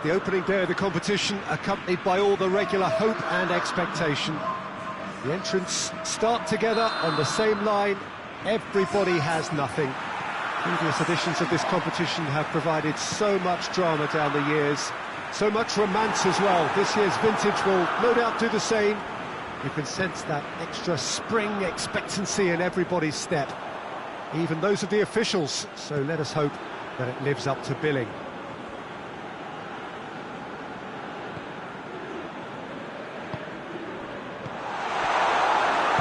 The opening day of the competition, accompanied by all the regular hope and expectation. The entrants start together on the same line. Everybody has nothing. Previous editions of this competition have provided so much drama down the years, so much romance as well. This year's vintage will no doubt do the same. You can sense that extra spring expectancy in everybody's step, even those of the officials, so let us hope that it lives up to billing.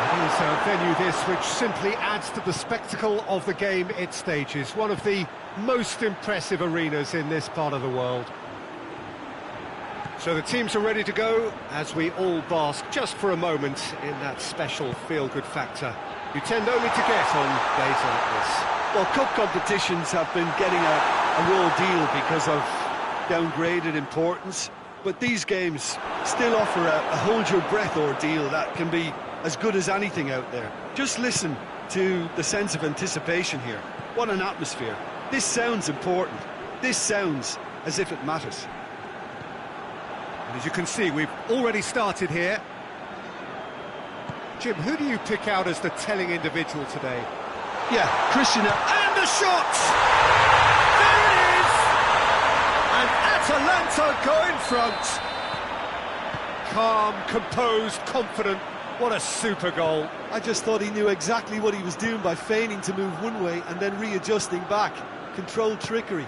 It is a venue this which simply adds to the spectacle of the game it stages, one of the most impressive arenas in this part of the world. So the teams are ready to go, as we all bask just for a moment in that special feel-good factor you tend only to get on days like this. Well, cup competitions have been getting a raw deal because of downgraded importance, but these games still offer a hold-your-breath ordeal that can be as good as anything out there. Just listen to the sense of anticipation here. What an atmosphere. This sounds important. This sounds as if it matters. As you can see, we've already started here. Jim, who do you pick out as the telling individual today? Yeah, Christian. And the shot! There it is! And Atalanta go in front. Calm, composed, confident. What a super goal. I just thought he knew exactly what he was doing by feigning to move one way and then readjusting back. Controlled trickery.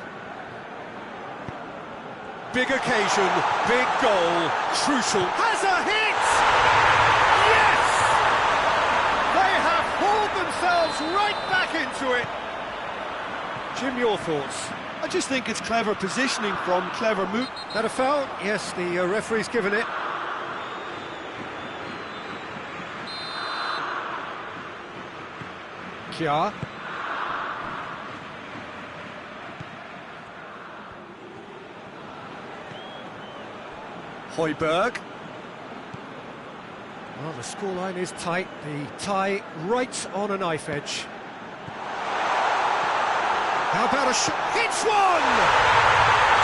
Big occasion, big goal, crucial. Has a hit! Yes! They have hauled themselves right back into it. Jim, your thoughts? I just think it's clever positioning from clever move. That a foul? Yes, the referee's given it. Kjaer. Højbjerg. Well, the scoreline is tight. The tie right on a knife edge. How about a shot? Hits one!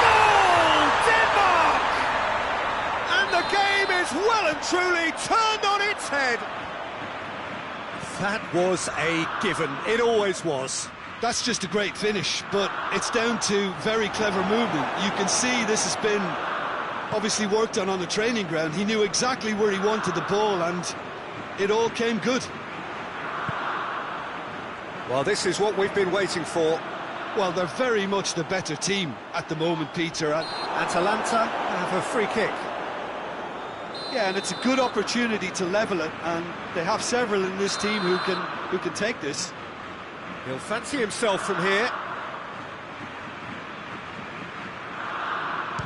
Goal! Denmark! And the game is well and truly turned on its head. That was a given. It always was. That's just a great finish, but it's down to very clever movement. You can see this has been obviously worked on the training ground. He knew exactly where he wanted the ball and it all came good. Well, this is what we've been waiting for. Well, they're very much the better team at the moment, Peter. Atalanta have a free kick. Yeah, and it's a good opportunity to level it, and they have several in this team who can take this. He'll fancy himself from here.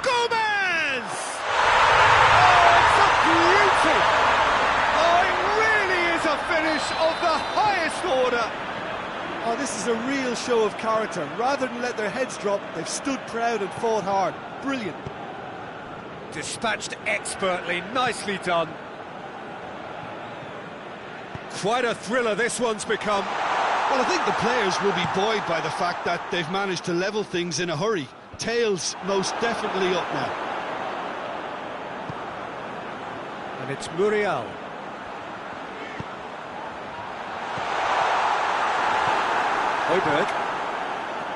Gomez! Oh, it's a beauty! Oh, it really is a finish of the highest order. Oh, this is a real show of character. Rather than let their heads drop, they've stood proud and fought hard. Brilliant. Dispatched expertly, nicely done. Quite a thriller this one's become. Well, I think the players will be buoyed by the fact that they've managed to level things in a hurry. Tails most definitely up now. And it's Muriel. Højbjerg.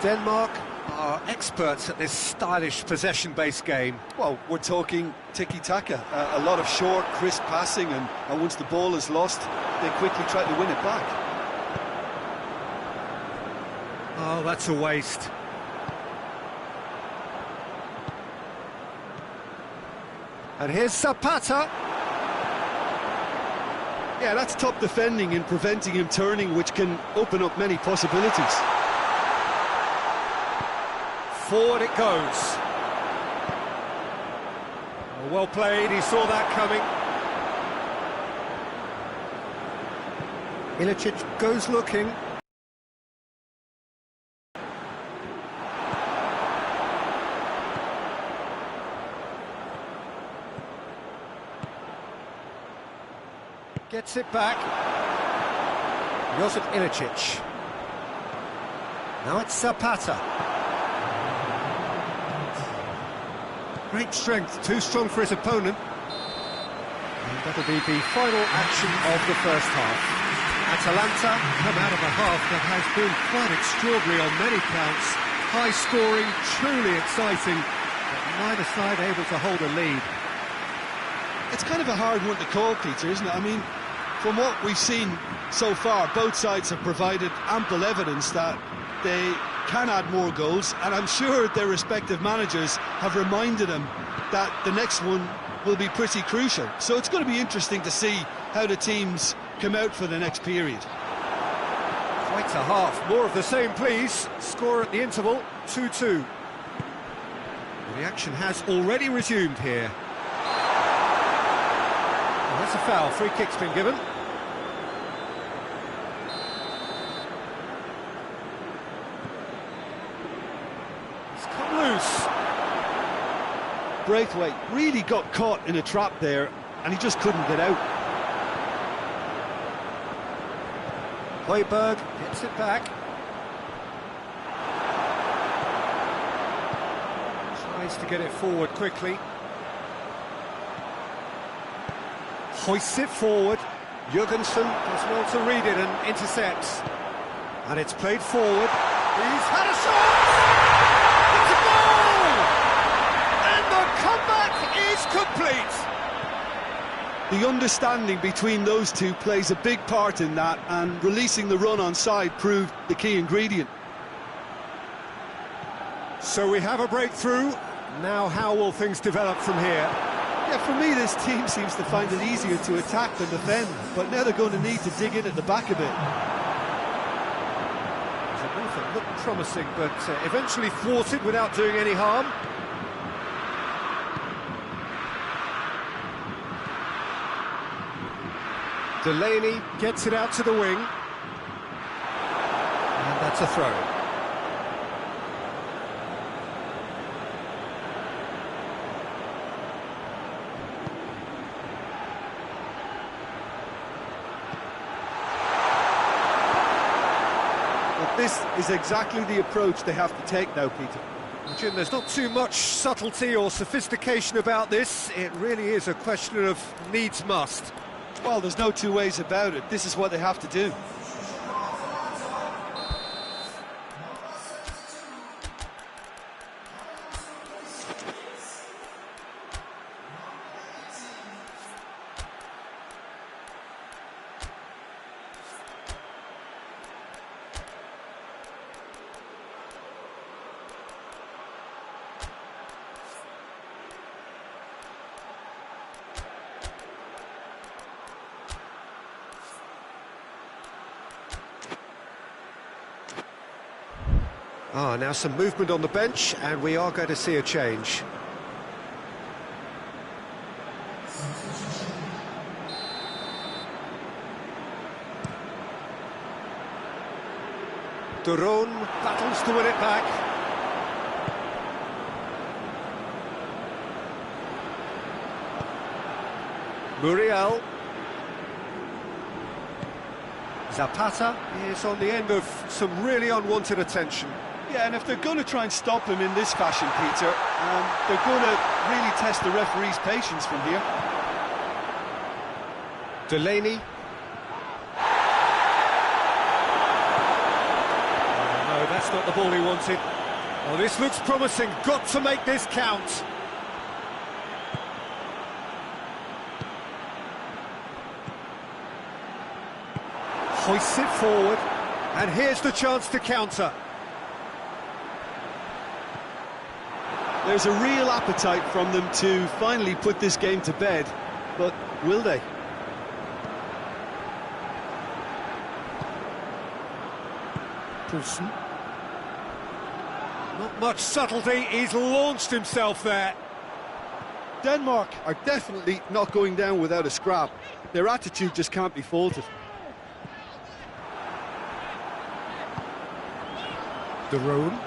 Denmark are experts at this stylish possession-based game. Well, we're talking tiki-taka, a lot of short, crisp passing, and once the ball is lost, they quickly try to win it back. Oh, that's a waste. And here's Zapata. Yeah, that's top defending and preventing him turning, which can open up many possibilities. Forward it goes. Well played, he saw that coming. Ilicic goes looking. Gets it back. Josip Ilicic. Now it's Zapata. Great strength, too strong for his opponent. And that'll be the final action of the first half. Atalanta come out of a half that has been quite extraordinary on many counts. High scoring, truly exciting, but neither side able to hold a lead. It's kind of a hard one to call, Peter, isn't it? I mean, from what we've seen so far, both sides have provided ample evidence that they can add more goals, and I'm sure their respective managers have reminded them that the next one will be pretty crucial. So it's going to be interesting to see how the teams come out for the next period. Quite a half, more of the same please. Score at the interval, 2-2. Well, the action has already resumed here. Well, that's a foul, free kick's been given. It's come loose. Braithwaite really got caught in a trap there, and he just couldn't get out. Højbjerg gets it back. Tries to get it forward quickly. Hoists it forward. Jurgensen does well to read it and intercepts. And it's played forward. He's had a shot! It's a goal! And the comeback is complete! The understanding between those two plays a big part in that, and releasing the run on side proved the key ingredient. So we have a breakthrough. Now how will things develop from here? Yeah, for me this team seems to find it easier to attack than defend, but now they're going to need to dig in at the back a bit. The movement looked promising, but eventually thwarted without doing any harm. Delaney gets it out to the wing. And that's a throw. But this is exactly the approach they have to take now, Peter. Jim, there's not too much subtlety or sophistication about this. It really is a question of needs must. Well, there's no two ways about it. This is what they have to do. Now some movement on the bench, and we are going to see a change. De Roon battles to win it back. Muriel. Zapata is on the end of some really unwanted attention. Yeah, and if they're going to try and stop him in this fashion, Peter, they're going to really test the referee's patience from here. Delaney. Oh, no, that's not the ball he wanted. Oh, this looks promising. Got to make this count. Hoists it forward, and here's the chance to counter. There's a real appetite from them to finally put this game to bed, but will they? Poulsen. Not much subtlety, he's launched himself there. Denmark are definitely not going down without a scrap. Their attitude just can't be faulted. De Roon.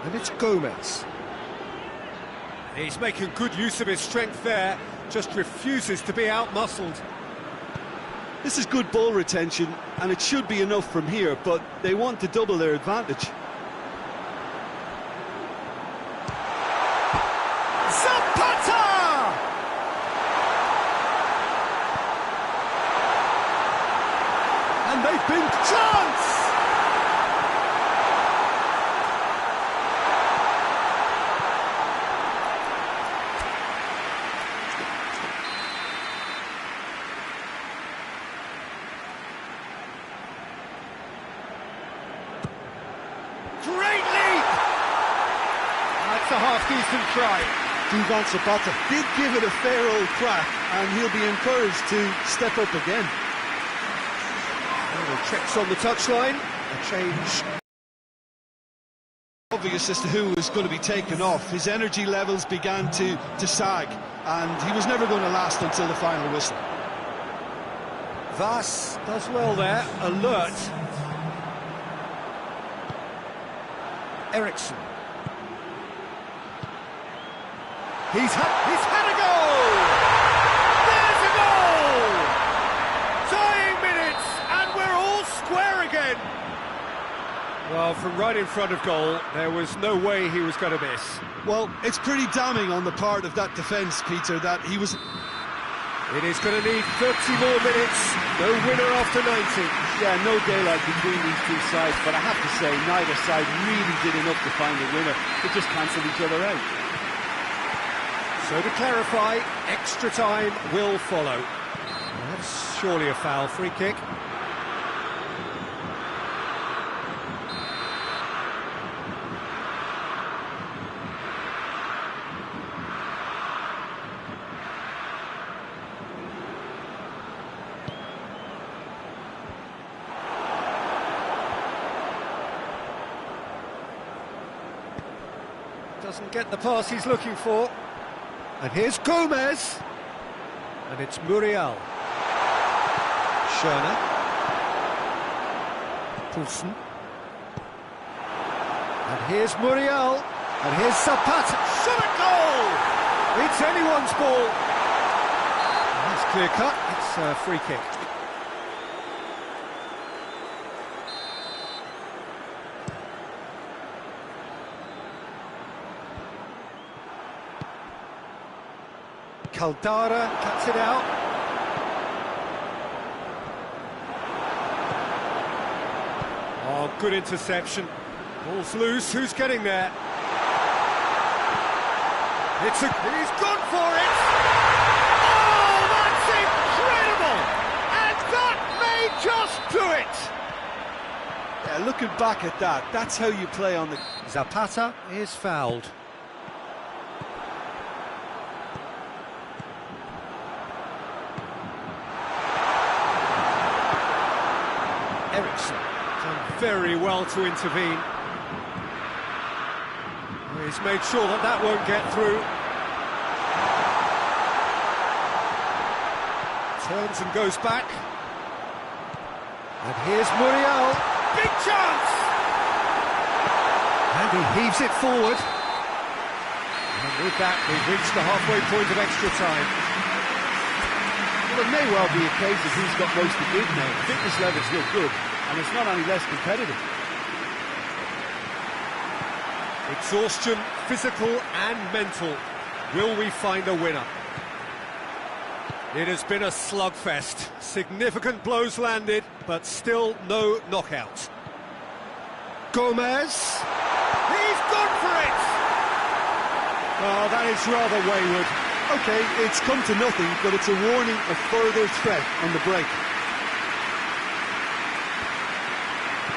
And it's Gomez. He's making good use of his strength there, just refuses to be out-muscled. This is good ball retention, and it should be enough from here, but they want to double their advantage. And they've been... Chance! Great leap! That's a half-decent try. Duvan Zapata did give it a fair old crack, and he'll be encouraged to step up again. Checks on the touchline, a change. Obvious as to who was going to be taken off. His energy levels began to sag, and he was never going to last until the final whistle. Vas does well there, alert. Eriksson. He's had a goal! There's a goal! Dying minutes, and we're all square again. Well, from right in front of goal, there was no way he was going to miss. Well, it's pretty damning on the part of that defence, Peter, that he was... It is going to need 30 more minutes. No winner after 90. Yeah, no daylight between these two sides, but I have to say, neither side really did enough to find a winner. They just cancelled each other out. So to clarify, extra time will follow. That's surely a foul. Free kick. Doesn't get the pass he's looking for. And here's Gomez. And it's Muriel. Schöne. Poulsen. And here's Muriel. And here's Zapata. Shot at goal! It's anyone's ball. And that's clear cut. It's a free kick. Caldara cuts it out. Oh, good interception. Ball's loose. Who's getting there? He's gone for it! Oh, that's incredible! And that may just do it! Yeah, looking back at that, that's how you play on the... Zapata is fouled. Eriksson done very well to intervene. He's made sure that that won't get through. Turns and goes back. And here's Muriel. Big chance! And he heaves it forward. And with that, we've reached the halfway point of extra time. Well, it may well be a case of who's got most to give now. Fitness levels look good, and it's not any less competitive. Exhaustion, physical and mental. Will we find a winner? It has been a slugfest. Significant blows landed, but still no knockout. Gomez. He's gone for it! Oh, that is rather wayward. OK, it's come to nothing, but it's a warning of further threat on the break.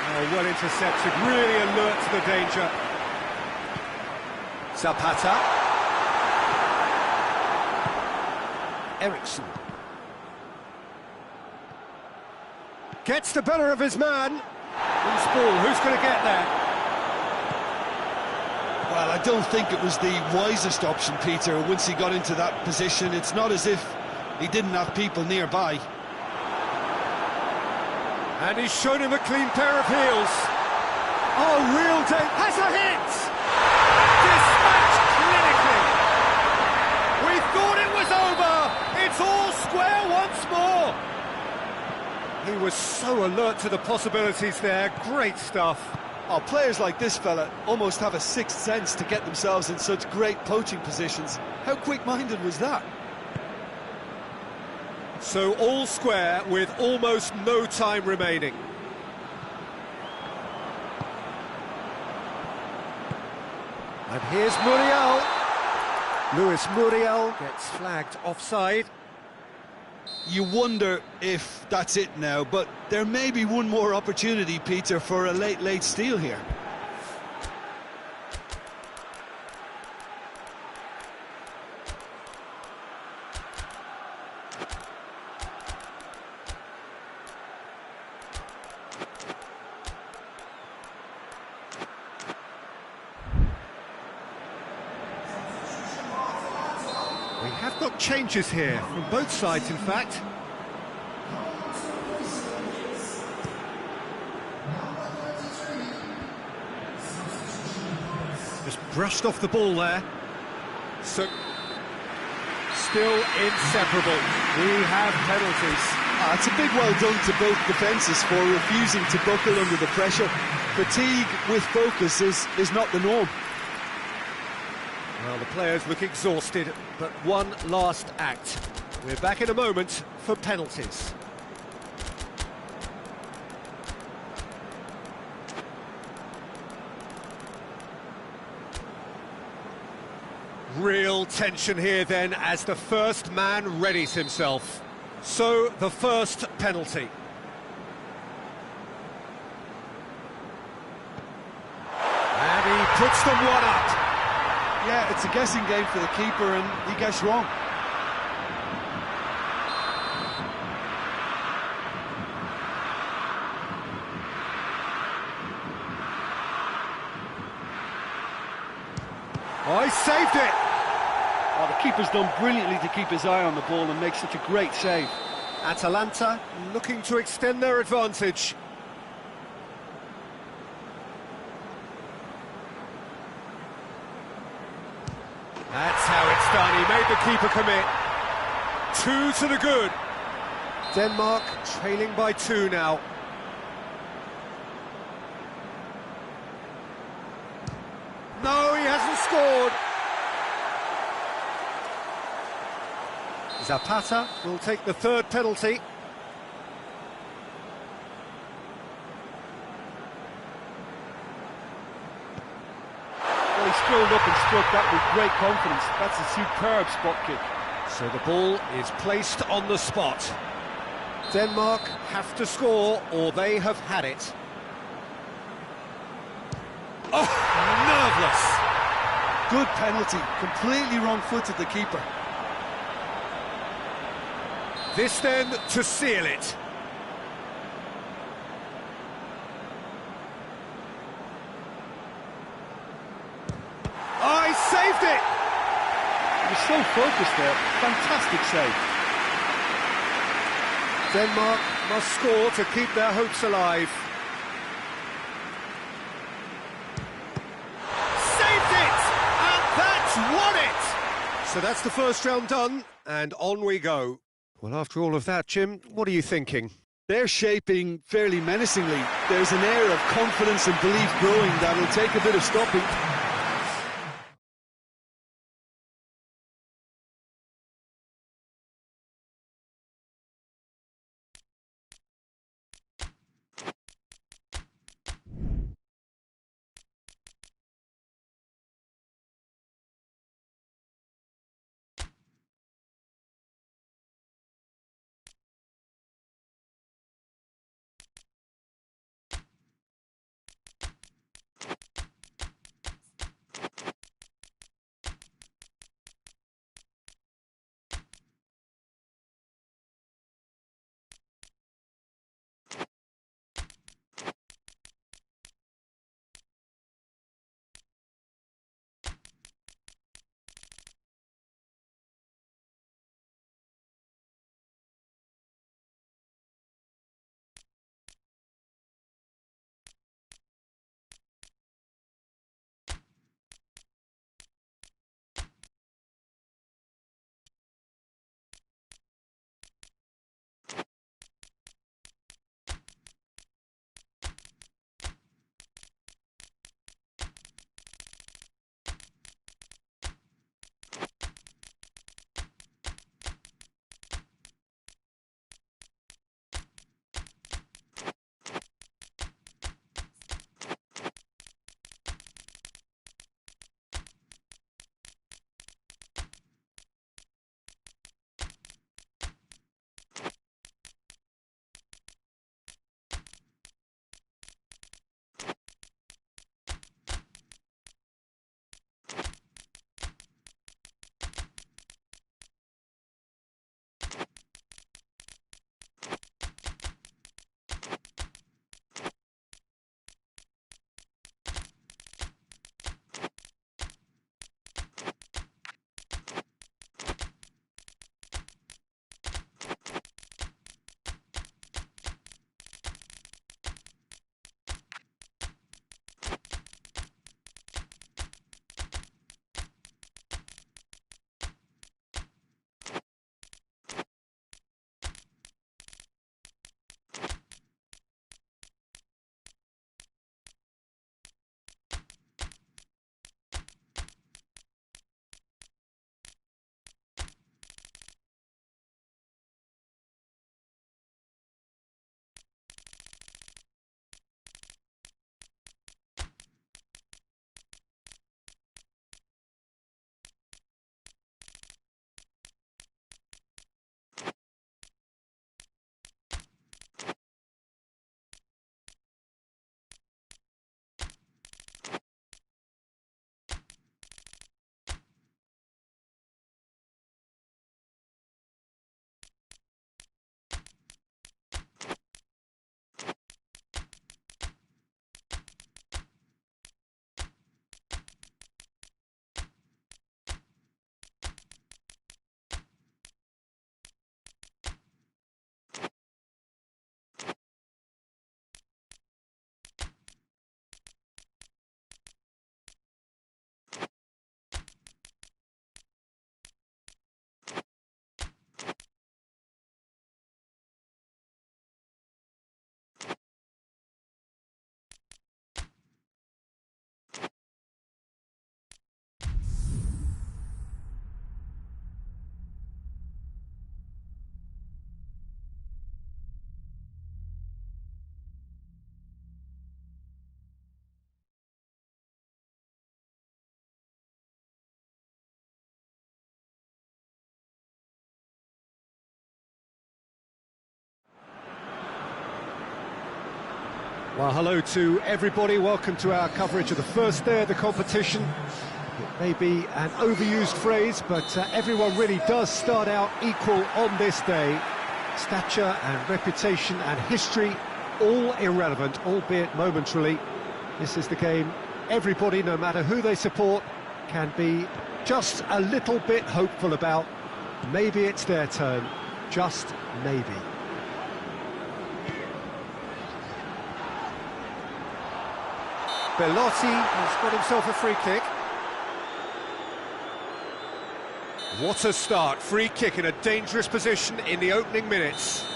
Oh, well intercepted, really alert to the danger. Zapata. Eriksson. Gets the better of his man. Loose ball, who's going to get there? Well, I don't think it was the wisest option, Peter, once he got into that position. It's not as if he didn't have people nearby. And he's shown him a clean pair of heels. Oh, real danger. Has a hit! Dispatched clinically. We thought it was over. It's all square once more. He was so alert to the possibilities there. Great stuff. Oh, players like this fella almost have a sixth sense to get themselves in such great poaching positions. How quick-minded was that? So all square with almost no time remaining. And here's Muriel. Luis Muriel gets flagged offside. You wonder if that's it now, but there may be one more opportunity, Peter, for a late steal here. We have got changes here, from both sides in fact. Just brushed off the ball there. So, still inseparable. We have penalties. It's a big well done to both defences for refusing to buckle under the pressure. Fatigue with focus is not the norm. Well, the players look exhausted, but one last act. We're back in a moment for penalties. Real tension here then as the first man readies himself. So, the first penalty. And he puts them one up. Yeah, it's a guessing game for the keeper, and he gets wrong. Oh, he saved it! Oh, the keeper's done brilliantly to keep his eye on the ball and make such a great save. Atalanta looking to extend their advantage. That's how it's done. He made the keeper commit. 2 to the good. Denmark trailing by 2 now. No, he hasn't scored. Zapata will take the third penalty. Well, he strolled up and struck that with great confidence. That's a superb spot kick. So the ball is placed on the spot. Denmark have to score or they have had it. Oh, nerveless! Good penalty, completely wrong-footed the keeper. This then to seal it. Oh, he saved it! He was so focused there. Fantastic save. Denmark must score to keep their hopes alive. Saved it! And that's won it! So that's the first round done, and on we go. Well, after all of that, Jim, what are you thinking? They're shaping fairly menacingly. There's an air of confidence and belief growing that'll take a bit of stopping. Well, hello to everybody. Welcome to our coverage of the first day of the competition. It may be an overused phrase, but everyone really does start out equal on this day. Stature and reputation and history, all irrelevant, albeit momentarily. This is the game everybody, no matter who they support, can be just a little bit hopeful about. Maybe it's their turn, just maybe. Belotti has got himself a free kick. What a start, free kick in a dangerous position in the opening minutes.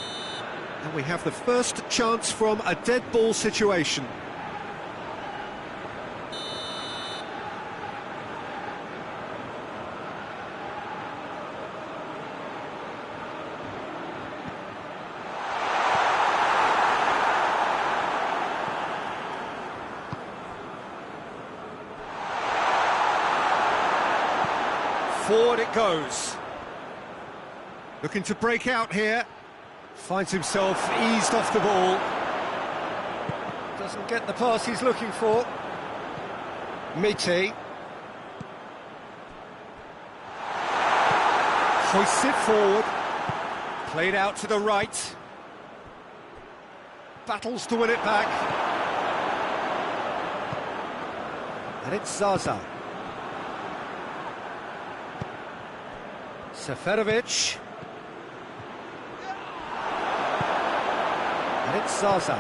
And we have the first chance from a dead ball situation. Forward it goes. Looking to break out here. Finds himself eased off the ball. Doesn't get the pass he's looking for. Mite. Hoists it forward. Played out to the right. Battles to win it back. And it's Zaza. Seferovic. And it's Zaza.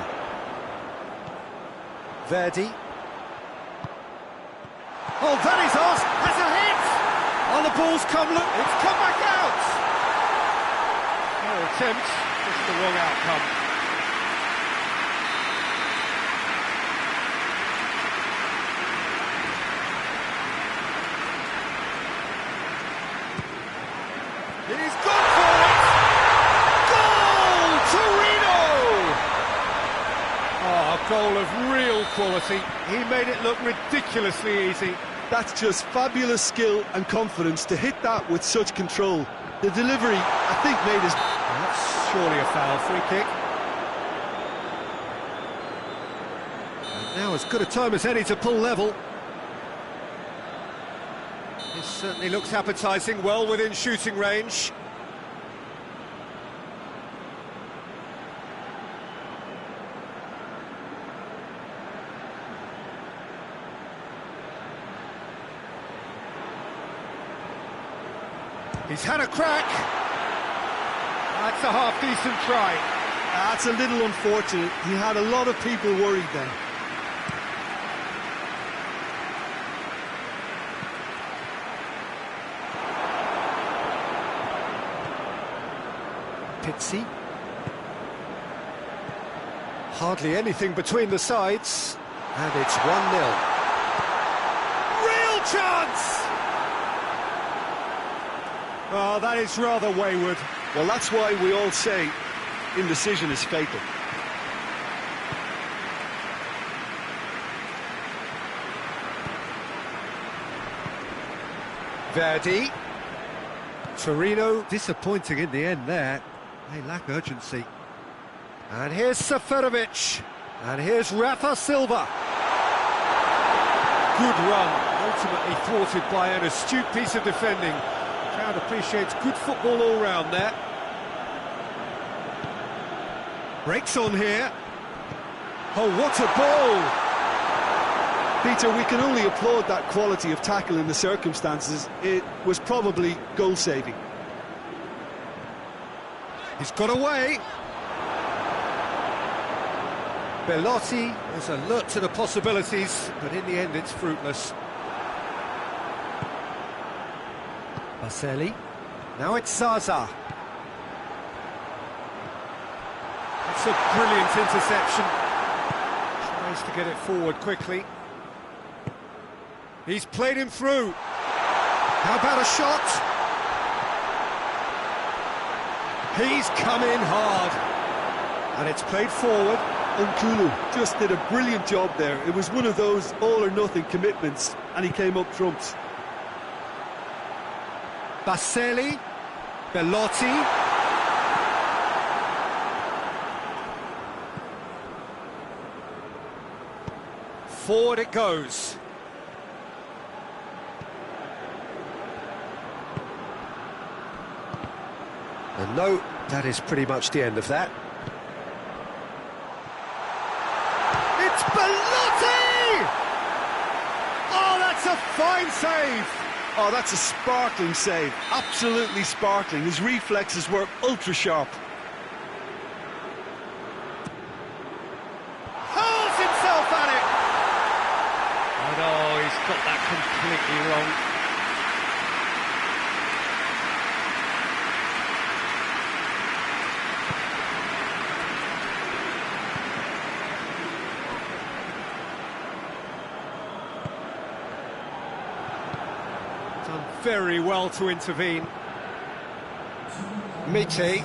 Verdi. Oh, that is us! Has a hit! Oh, the ball's come, look, it's come back out! No attempt, just the wrong outcome. It is gone for it! Goal! Torino! Oh, a goal of real quality. He made it look ridiculously easy. That's just fabulous skill and confidence to hit that with such control. The delivery, I think, made his... That's surely a foul, free kick. And now as good a time as any to pull level. This certainly looks appetising, well within shooting range. He's had a crack. That's a half-decent try. That's a little unfortunate. He had a lot of people worried then. Pizzi. Hardly anything between the sides. And it's 1-0. Real chance! Oh, that is rather wayward. Well, that's why we all say indecision is fatal. Verdi. Torino disappointing in the end there. They lack urgency. And here's Seferovic. And here's Rafa Silva. Good run, ultimately thwarted by an astute piece of defending. The crowd appreciates good football all round there. Breaks on here. Oh, what a ball! Peter, we can only applaud that quality of tackle in the circumstances. It was probably goal-saving. He's got away. Belotti is alert to the possibilities, but in the end it's fruitless. Baselli. Now it's Zaza. It's a brilliant interception. Tries to get it forward quickly. He's played him through. How about a shot? He's come in hard. And it's played forward. Nkulu just did a brilliant job there. It was one of those all-or-nothing commitments, and he came up trumps. Baselli. Belotti. forward it goes. And no, that is pretty much the end of that. It's Belotti! Oh, that's a fine save! Oh, that's a sparkling save. Absolutely sparkling. His reflexes were ultra sharp. Hurls himself at it! Oh no, he's got that completely wrong. Done very well to intervene. Mite.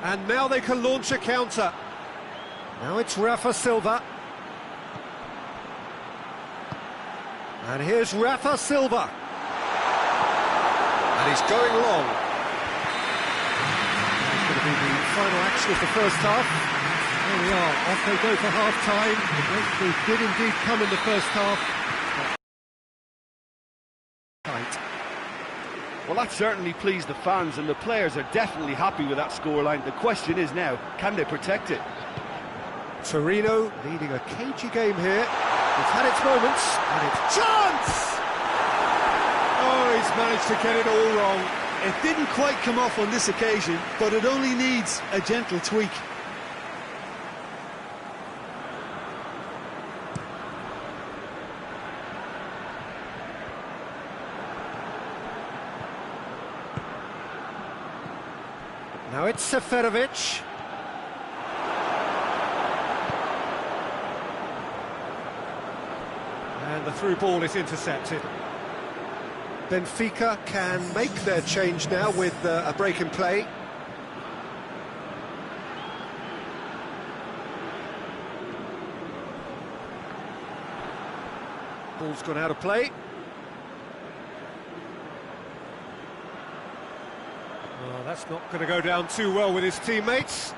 And now they can launch a counter. Now it's Rafa Silva. And here's Rafa Silva. And he's going long. That's going to be the final action of the first half. There we are, off they go for half-time. The breakthrough did indeed come in the first half. Tight. Well, that certainly pleased the fans, and the players are definitely happy with that scoreline. The question is now, can they protect it? Torino leading a cagey game here. It's had its moments, and it's chance! Oh, he's managed to get it all wrong. It didn't quite come off on this occasion, but it only needs a gentle tweak. Now it's Seferovic. And the through ball is intercepted. Benfica can make their change now with a break in play. Ball's gone out of play. Oh, that's not going to go down too well with his teammates.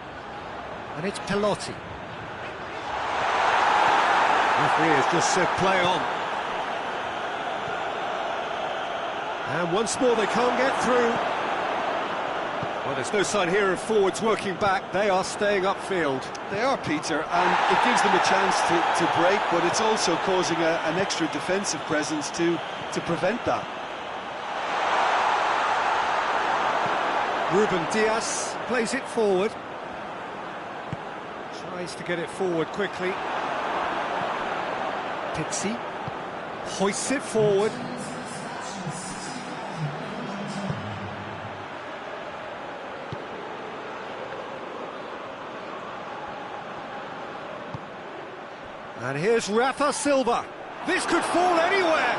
And it's Belotti. Referee has just said play on. And once more they can't get through. Well, there's no sign here of forwards working back. They are staying upfield. They are, Peter, and it gives them a chance to break, but it's also causing an extra defensive presence to prevent that. Ruben Diaz plays it forward. Tries to get it forward quickly. Pizzi hoists it forward. And here's Rafa Silva. This could fall anywhere.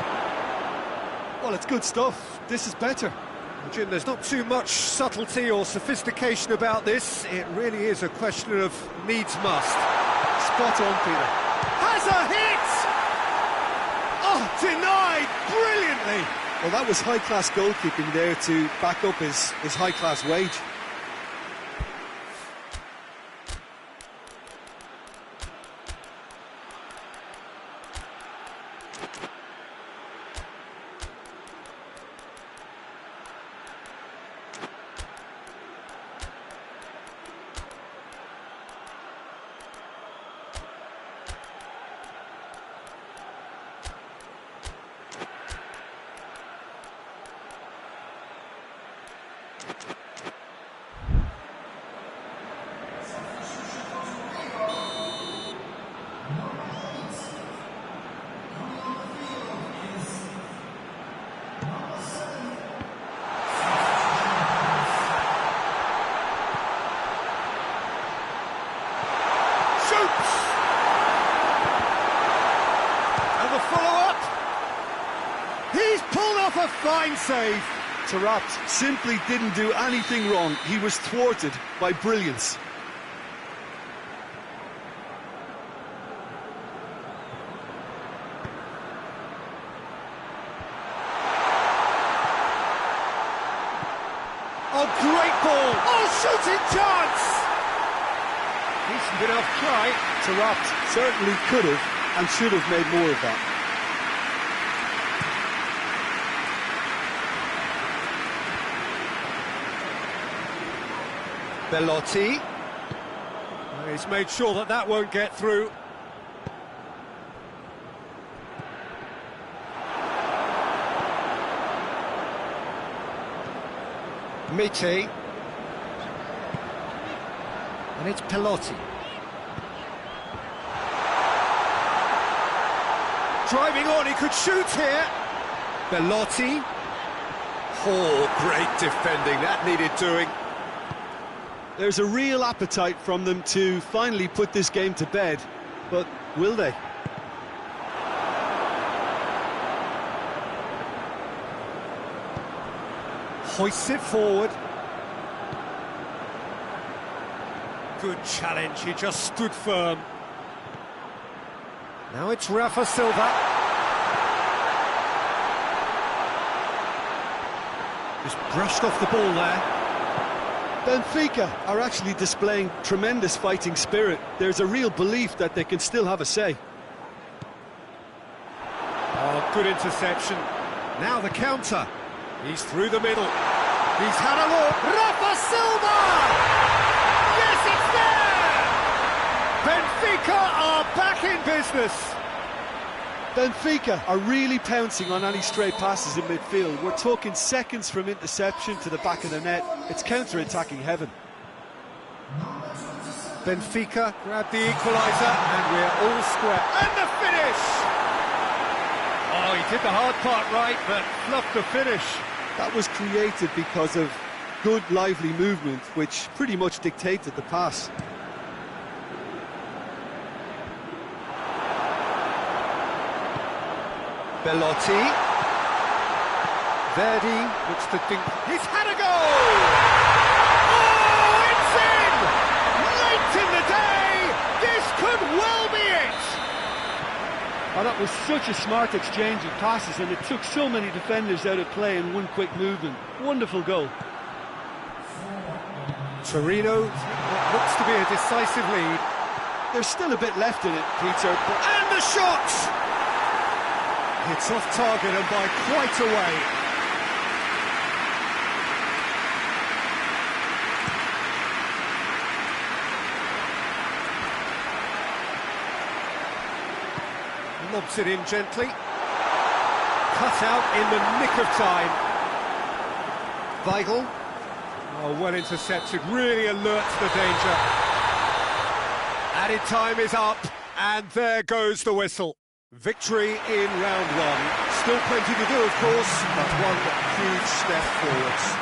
Well, it's good stuff. This is better. Jim, there's not too much subtlety or sophistication about this. It really is a question of needs must. Spot on, Peter. Has a hit! Oh, denied brilliantly! Well, that was high-class goalkeeping there to back up his high-class wage. And the follow-up. He's pulled off a fine save. Taarabt simply didn't do anything wrong. He was thwarted by brilliance. Oh, Oh, great ball! Oh, shooting chance! Decent enough try. Interrupt. Certainly could have and should have made more of that. Bellotti. He's made sure that that won't get through. Mite. And it's Pelotti. Driving on, he could shoot here. Bellotti. Oh, great defending, that needed doing. There's a real appetite from them to finally put this game to bed, but will they? Hoists it forward. Good challenge, he just stood firm. Now it's Rafa Silva. Just brushed off the ball there. Benfica are actually displaying tremendous fighting spirit. There's a real belief that they can still have a say. Oh, good interception. Now the counter. He's through the middle. He's had a look. Rafa Silva! Yes, it's there! Benfica are back in business. Benfica are really pouncing on any stray passes in midfield. We're talking seconds from interception to the back of the net. It's counter-attacking heaven. Benfica grab the equaliser and we're all square. And the finish! Oh, he did the hard part right, but fluffed the finish. That was created because of good, lively movement, which pretty much dictated the pass. Bellotti. Verdi looks to think. He's had a goal! Oh, it's in! Late in the day! This could well be it! Oh, that was such a smart exchange of passes, and it took so many defenders out of play in one quick movement. Wonderful goal. Torino, what looks to be a decisive lead. There's still a bit left in it, Peter. And the shot! It's off target and by quite a way. Lobs it in gently. Cut out in the nick of time. Weigl. Oh, well intercepted, really alerts the danger. Added time is up, and there goes the whistle. Victory in round one. Still plenty to do, of course, but one huge step forwards.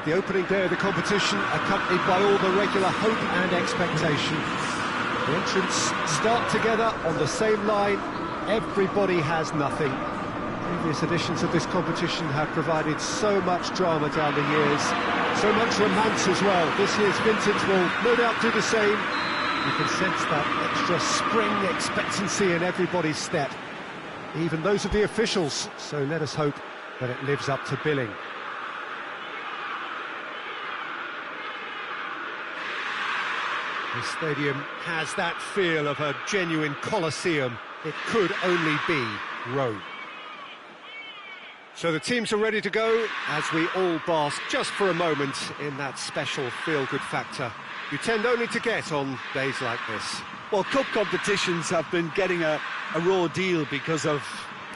The opening day of the competition, accompanied by all the regular hope and expectation. The entrants start together on the same line. Everybody has nothing. Previous editions of this competition have provided so much drama down the years, so much romance as well. This year's vintage will no doubt do the same. You can sense that extra spring expectancy in everybody's step, even those of the officials, so let us hope that it lives up to billing. The stadium has that feel of a genuine Colosseum. It could only be Rome. So the teams are ready to go as we all bask just for a moment in that special feel-good factor you tend only to get on days like this. Well, cup competitions have been getting a raw deal because of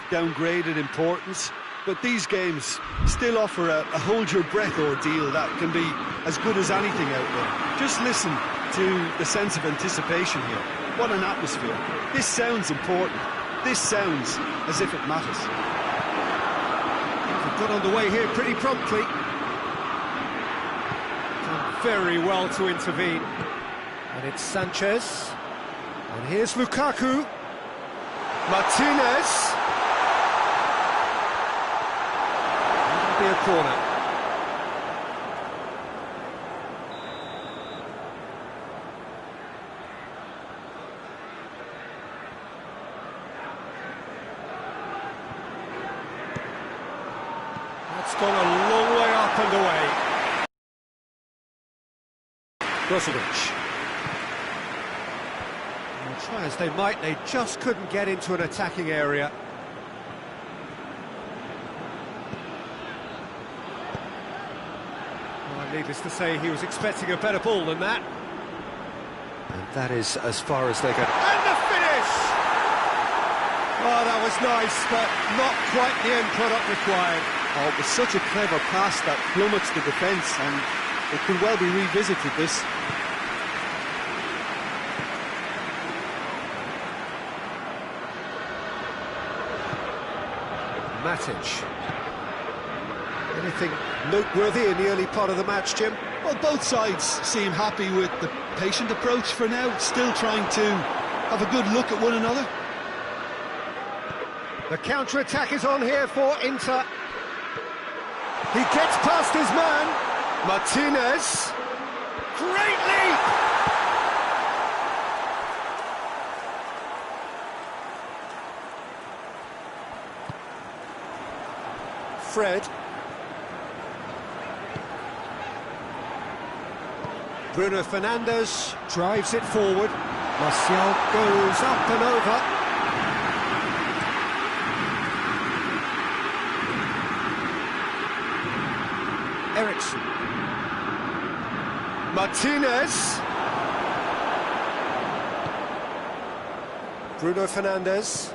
downgraded importance, but these games still offer a hold-your-breath ordeal that can be as good as anything out there. Just listen to the sense of anticipation here. What an atmosphere. This sounds important. This sounds as if it matters. We've got underway here pretty promptly. Done very well to intervene. And it's Sanchez. And here's Lukaku. Martinez. It'll be a corner. That's gone a long way up and away. Brozovic. Try as they might, they just couldn't get into an attacking area. Well, needless to say, he was expecting a better ball than that. And that is as far as they go. And the finish! Oh, that was nice, but not quite the end product required. Oh, it was such a clever pass that plummets the defence, and it could well be revisited, this. Matic. Anything noteworthy in the early part of the match, Jim? Well, both sides seem happy with the patient approach for now, still trying to have a good look at one another. The counter-attack is on here for Inter. He gets past his man. Martinez. Great leap! Fred. Bruno Fernandes drives it forward. Martial goes up and over. Ericsson. Martinez. Bruno Fernandes.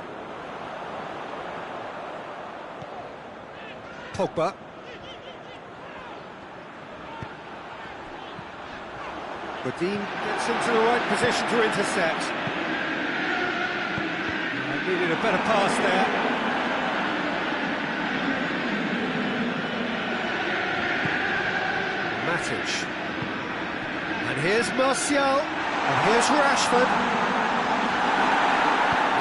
Pogba. Godin gets into the right position to intercept. Needed a better pass there. Matic. And here's Martial. And here's Rashford.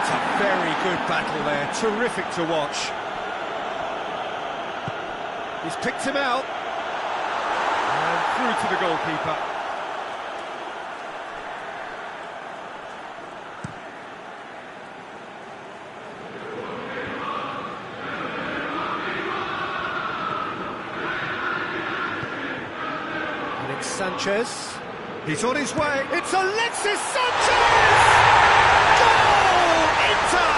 It's a very good battle there. Terrific to watch. He's picked him out. And through to the goalkeeper. And it's Sanchez. He's on his way. It's Alexis Sanchez! Goal! Inter!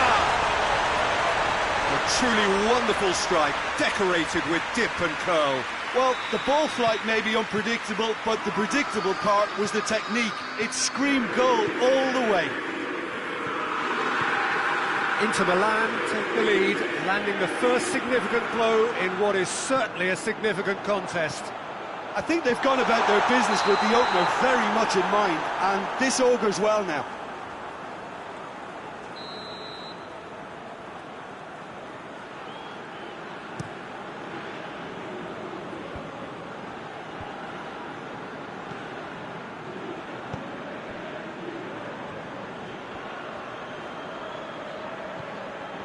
A truly wonderful strike, decorated with dip and curl. Well, the ball flight may be unpredictable, but the predictable part was the technique. It screamed goal all the way. Inter Milan take the lead, landing the first significant blow in what is certainly a significant contest. I think they've gone about their business with the opener very much in mind, and this augurs well now.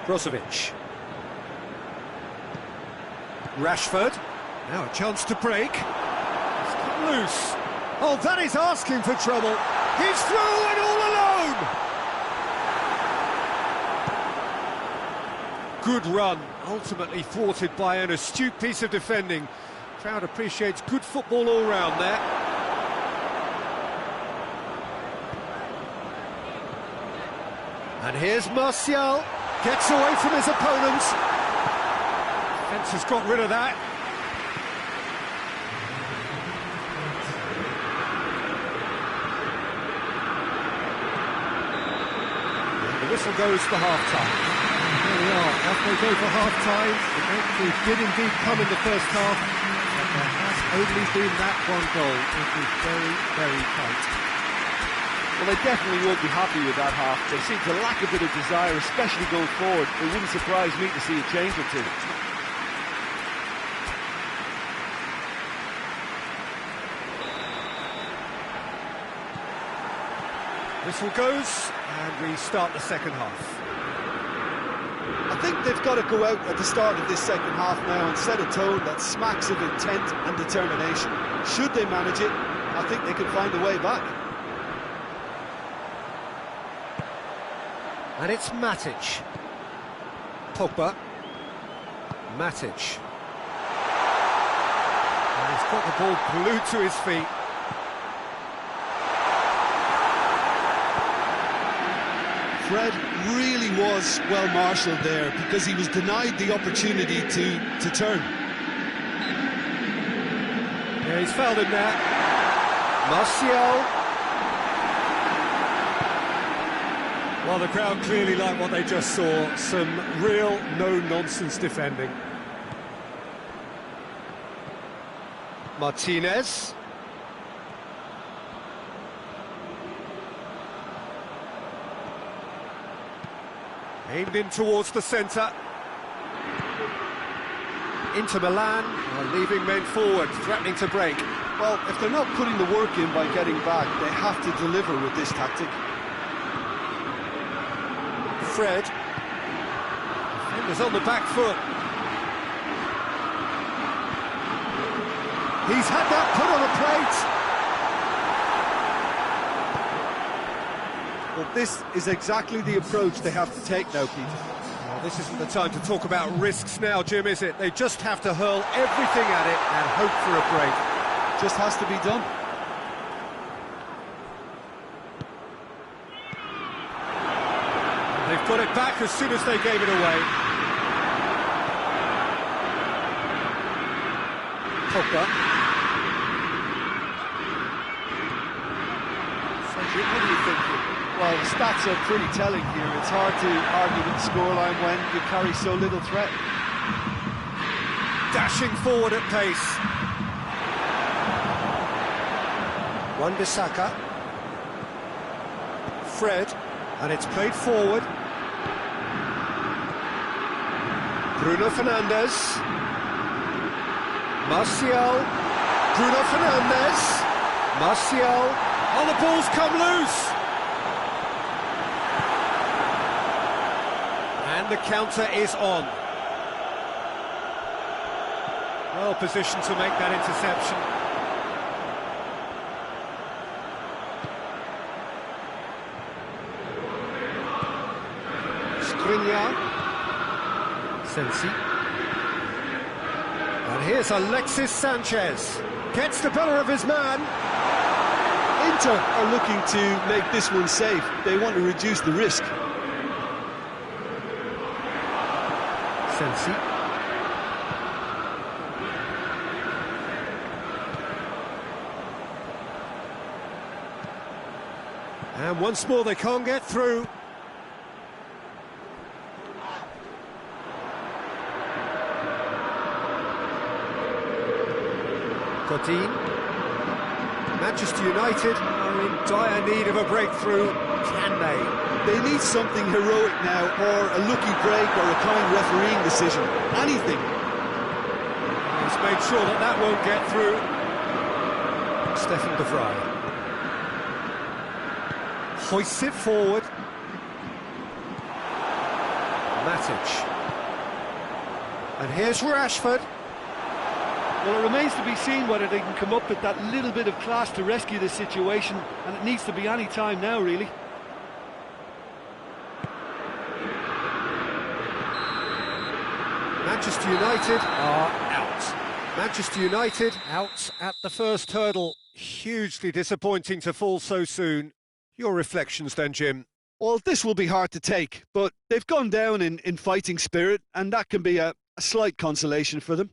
Brozovic. Rashford. Now a chance to break. It's cut loose. Oh, that is asking for trouble. He's through and all alone. Good run, ultimately thwarted by an astute piece of defending. Crowd appreciates good football all round there. And here's Martial. Gets away from his opponents. Defence has got rid of that. The whistle goes for half-time. There we are, as they go for half-time. The victory did indeed come in the first half, but there has only been that one goal. It was very, very tight. Well, they definitely won't be happy with that half. They seem to lack a bit of desire, especially going forward. It wouldn't surprise me to see a change or two. Whistle goes, and we start the second half. I think they've got to go out at the start of this second half now and set a tone that smacks of intent and determination. Should they manage it, I think they can find a way back. And it's Matic. Pogba. Matic. And he's got the ball glued to his feet. Fred really was well marshalled there because he was denied the opportunity to turn. Yeah, he's fouled him there. Martial. Well, the crowd clearly like what they just saw. Some real no-nonsense defending. Martinez. Aimed in towards the centre. Inter Milan are leaving men forward, threatening to break. Well, if they're not putting the work in by getting back, they have to deliver with this tactic. Fred. Defenders on the back foot. He's had that put on a plate. Well, this is exactly the approach they have to take now, Peter. Well, this isn't the time to talk about risks now, Jim, is it? They just have to hurl everything at it and hope for a break. Just has to be done. They've got it back as soon as they gave it away. Pogba. Cedric, what are you thinking? Well, the stats are pretty telling here. It's hard to argue with the scoreline when you carry so little threat. Dashing forward at pace. Wan-Bissaka. Fred. And it's played forward. Bruno Fernandes. Martial. Bruno Fernandes. Martial. Oh, the ball's come loose. And the counter is on. Well positioned to make that interception. Skriniar. Sensi. And here's Alexis Sanchez. Gets the better of his man. Inter are looking to make this one safe. They want to reduce the risk. Sensi. And once more they can't get through. Godin. Manchester United are in dire need of a breakthrough. Can they? They need something heroic now, or a lucky break, or a kind refereeing decision. Anything. He's made sure that that won't get through. Stefan de Vrij. Hoists it forward. advantage. And here's Rashford. Well, it remains to be seen whether they can come up with that little bit of class to rescue the situation, and it needs to be any time now, really. Manchester United are out. Manchester United out at the first hurdle. Hugely disappointing to fall so soon. Your reflections then, Jim? Well, this will be hard to take, but they've gone down in fighting spirit, and that can be a slight consolation for them.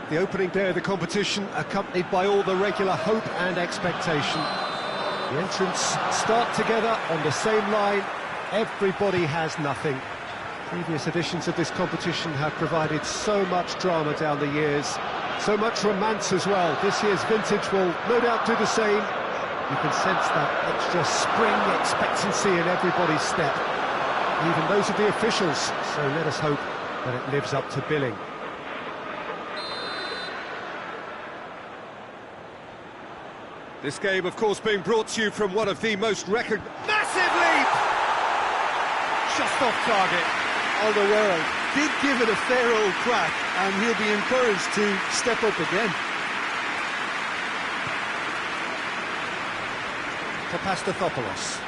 The opening day of the competition, accompanied by all the regular hope and expectation. The entrants start together on the same line. Everybody has nothing. Previous editions of this competition have provided so much drama down the years, so much romance as well. This year's vintage will no doubt do the same. You can sense that extra spring expectancy in everybody's step, even those of the officials, so let us hope that it lives up to billing. This game, of course, being brought to you from one of the most massive leap! Just off target. All the world did give it a fair old crack, and he'll be encouraged to step up again. Papastathopoulos.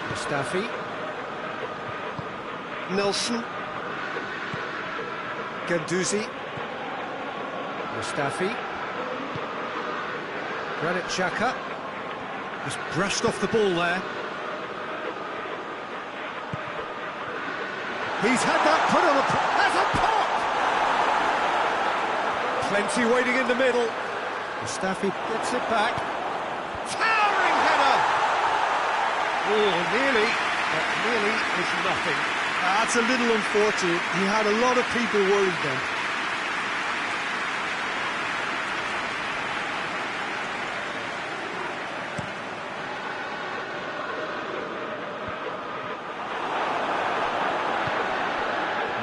Mustafi. Nelson. Ganduzi. Mustafi. Granit Xhaka. Just brushed off the ball there. He's had that put on as a pop! Plenty waiting in the middle. Mustafi gets it back. Towering header! Oh, nearly, but nearly is nothing. That's a little unfortunate. He had a lot of people worried then.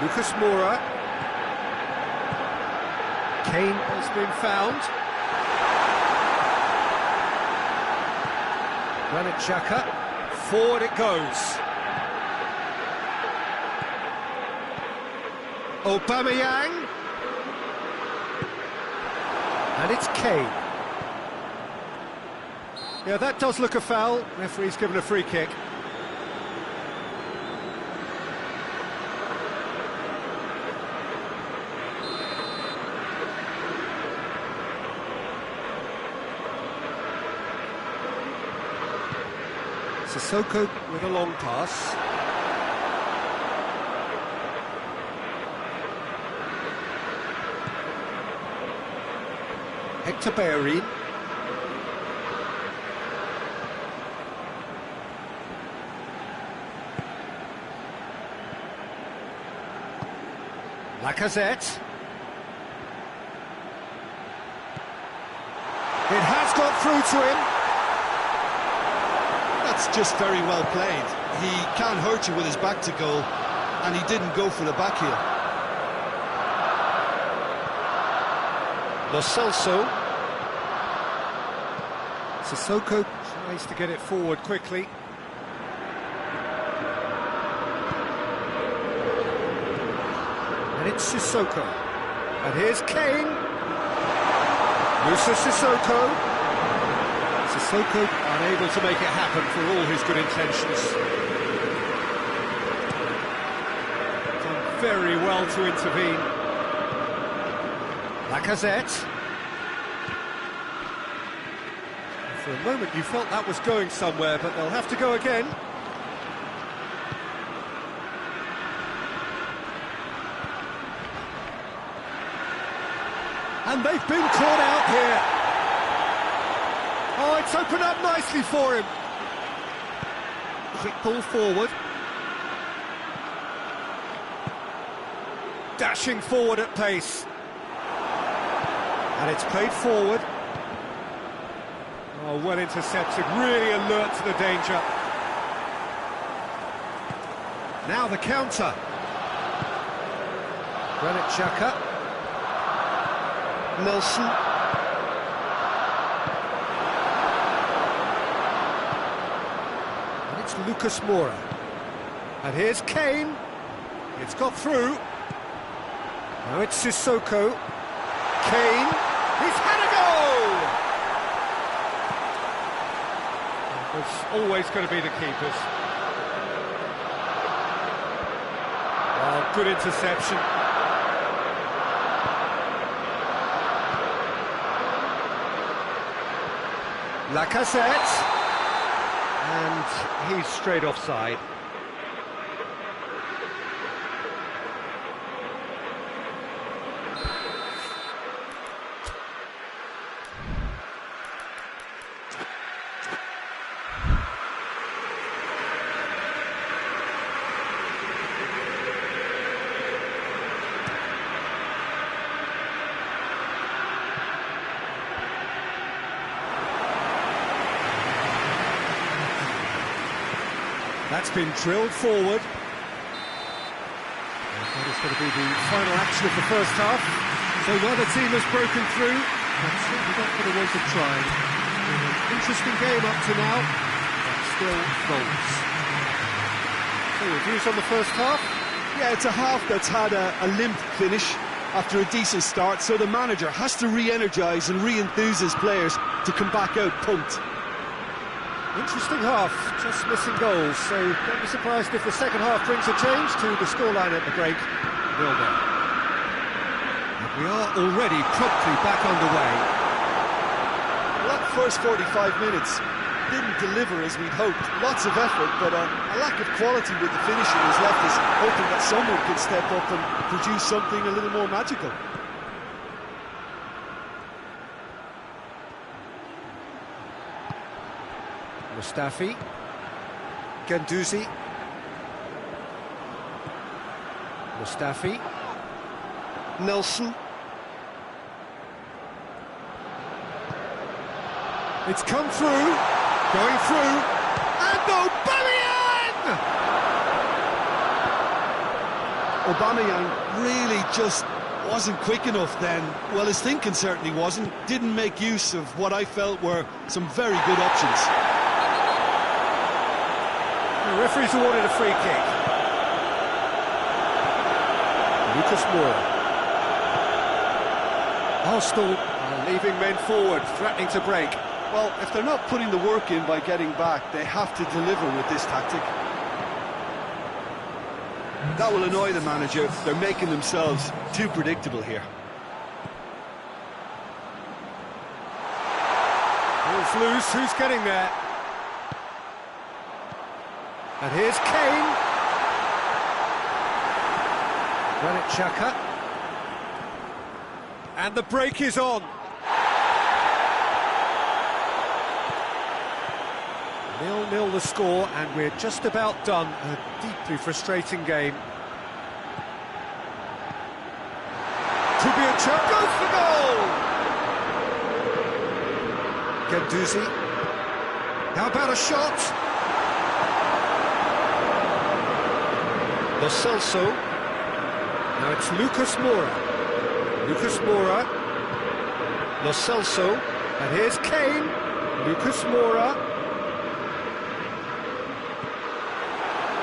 Lucas Moura. Kane has been found. Granit Xhaka. Forward it goes. Aubameyang. And it's Kane. Yeah, that does look a foul. Referee's given a free kick. Sissoko with a long pass. Hector Bellerin. Lacazette. It has got through to him. That's just very well played. He can't hurt you with his back to goal, and he didn't go for the back heel. Lo Celso. Sissoko tries to get it forward quickly. And it's Sissoko. And here's Kane. Musa Sissoko. Sissoko unable to make it happen for all his good intentions. Done very well to intervene. Lacazette. For a moment you felt that was going somewhere, but they'll have to go again. And they've been caught out here. Oh, it's opened up nicely for him. Quick ball forward. Dashing forward at pace. And it's played forward. Oh, well intercepted, really alert to the danger. Now the counter. Granit Xhaka. Nelson. And it's Lucas Moura. And here's Kane. It's got through. Now it's Sissoko. Kane. He's had a goal! It's always going to be the keepers. Oh, good interception. Lacazette. And he's straight offside. That's been drilled forward. And that is going to be the final action of the first half. So neither team has broken through. But certainly not going to want to try. An interesting game up to now, but still goals. So your views on the first half? Yeah, it's a half that's had a limp finish after a decent start, so the manager has to re-energise and re-enthuse his players to come back out pumped. Interesting half, just missing goals, so don't be surprised if the second half brings a change to the scoreline at the break. 0-0. And we are already promptly back underway. Well, that first 45 minutes didn't deliver as we'd hoped. Lots of effort, but a lack of quality with the finishing has left us hoping that someone could step up and produce something a little more magical. Mustafi, Guendouzi, Mustafi, Nelson. It's come through, going through, and Aubameyang really just wasn't quick enough then. Well, his thinking certainly wasn't. Didn't make use of what I felt were some very good options. The referee's awarded a free kick. Lucas Moura. Arsenal are leaving men forward, threatening to break. Well, if they're not putting the work in by getting back, they have to deliver with this tactic. That will annoy the manager. They're making themselves too predictable here. Ball's loose, who's getting there? And here's Kane. Granit Xhaka. And the break is on. 0-0 the score, and we're just about done. A deeply frustrating game. Could be a chance. Goes for goal! Guendouzi. How about a shot? Lo Celso. Now it's Lucas Moura. Lucas Moura. Lo Celso. And here's Kane. Lucas Moura.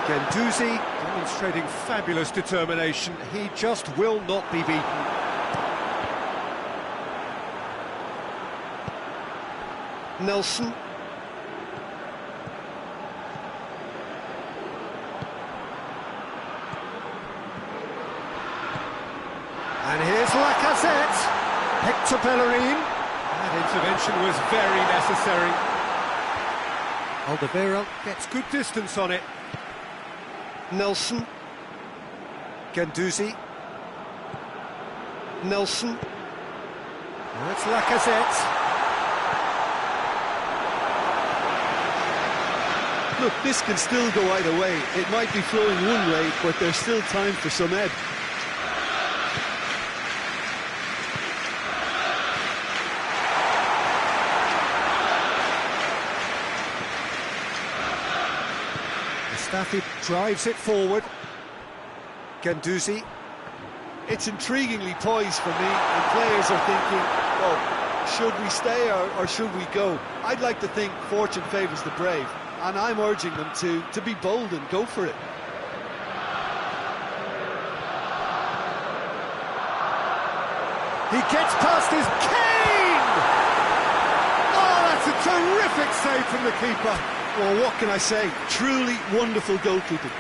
Guendouzi demonstrating fabulous determination. He just will not be beaten. Nelson. And here's Lacazette. Hector Bellerin. That intervention was very necessary. Alderweireld gets good distance on it. Nelson. Guendouzi. Nelson. That's Lacazette. Look, this can still go either way. It might be flowing one way, but there's still time for some ebb. Mustafi drives it forward. Guendouzi. It's intriguingly poised for me, and players are thinking, well, should we stay or should we go? I'd like to think fortune favours the brave, and I'm urging them to be bold and go for it. He gets past his Kane! Oh, that's a terrific save from the keeper. Well, what can I say? Truly wonderful goalkeeping.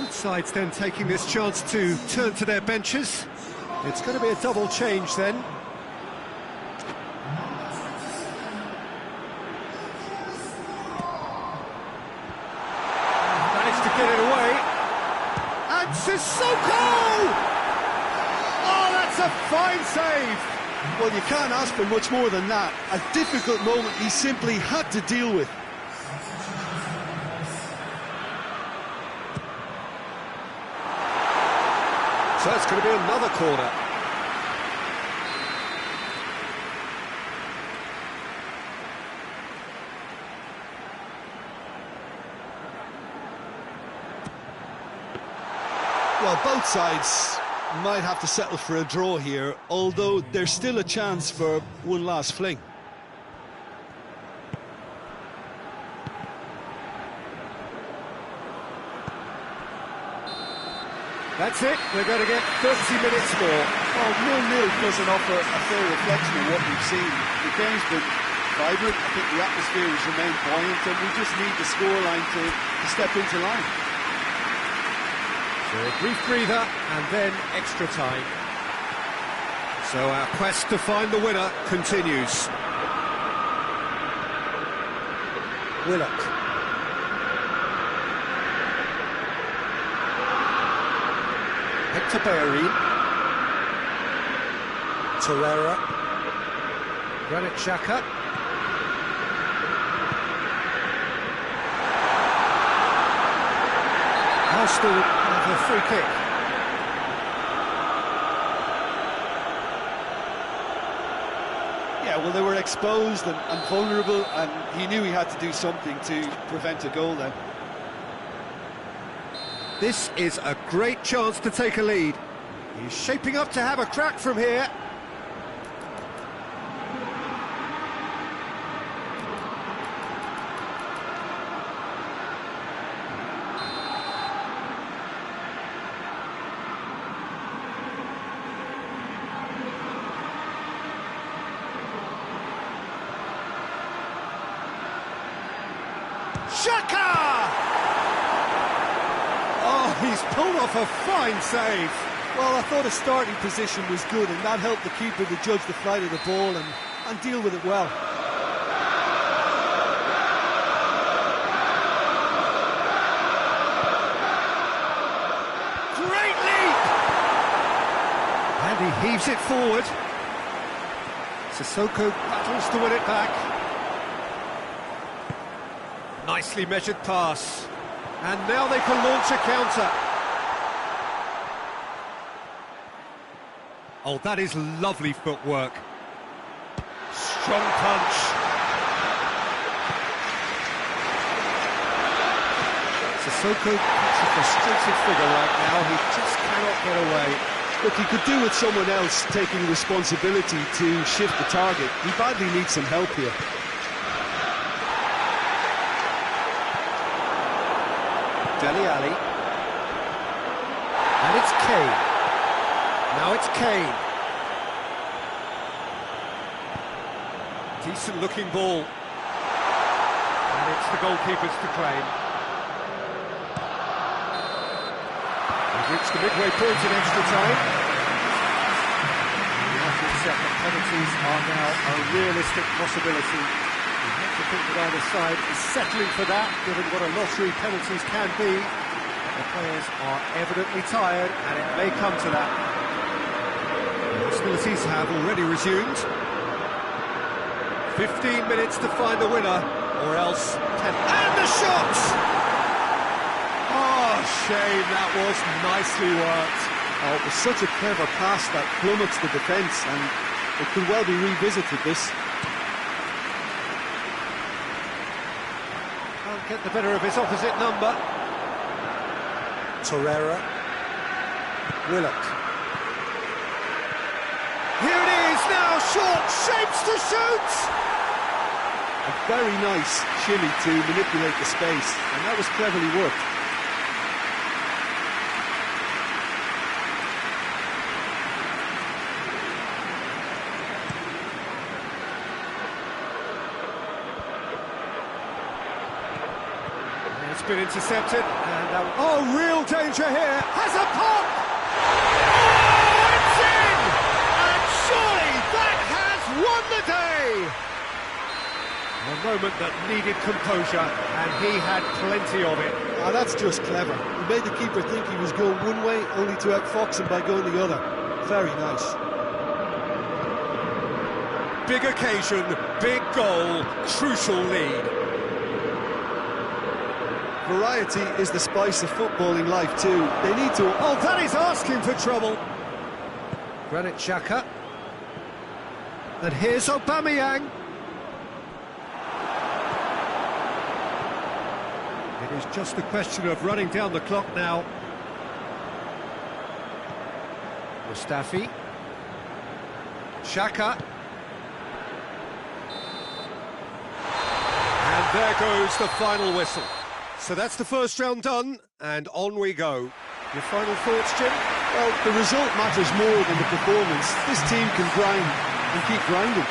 Both sides then taking this chance to turn to their benches. It's going to be a double change then. Managed to get it away. And Sissoko! Oh, that's a fine save! Well, you can't ask for much more than that. A difficult moment he simply had to deal with. So it's going to be another corner. Well, both sides might have to settle for a draw here, although there's still a chance for one last fling. That's it, we're going to get 30 minutes more. Well, 0-0 doesn't offer a fair reflection of what we've seen. The game's been vibrant, I think the atmosphere has remained buoyant, and we just need the scoreline to step into line. So a brief breather, and then extra time. So our quest to find the winner continues. Willock. Hector Bellerin. Torreira. Granit Xhaka. Arsenal have a free kick. Yeah, well, they were exposed and vulnerable, and he knew he had to do something to prevent a goal then. This is a great chance to take a lead. He's shaping up to have a crack from here. Xhaka! Oh, he's pulled off a fine save. Well, I thought his starting position was good, and that helped the keeper to judge the flight of the ball and deal with it well. Great leap! And he heaves it forward. Sissoko battles to win it back. Nicely measured pass. And now they can launch a counter. Oh, that is lovely footwork. Strong punch. Sissoko is a frustrated figure right now. He just cannot get away. Look, he could do with someone else taking responsibility to shift the target. He badly needs some help here. Dele Alli. And it's Kane. Now it's Kane. Decent looking ball. And it's the goalkeepers to claim. We've reached the midway point in extra time. You have to accept that penalties are now a realistic possibility. You have to think that either side is settling for that, given what a lottery penalties can be. The players are evidently tired, and it may come to that. The hostilities have already resumed. 15 minutes to find the winner, or else 10. And the shot! Oh, shame, that was nicely worked. Oh, it was such a clever pass that plummets the defence, and it could well be revisited, this. Can't get the better of his opposite number. Torreira. Willock. Here it is now, short, shapes to shoot! A very nice shimmy to manipulate the space, and that was cleverly worked. It's been intercepted, and oh, real danger here. Has a pop! Oh, it's in! And surely that has won the day! A moment that needed composure, and he had plenty of it. Ah, that's just clever. He made the keeper think he was going one way, only to outfox him by going the other. Very nice. Big occasion, big goal, crucial lead. Variety is the spice of footballing life too. They need to... Oh, that is asking for trouble. Granit Xhaka. And here's Aubameyang. It is just a question of running down the clock now. Mustafi. Xhaka. And there goes the final whistle. So that's the first round done, and on we go. Your final thoughts, Jim? Well, the result matters more than the performance. This team can grind and keep grinding.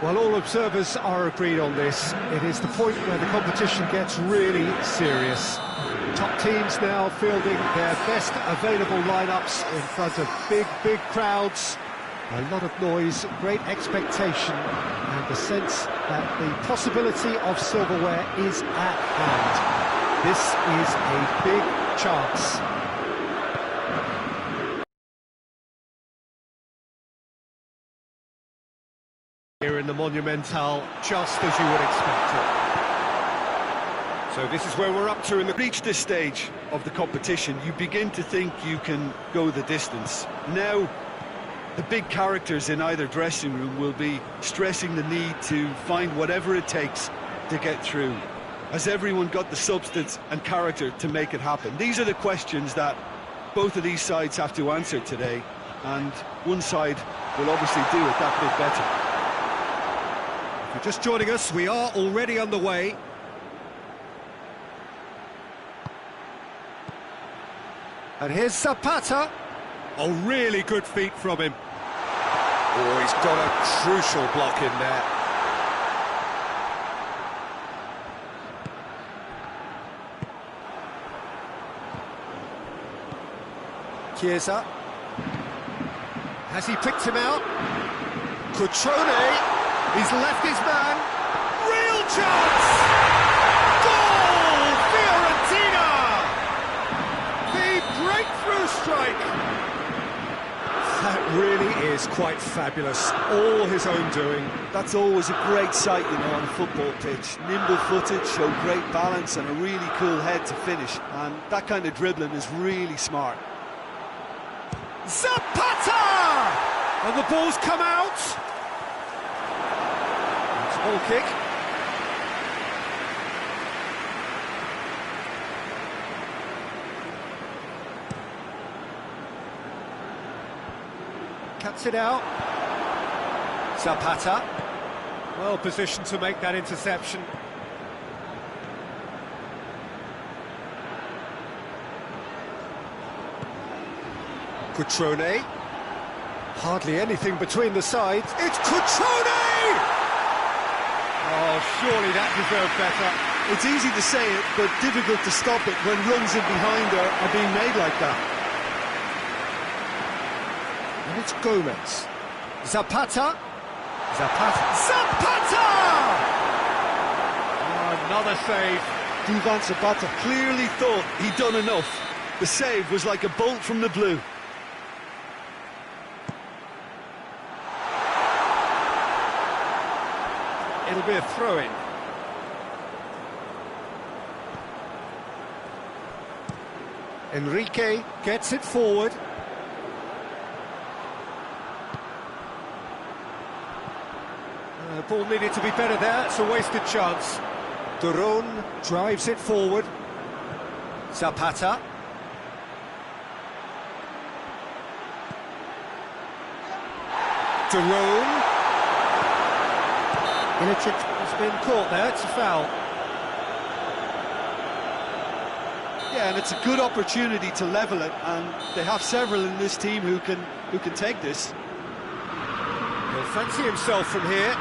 Well, all observers are agreed on this. It is the point where the competition gets really serious. Top teams now fielding their best available lineups in front of big crowds. A lot of noise, great expectation, and the sense that the possibility of silverware is at hand. This is a big chance. Here in the Monumental, just as you would expect it. So this is where we're up to in the... Reach this stage of the competition, you begin to think you can go the distance. Now, the big characters in either dressing room will be stressing the need to find whatever it takes to get through. Has everyone got the substance and character to make it happen? These are the questions that both of these sides have to answer today, and one side will obviously do it that bit better. If you're just joining us, we are already underway. And here's Zapata. Oh, really good feet from him. Oh, he's got a crucial block in there. Chiesa. Has he picked him out? Cutrone. He's left his man. Real chance! Goal! Fiorentina! The breakthrough strike! That really is quite fabulous. All his own doing. That's always a great sight, you know, on a football pitch. Nimble-footed, showed great balance and a really cool head to finish. And that kind of dribbling is really smart. Zapata! And the ball's come out. It's a ball kick. Cuts it out. Zapata. Well positioned to make that interception. Cutrone. Hardly anything between the sides. It's Cutrone! Oh, surely that deserved better. It's easy to say it, but difficult to stop it when runs in behind are being made like that. And it's Gomez. Zapata. Zapata! Oh, another save. Duvan Zapata Clearly thought he'd done enough. The save was like a bolt from the blue. It'll be a throw-in. Enrique gets it forward. The ball needed to be better there. It's a wasted chance. Duron drives it forward. Zapata. Duron. Ilicic has been caught there. It's a foul. Yeah, and it's a good opportunity to level it, and they have several in this team who can take this. He'll fancy himself from here.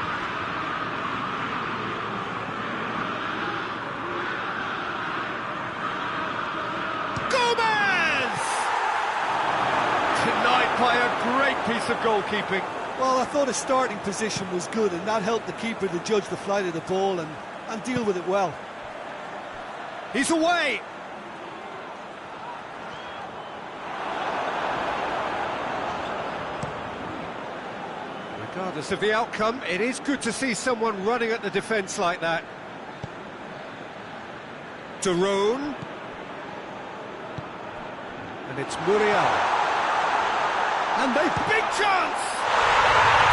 Gomez! Denied by a great piece of goalkeeping. Well, I thought his starting position was good, and that helped the keeper to judge the flight of the ball and deal with it well. He's away! Regardless of the outcome, it is good to see someone running at the defence like that. Duron. And it's Muriel. And they big chance!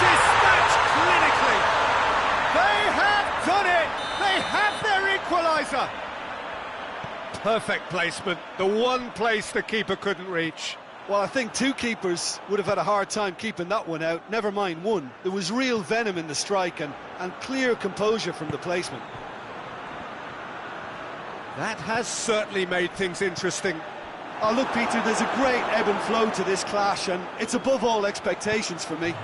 Dispatched clinically. They have done it! They have their equaliser! Perfect placement, the one place the keeper couldn't reach. Well, I think two keepers would have had a hard time keeping that one out, never mind one. There was real venom in the strike and clear composure from the placement. That has certainly made things interesting. Oh, look, Peter, there's a great ebb and flow to this clash, and it's above all expectations for me.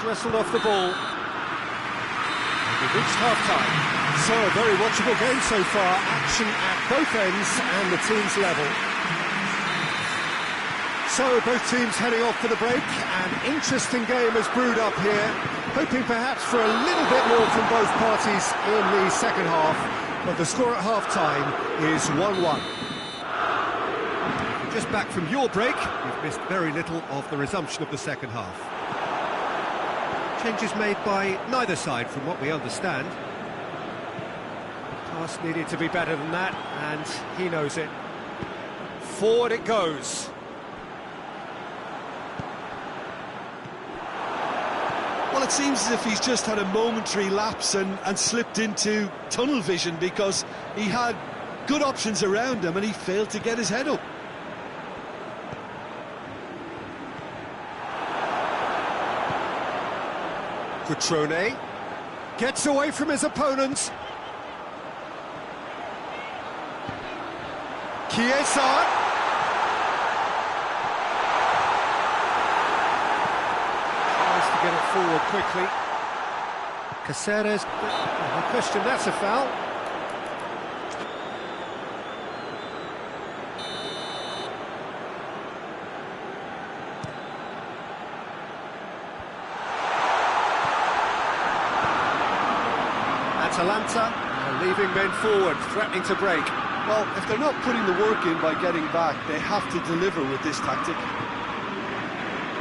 wrestled off the ball. And we've reached half-time. So, a very watchable game so far. Action at both ends and the team's level. So, both teams heading off for the break. An interesting game has brewed up here. Hoping perhaps for a little bit more from both parties in the second half. But the score at half-time is 1-1. Just back from your break, you've missed very little of the resumption of the second half. Changes made by neither side, from what we understand. Pass needed to be better than that, and he knows it. Forward it goes. Well, it seems as if he's just had a momentary lapse and slipped into tunnel vision, because he had good options around him and he failed to get his head up. Cutrone gets away from his opponent. Chiesa. Tries to get it forward quickly. Caceres, no question, that's a foul. Atalanta are leaving men forward, threatening to break. Well, if they're not putting the work in by getting back, they have to deliver with this tactic.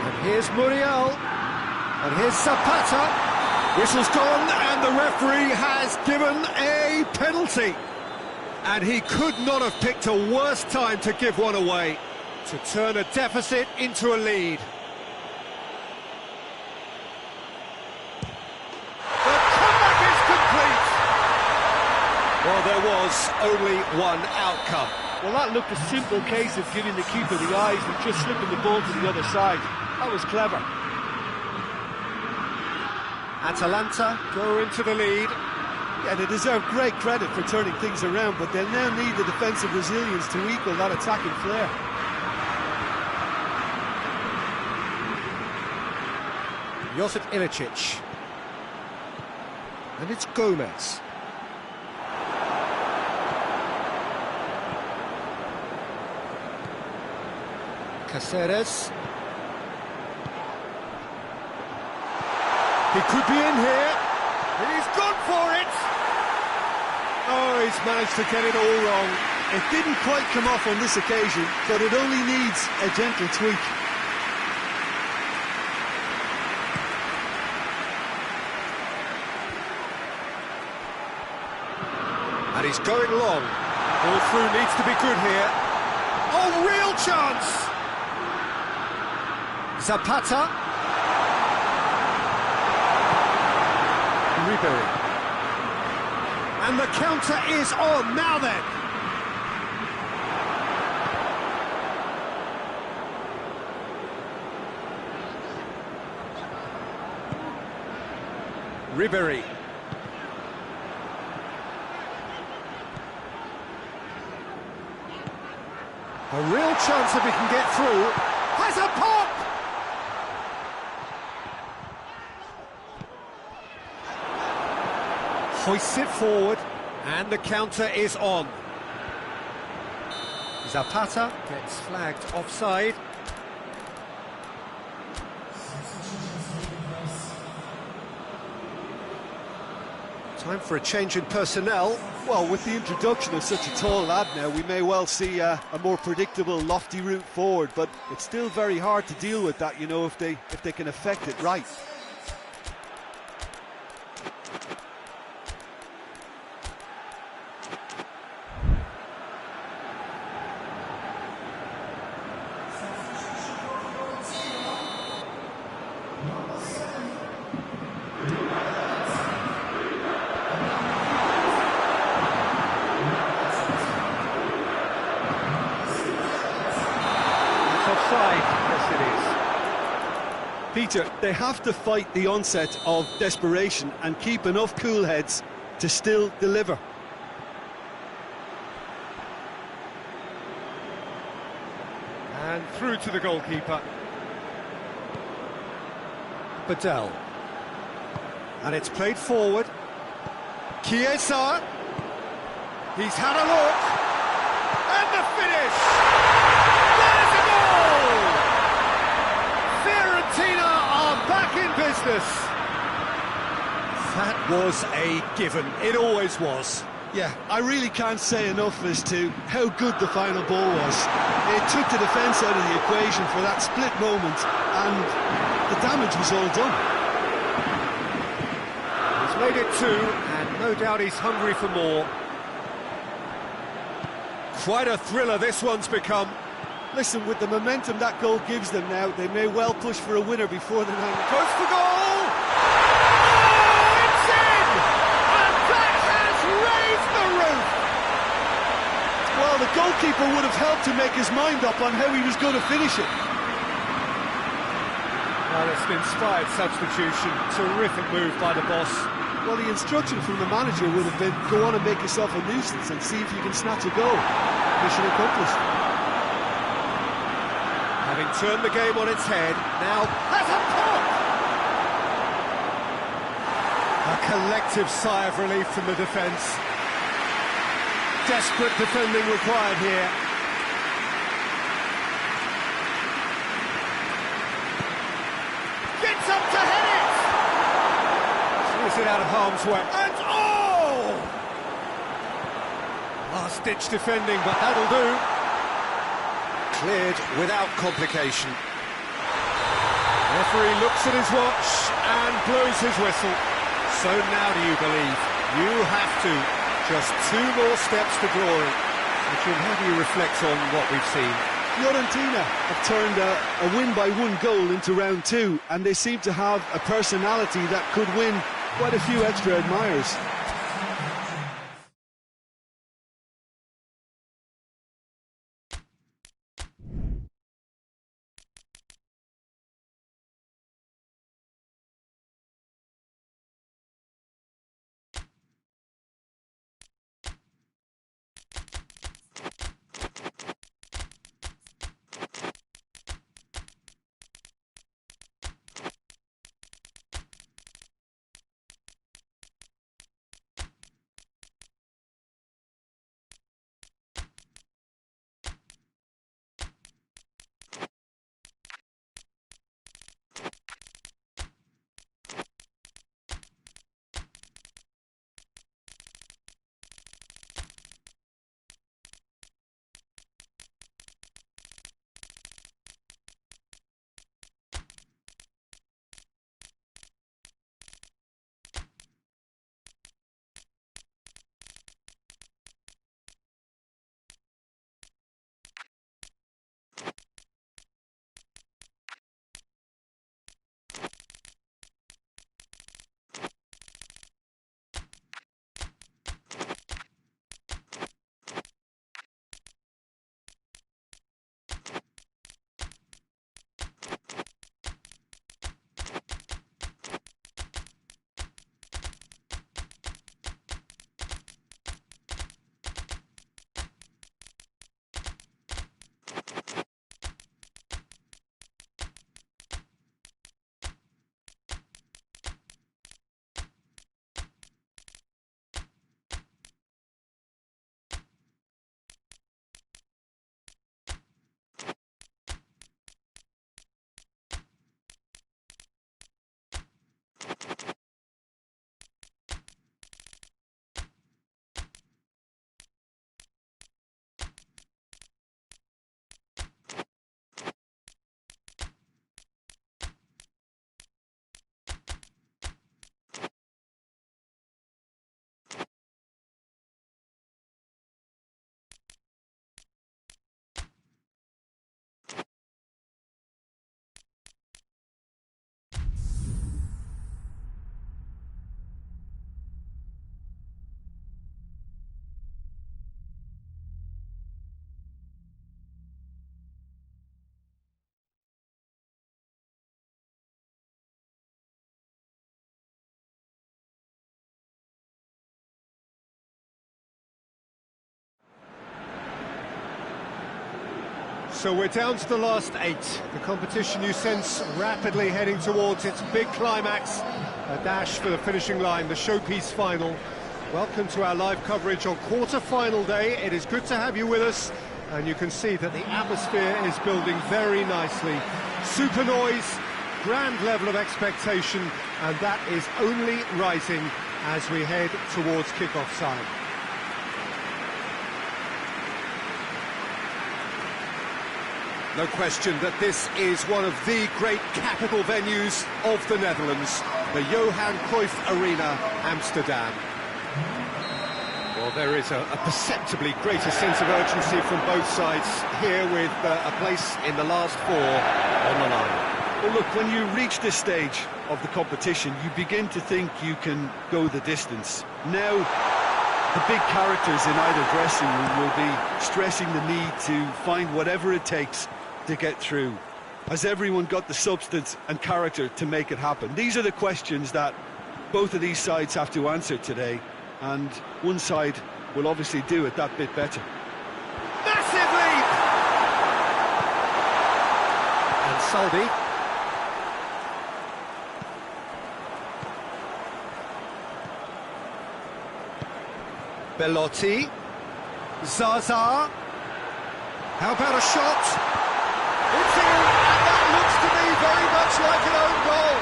And here's Muriel, and here's Zapata. Whistle's gone, and the referee has given a penalty. And he could not have picked a worse time to give one away, to turn a deficit into a lead. Well, there was only one outcome. Well, that looked a simple case of giving the keeper the eyes and just slipping the ball to the other side. That was clever. Atalanta go into the lead. Yeah, they deserve great credit for turning things around, but they'll now need the defensive resilience to equal that attacking flair. Josip Ilicic. And it's Gomez. Caceres. He could be in here. He's gone for it. Oh, he's managed to get it all wrong. It didn't quite come off on this occasion, but it only needs a gentle tweak. And he's going long. Ball through needs to be good here. Oh, real chance! Zapata. Ribery. And the counter is on now then. Ribery. A real chance if he can get through. Has a pop! Hoists it forward, and the counter is on. Zapata gets flagged offside. Time for a change in personnel. Well, with the introduction of such a tall lad now, we may well see a more predictable, lofty route forward, but it's still very hard to deal with that, you know, if they can affect it right. Peter, they have to fight the onset of desperation and keep enough cool heads to still deliver. And through to the goalkeeper. Badel. And it's played forward. Chiesa. He's had a look. And the finish! There's a goal! Fiorentina are back in business. That was a given. It always was. Yeah, I really can't say enough as to how good the final ball was. It took the defence out of the equation for that split moment, and the damage was all done. He's made it 2, and no doubt he's hungry for more. Quite a thriller this one's become. Listen, with the momentum that goal gives them now, they may well push for a winner before the night Goes for goal! Oh, it's in! And that has raised the roof! Well, the goalkeeper would have helped to make his mind up on how he was going to finish it. Well, it's an inspired substitution. Terrific move by the boss. Well, the instruction from the manager would have been, go on and make yourself a nuisance and see if you can snatch a goal. Mission accomplished. Having turned the game on its head, now has a pop! A collective sigh of relief from the defence. Desperate defending required here. Gets up to head it! Clears it out of harm's way. And oh! Last-ditch defending, but that'll do. Cleared without complication. Referee looks at his watch and blows his whistle. So now do you believe? You have to. Just 2 more steps to glory. Jim, how do you reflect on what we've seen? Fiorentina have turned a win-by-1 goal into round 2, and they seem to have a personality that could win quite a few extra admirers. So we're down to the last 8. The competition, you sense, rapidly heading towards its big climax. A dash for the finishing line, the showpiece final. Welcome to our live coverage on quarter-final day. It is good to have you with us, and you can see that the atmosphere is building very nicely. Super noise, grand level of expectation, and that is only rising as we head towards kick-off time. No question that this is one of the great capital venues of the Netherlands, the Johan Cruyff Arena, Amsterdam. Well, there is a perceptibly greater sense of urgency from both sides here, with a place in the last 4 on the line. Well, look, when you reach this stage of the competition, you begin to think you can go the distance. Now, the big characters in either dressing room will be stressing the need to find whatever it takes to get through. Has everyone got the substance and character to make it happen? These are the questions that both of these sides have to answer today, and one side will obviously do it that bit better. Massive leap! And Saldi. Belotti. Zaza. How about a shot? It's in, and that looks to me very much like an own goal.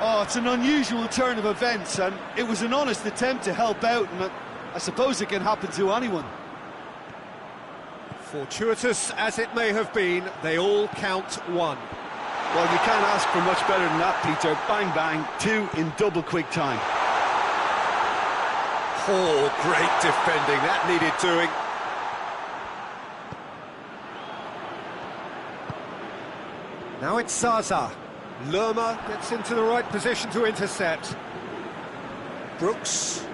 Oh, it's an unusual turn of events, and it was an honest attempt to help out, and I suppose it can happen to anyone. Fortuitous as it may have been, they all count 1. Well, you can't ask for much better than that, Peter. Bang, bang, 2 in double quick time. Oh, great defending, that needed doing. Now it's Zaza. Lerma gets into the right position to intercept. Brooks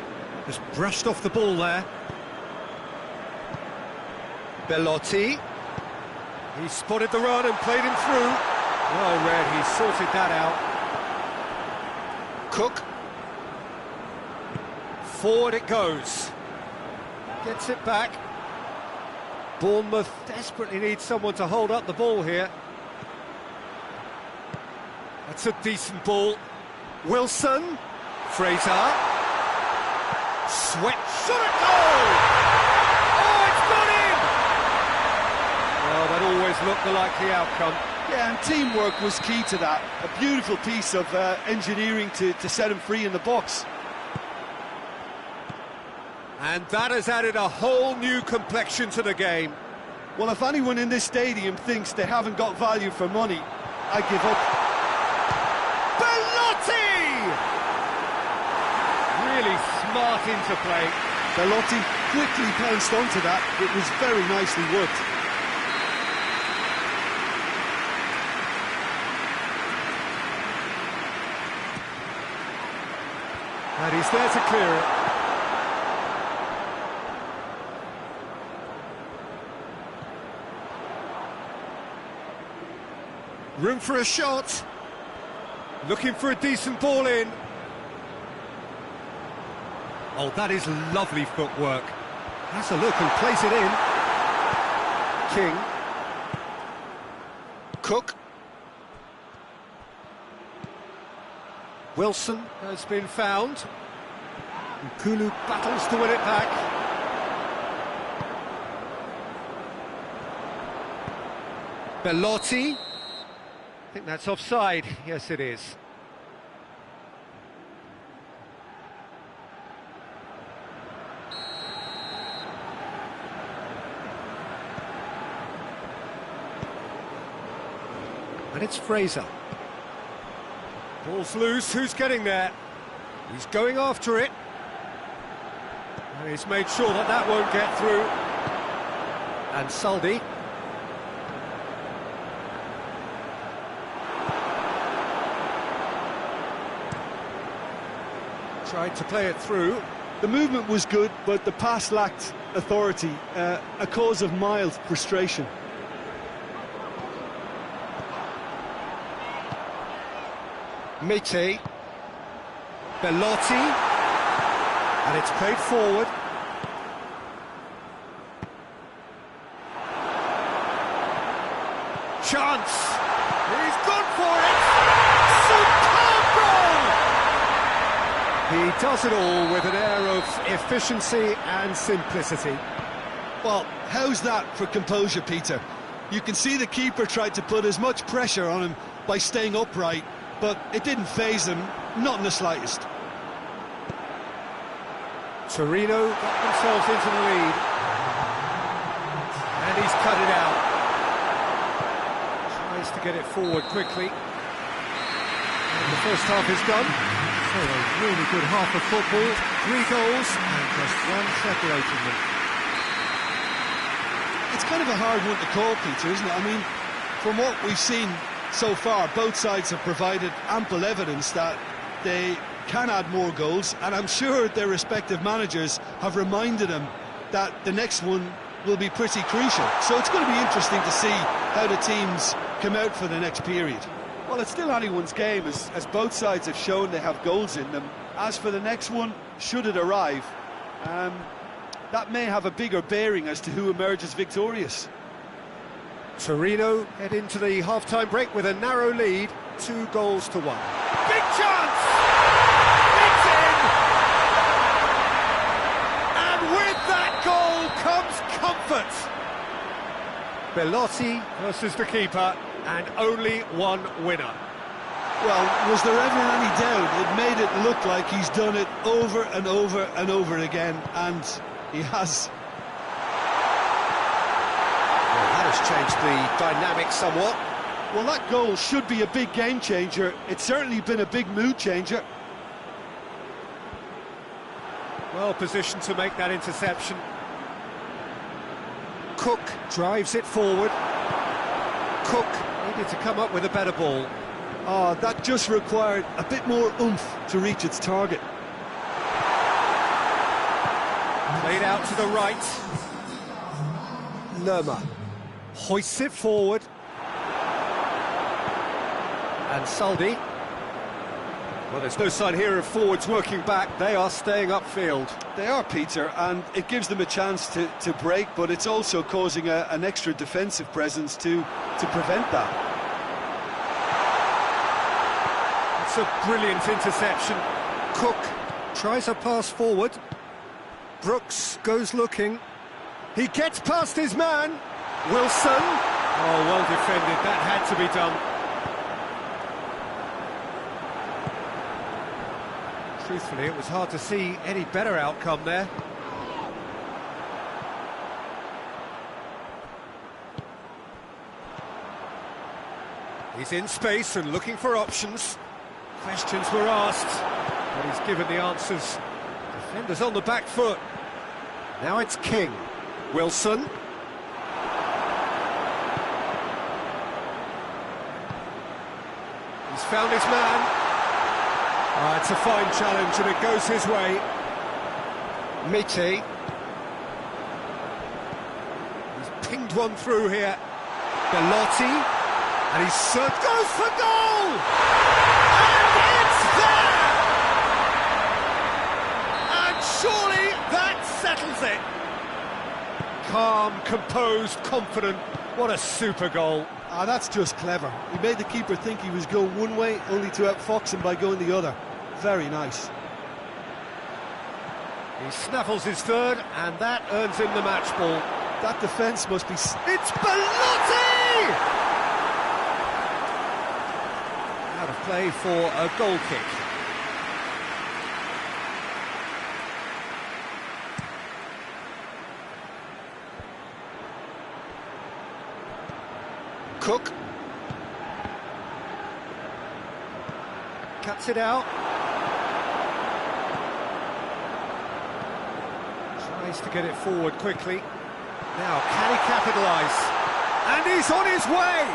has brushed off the ball there. Belotti. He spotted the run and played him through. Well read, he sorted that out. Cook. Forward it goes. Gets it back. Bournemouth desperately needs someone to hold up the ball here. That's a decent ball. Wilson. Fraser. Sweat. Shot it! Goal! Oh, it's gone in! Well, that always looked the likely outcome. Yeah, and teamwork was key to that. A beautiful piece of engineering to set him free in the box. And that has added a whole new complexion to the game. Well, if anyone in this stadium thinks they haven't got value for money, I give up. Really smart interplay. Belotti quickly pounced onto that. It was very nicely worked. And he's there to clear it. Room for a shot. Looking for a decent ball in. Oh, that is lovely footwork. Has a look and plays it in. King. Cook. Wilson has been found. Kulu battles to win it back. Belotti. I think that's offside. Yes, it is. And it's Fraser. Ball's loose, who's getting there? He's going after it. And he's made sure that that won't get through. And Saldi. Tried to play it through. The movement was good, but the pass lacked authority, a cause of mild frustration. Mite. Belotti. And it's played forward. chance. He's gone for it. Superb goal! He does it all with an air of efficiency and simplicity. Well, how's that for composure, Peter? You can see the keeper tried to put as much pressure on him by staying upright, but it didn't faze him, not in the slightest. Torino got themselves into the lead. And he's cut it out. Tries to get it forward quickly. And the first half is done. So a really good half of football. 3 goals and just one separating them. It's kind of a hard one to call, Peter, isn't it? I mean, from what we've seen so far, both sides have provided ample evidence that they can add more goals, and I'm sure their respective managers have reminded them that the next one will be pretty crucial. So it's going to be interesting to see how the teams come out for the next period. Well, it's still anyone's game, as both sides have shown they have goals in them. As for the next one, should it arrive, that may have a bigger bearing as to who emerges victorious. Torino head into the half-time break with a narrow lead, 2 goals to 1. Big chance! It's in! And with that goal comes comfort. Bellotti versus the keeper, and only one winner. Well, was there ever any doubt? It made it look like he's done it over and over and over again, and he has. Well, that has changed the dynamic somewhat. Well, that goal should be a big game changer. It's certainly been a big mood changer. Well positioned to make that interception. Cook drives it forward. Cook needed to come up with a better ball. Oh, that just required a bit more oomph to reach its target. Played out to the right. Lerma hoists it forward. And Saldi. Well, there's no sign here of forwards working back. They are staying upfield. They are, Peter, and it gives them a chance to break, but it's also causing an extra defensive presence to prevent that. It's a brilliant interception. Cook tries a pass forward. Brooks goes looking. He gets past his man. Wilson. Oh, well defended. That had to be done. Truthfully, it was hard to see any better outcome there. He's in space and looking for options. Questions were asked, but he's given the answers. Defenders on the back foot. Now it's King. Wilson. He's found his man. It's a fine challenge and it goes his way. Miti. He's pinged one through here. Bellotti. And he goes for goal! And it's there! And surely that settles it. Calm, composed, confident. What a super goal. That's just clever. He made the keeper think he was going one way, only to outfox him by going the other. Very nice. He snaffles his third, and that earns him the match ball. That defence must be... It's Bellotti! Out of play for a goal kick. Cook. Cuts it out. Tries to get it forward quickly. Now, can he capitalise? And he's on his way!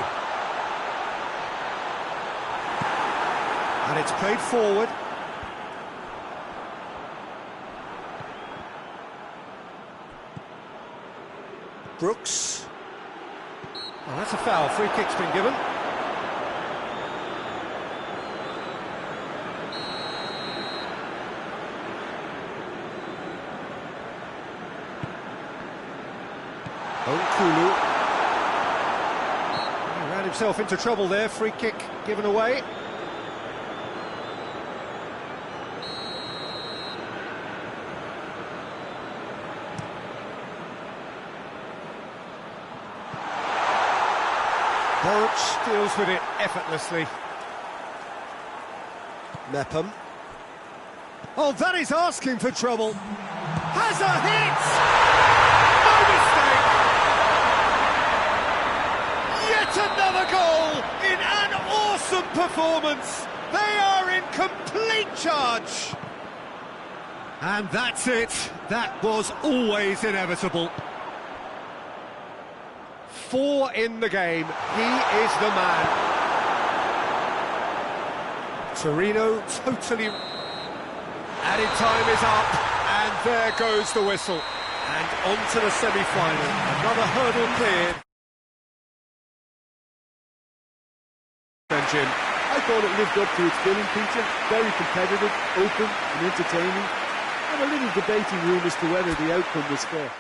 And it's played forward. Brooks. Well, that's a foul. Free kick's been given. Onkulu. He ran himself into trouble there, free kick given away. Boruc deals with it effortlessly. Mepham. Oh, that is asking for trouble. Has a hit! No mistake! Yet another goal in an awesome performance. They are in complete charge. And that's it. That was always inevitable. 4 in the game. He is the man. Torino totally... Added time is up, and there goes the whistle. And on to the semi-final. Another hurdle cleared. Jim, I thought it lived up to its billing, Peter. Very competitive, open and entertaining. And a little debating room as to whether the outcome was fair.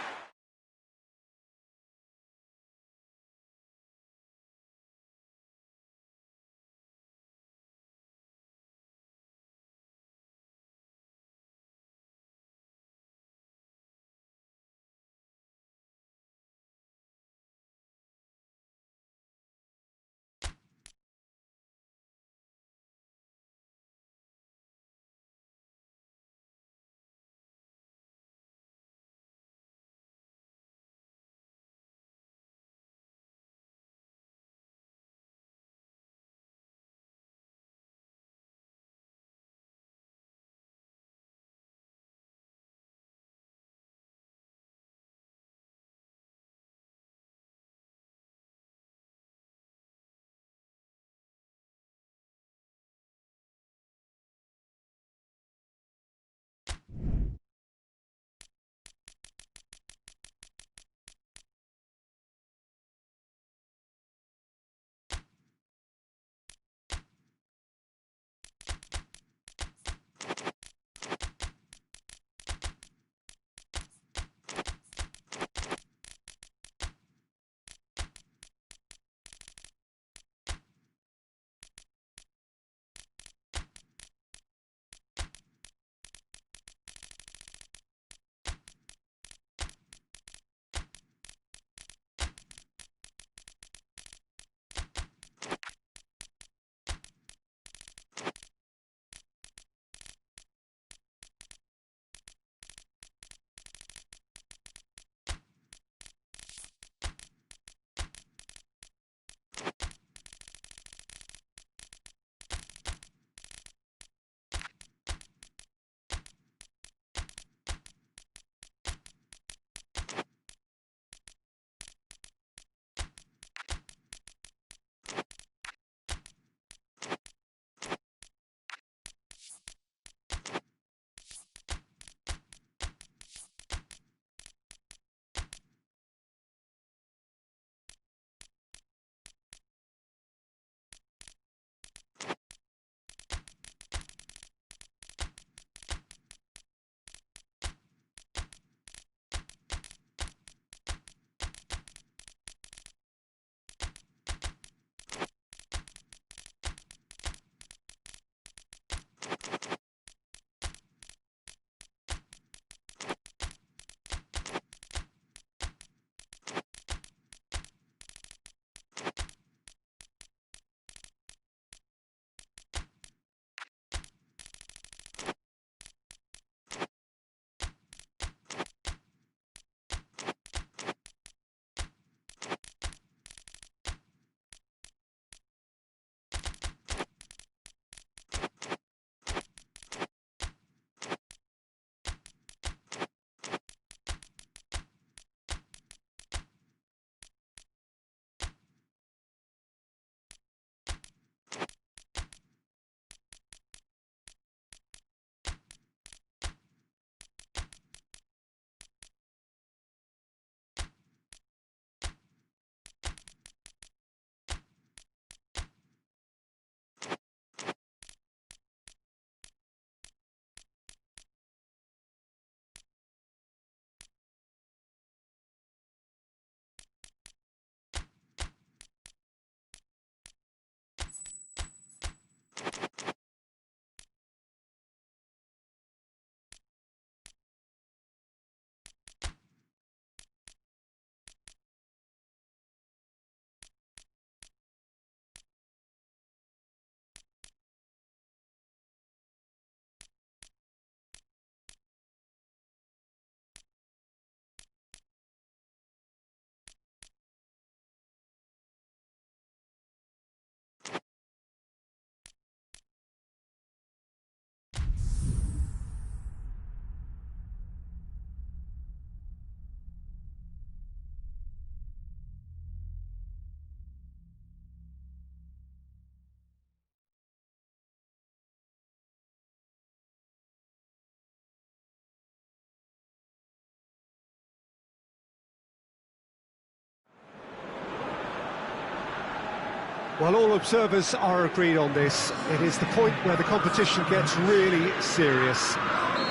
Well, all observers are agreed on this. It is the point where the competition gets really serious.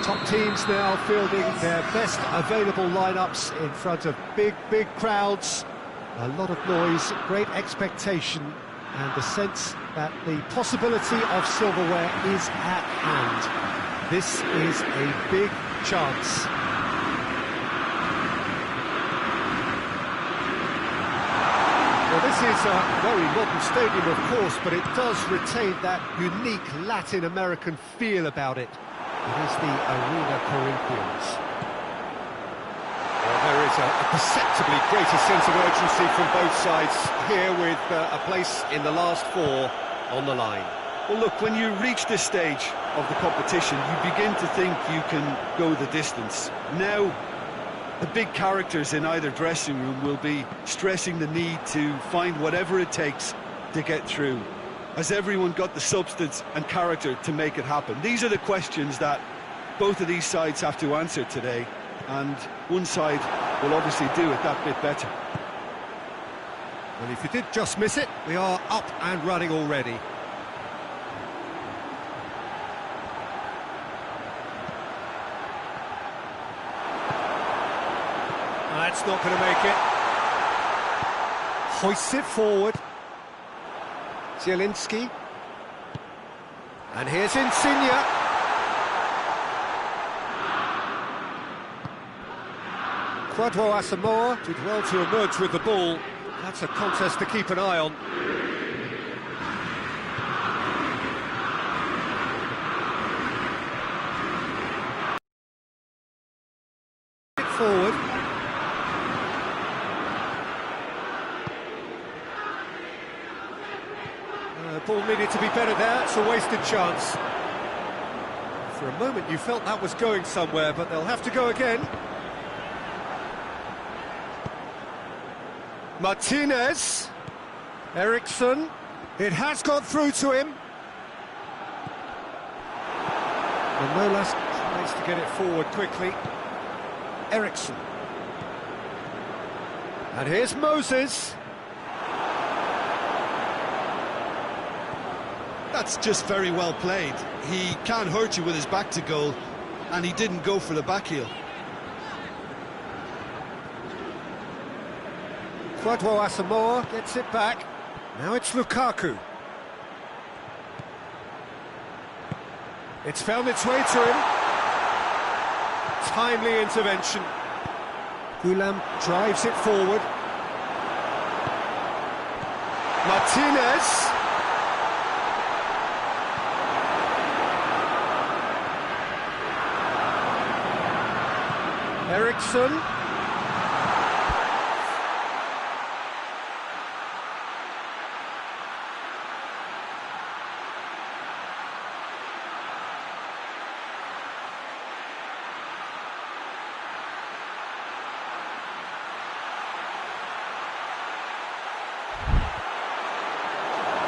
Top teams now fielding their best available lineups in front of big crowds. A lot of noise, great expectation, and the sense that the possibility of silverware is at hand. This is a big chance. Well, this is a very modern stadium, of course, but it does retain that unique Latin American feel about it. It is the Arena Corinthians. Well, there is a perceptibly greater sense of urgency from both sides here, with a place in the last four on the line. Well, look, when you reach this stage of the competition, you begin to think you can go the distance. Now, the big characters in either dressing room will be stressing the need to find whatever it takes to get through. Has everyone got the substance and character to make it happen? These are the questions that both of these sides have to answer today, and one side will obviously do it that bit better. Well, if you did just miss it, we are up and running already. That's not going to make it. Hoists it forward. Zielinski. And here's Insigne. Quadro Asamoah did well to emerge with the ball. That's a contest to keep an eye on. Forward. Ball needed to be better there. It's a wasted chance. For a moment you felt that was going somewhere, but they'll have to go again. Martinez. Eriksson. It has got through to him. And Nolas tries to get it forward quickly. Eriksson. And here's Moses. That's just very well played. He can't hurt you with his back to goal, and he didn't go for the back heel. Quadro Asamoah gets it back. Now it's Lukaku. It's found its way to him. Timely intervention. Gulam drives it forward. Martinez. Eriksson.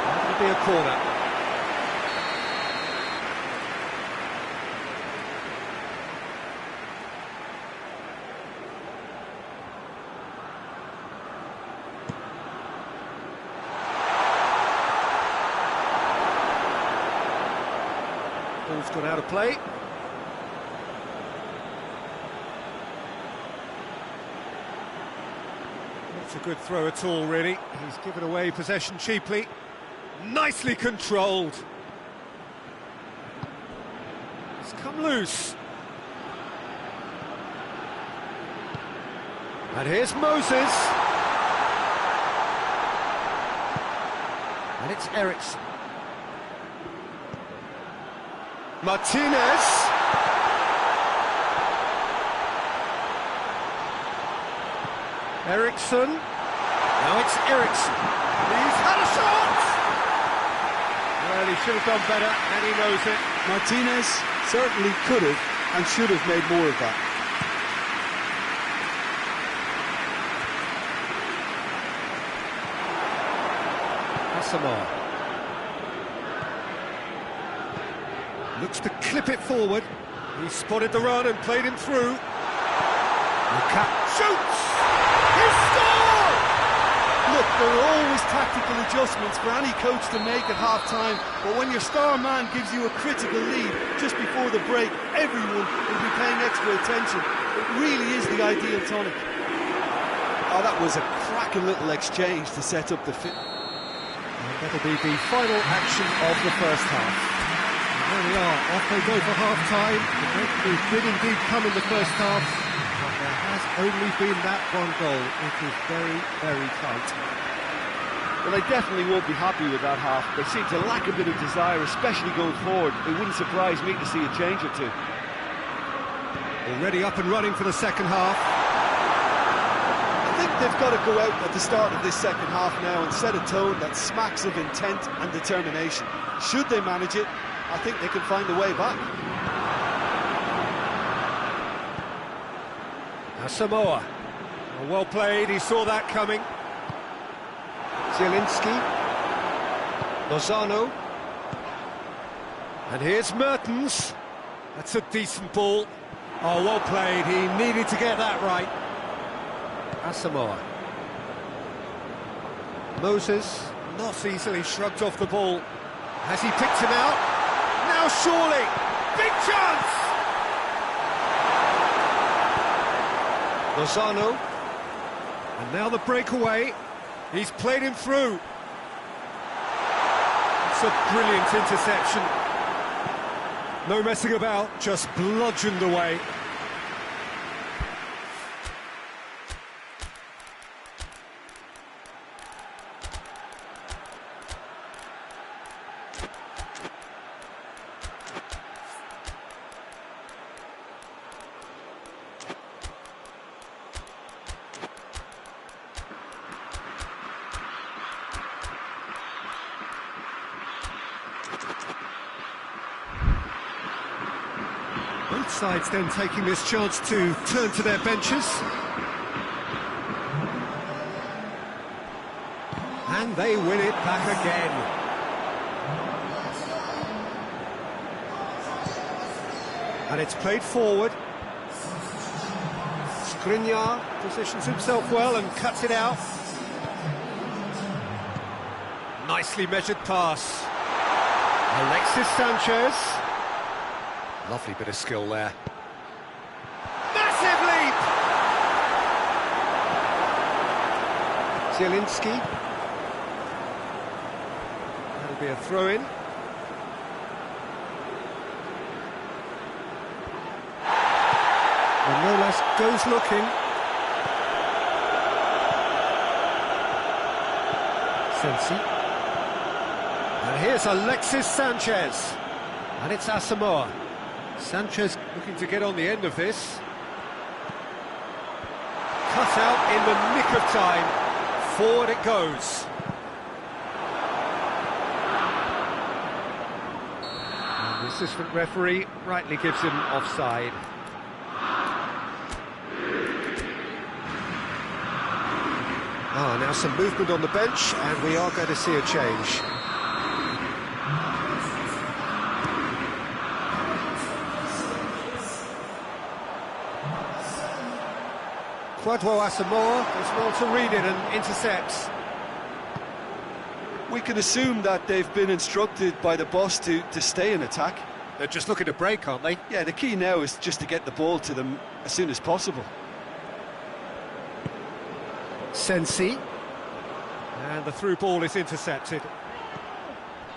That'll be a corner. Ball's gone out of play. Not a good throw at all, really. He's given away possession cheaply. Nicely controlled. It's come loose. And here's Moses. And it's Eriksson. Martinez. Eriksson. Now it's Eriksson. He's had a shot! Well, he should have done better, and he knows it. Martinez certainly could have and should have made more of that. Asamoah. Looks to clip it forward. He spotted the run and played him through. Lukaku shoots! He scored! Look, there are always tactical adjustments for any coach to make at half-time, but when your star man gives you a critical lead just before the break, everyone will be paying extra attention. It really is the ideal tonic. Oh, that was a cracking little exchange to set up the fit. And that'll be the final action of the first half. And there we are, off they go for half-time. The breakthrough did indeed come in the first half, but there has only been that one goal. It is very, very tight. Well, they definitely won't be happy with that half. They seem to lack a bit of desire, especially going forward. It wouldn't surprise me to see a change or two. Already up and running for the second half. I think they've got to go out at the start of this second half now and set a tone that smacks of intent and determination. Should they manage it, I think they can find a way back. Now Samoa. Well played, he saw that coming. Zielinski. Lozano. And here's Mertens. That's a decent ball. Oh, well played, he needed to get that right. Asamoah. Moses, not easily shrugged off the ball. Has he picked him out? Now surely! Big chance! Lozano. And now the breakaway. He's played him through. It's a brilliant interception. No messing about, just bludgeoned away. Both sides then taking this chance to turn to their benches. And they win it back again. And it's played forward. Skriniar positions himself well and cuts it out. Nicely measured pass. Alexis Sanchez. Lovely bit of skill there. Massive leap! Zielinski. That'll be a throw-in. And Nolas goes looking. Sensi. And here's Alexis Sanchez. And it's Asamoah. Sanchez looking to get on the end of this. Cut out in the nick of time. Forward it goes. And the assistant referee rightly gives him offside. Now some movement on the bench, and we are going to see a change. Kwadwo Asamoah does well to read it and intercepts. We can assume that they've been instructed by the boss to stay in attack. They're just looking to break, aren't they? Yeah, the key now is just to get the ball to them as soon as possible. Sensi. And the through ball is intercepted.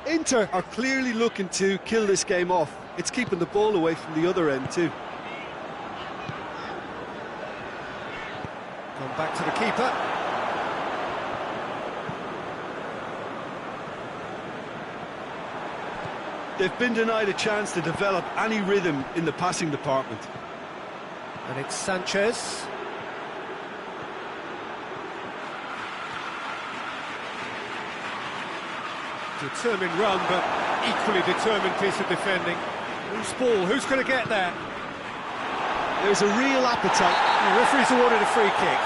Inter are clearly looking to kill this game off. It's keeping the ball away from the other end too. Gone back to the keeper. They've been denied a chance to develop any rhythm in the passing department. And it's Sanchez. Determined run, but equally determined piece of defending. Who's ball? Who's going to get there? There's a real appetite. The referee's awarded a free kick.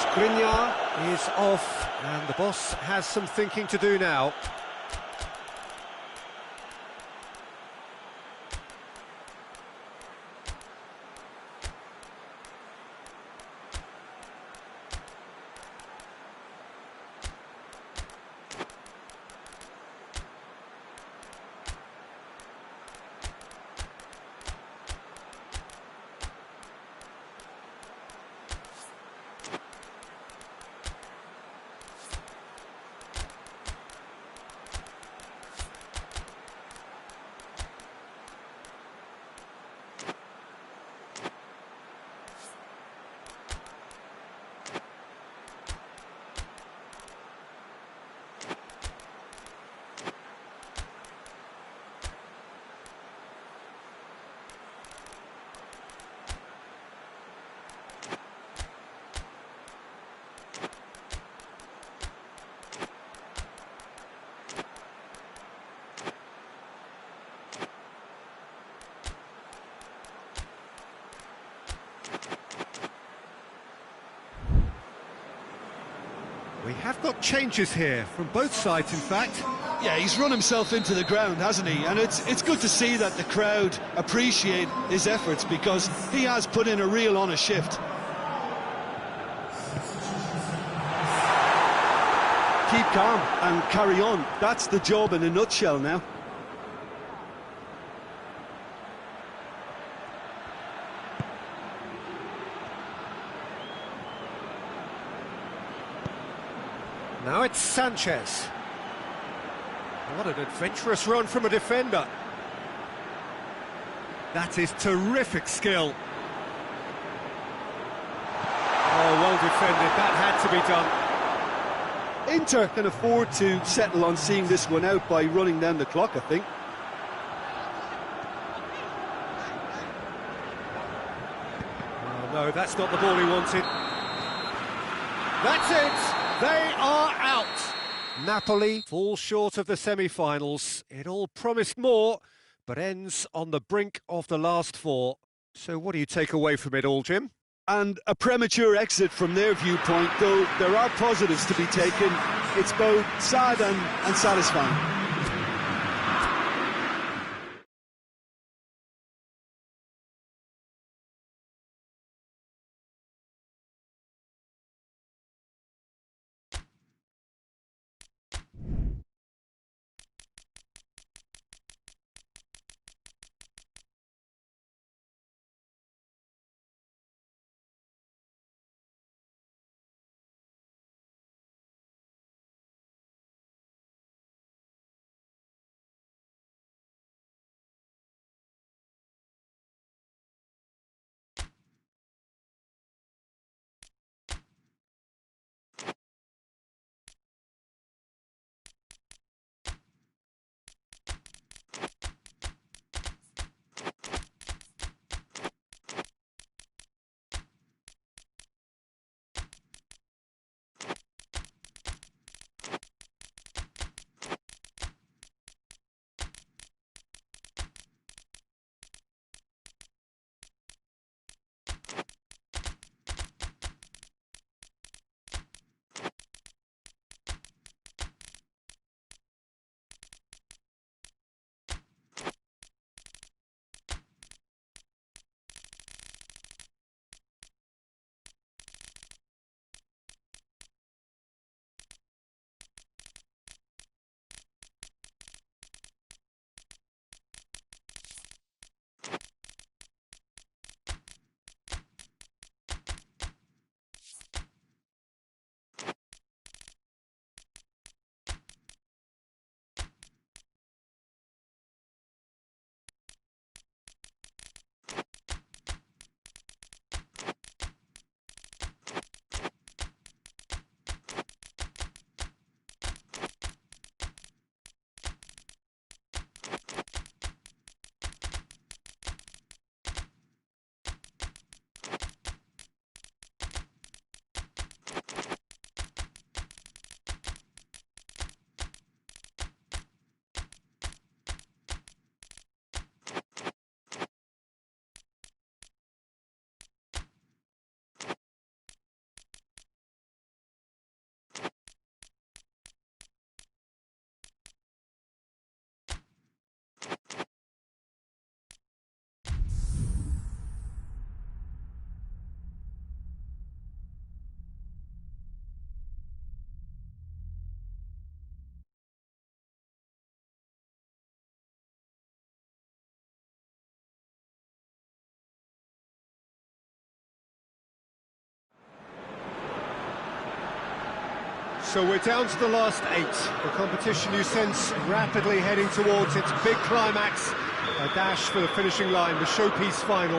Skriniar is off, and the boss has some thinking to do now. We have got changes here, from both sides in fact. Yeah, he's run himself into the ground, hasn't he? And it's good to see that the crowd appreciate his efforts, because he has put in a real honest shift. Keep calm and carry on. That's the job in a nutshell now. Now it's Sanchez. What an adventurous run from a defender. That is terrific skill. Oh, well defended. That had to be done. Inter can afford to settle on seeing this one out by running down the clock, I think. Oh, no, that's not the ball he wanted. That's it! They are out! Napoli fall short of the semi-finals. It all promised more, but ends on the brink of the last four. So what do you take away from it all, Jim? And a premature exit from their viewpoint, though there are positives to be taken. It's both sad and satisfying. So we're down to the last 8. The competition, you sense, rapidly heading towards its big climax. A dash for the finishing line, the showpiece final.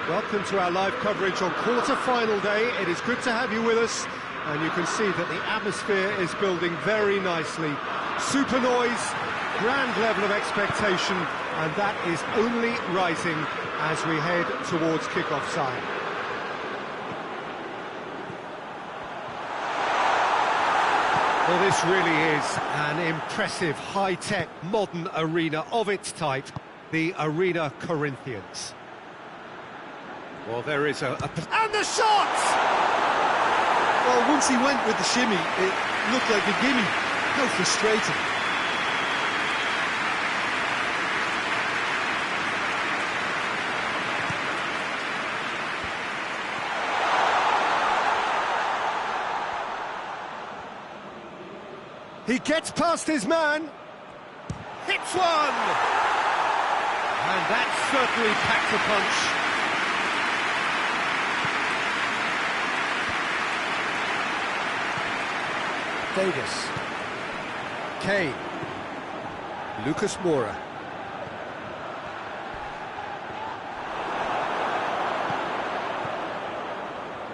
Welcome to our live coverage on quarter-final day. It is good to have you with us, and you can see that the atmosphere is building very nicely. Super noise, grand level of expectation, and that is only rising as we head towards kick-off time. Well, this really is an impressive, high-tech, modern arena of its type, the Arena Corinthians. Well, there is and the shot! Well, once he went with the shimmy, it looked like a gimme. How frustrating. He gets past his man. Hits one! And that certainly packs a punch. Davis. Kane. Lucas Moura.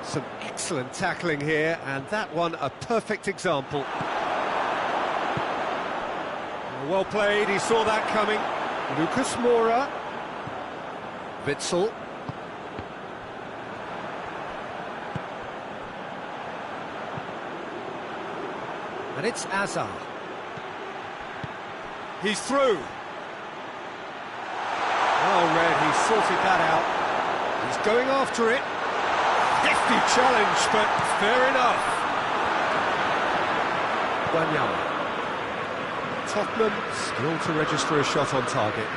Some excellent tackling here, and that one a perfect example. Well played, he saw that coming. Lucas Moura. Witsel. And it's Azar. He's through. Well read, he sorted that out. He's going after it. Hefty challenge, but fair enough. Wanyama. Tottenham still to register a shot on target.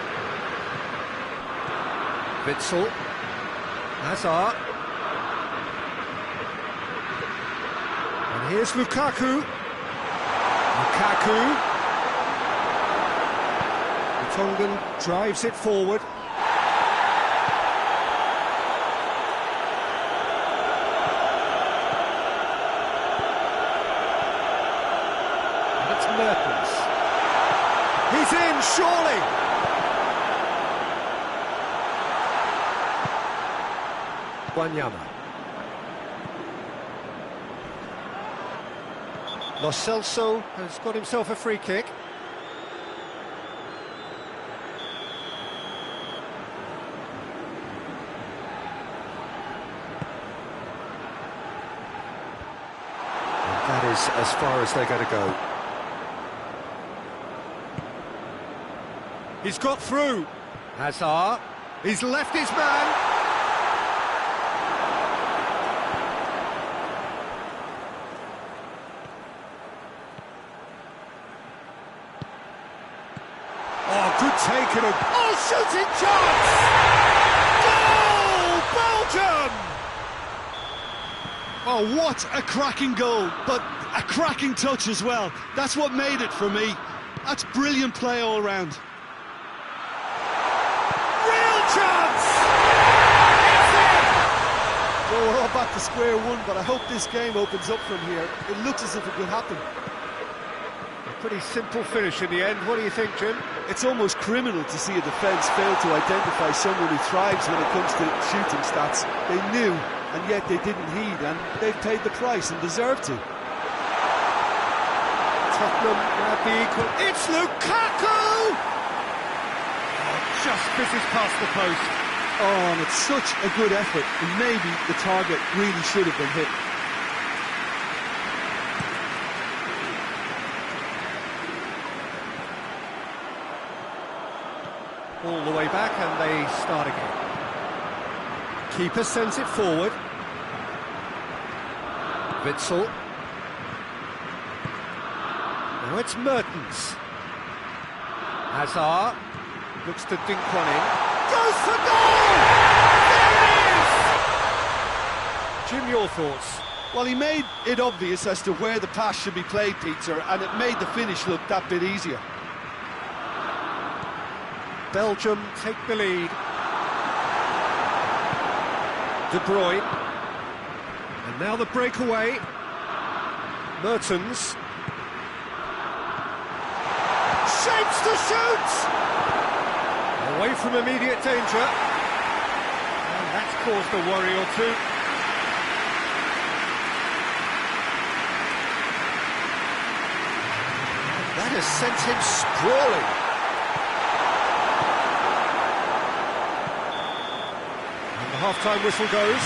Witsel. Hazard. And here's Lukaku. Lukaku. The Tongan drives it forward. And it's Mertens. He's in, surely! Wanyama. Lo Celso has got himself a free kick. And that is as far as they're going to go. He's got through. Hazard. He's left his man. Oh, good take and a... Oh, shooting chance! Goal! Belgium! Oh, what a cracking goal, but a cracking touch as well. That's what made it for me. That's brilliant play all round. Chance! Well, we're all back to square one, but I hope this game opens up from here. It looks as if it could happen. A pretty simple finish in the end. What do you think, Jim? It's almost criminal to see a defence fail to identify someone who thrives when it comes to shooting stats. They knew, and yet they didn't heed, and they've paid the price and deserve to. Tottenham grab the equal. It's Lukaku! Just misses past the post. Oh, and it's such a good effort, and maybe the target really should have been hit. All the way back, and they start again. Keeper sends it forward. Witsel. Now it's Mertens. Hazard. Looks to dink one in. Goes for goal! There it is! Jim, your thoughts? Well, he made it obvious as to where the pass should be played, Peter, and it made the finish look that bit easier. Belgium take the lead. De Bruyne. And now the breakaway. Mertens. Shapes to shoot! Away from immediate danger. And that's caused a worry or two. That has sent him sprawling. And the half-time whistle goes.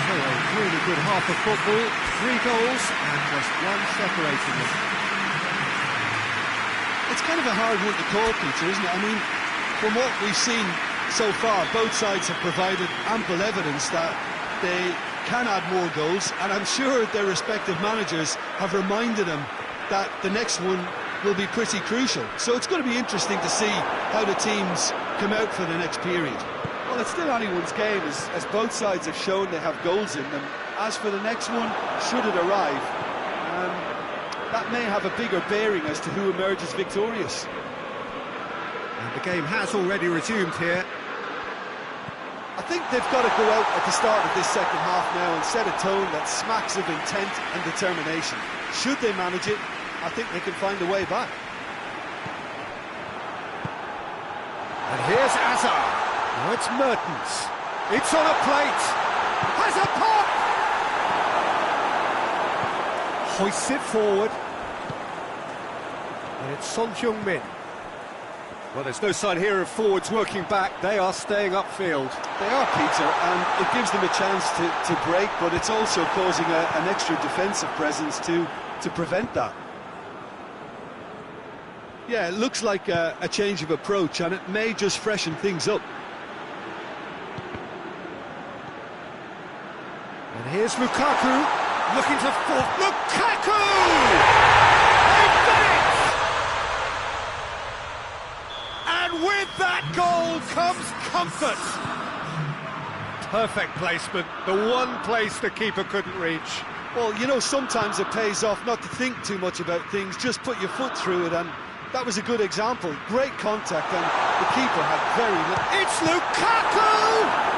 So a really good half of football. 3 goals and just one separating them. It's kind of a hard one to call, Peter, isn't it? I mean, from what we've seen so far, both sides have provided ample evidence that they can add more goals, and I'm sure their respective managers have reminded them that the next one will be pretty crucial. So it's going to be interesting to see how the teams come out for the next period. Well, it's still anyone's game, as both sides have shown they have goals in them. As for the next one, should it arrive, that may have a bigger bearing as to who emerges victorious. And the game has already resumed here. I think they've got to go out at the start of this second half now and set a tone that smacks of intent and determination. Should they manage it, I think they can find a way back. And here's Hazard. Now it's Mertens. It's on a plate. Has a pop! Hoists it forward. And it's Son Heung-min. Well, there's no sign here of forwards working back. They are staying upfield. They are, Peter, and it gives them a chance to break, but it's also causing an extra defensive presence to prevent that. Yeah, it looks like a change of approach, and it may just freshen things up. And here's Lukaku, looking to force. Lukaku! They've done it! And with that goal comes comfort. Perfect placement, the one place the keeper couldn't reach. Well, you know, sometimes it pays off not to think too much about things, just put your foot through it, and that was a good example. Great contact, and the keeper had very little. It's Lukaku!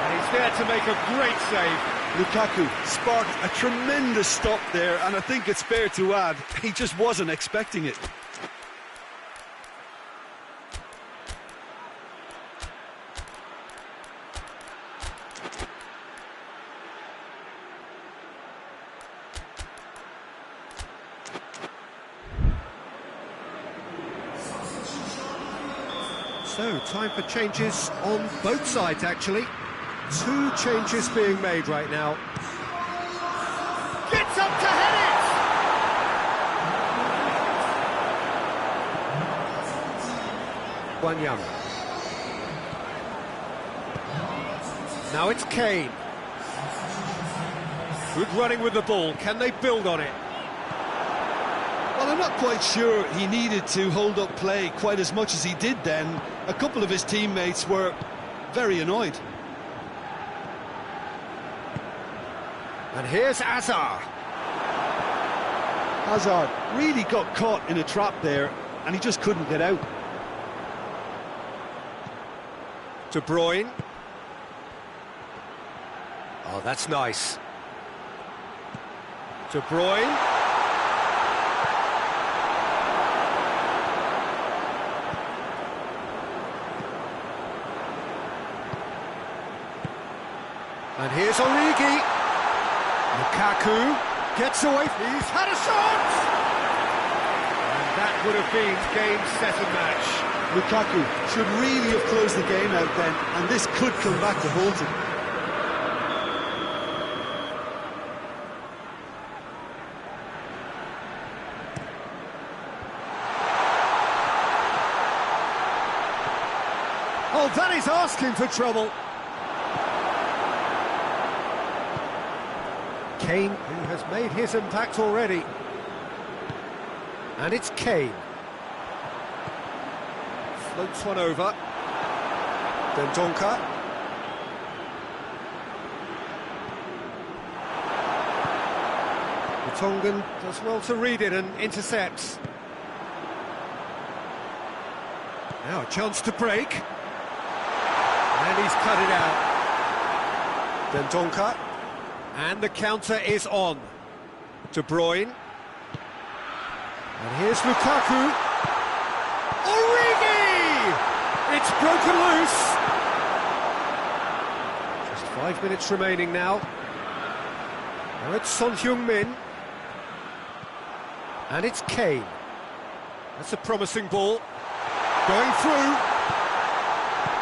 And he's there to make a great save. Lukaku sparked a tremendous stop there, and I think it's fair to add, he just wasn't expecting it. So, time for changes on both sides, actually. Two changes being made right now. Gets up to head it! Wanyama. Now it's Kane. Good running with the ball. Can they build on it? Well, I'm not quite sure he needed to hold up play quite as much as he did then. A couple of his teammates were very annoyed. And here's Hazard. Hazard really got caught in a trap there, and he just couldn't get out. De Bruyne. Oh, that's nice. De Bruyne. And here's Origi. Lukaku gets away. He's had a shot! And that would have been game, set and match. Lukaku should really have closed the game out then, and this could come back to haunt him. Oh, that is asking for trouble. Kane, who has made his impact already. And it's Kane. Floats one over. Dendonka. The Tongan does well to read it and intercepts. Now a chance to break. And he's cut it out. Dendonka. And the counter is on. De Bruyne. And here's Lukaku. Origi! It's broken loose. Just 5 minutes remaining now. Now it's Son Heung-min. And it's Kane. That's a promising ball. Going through.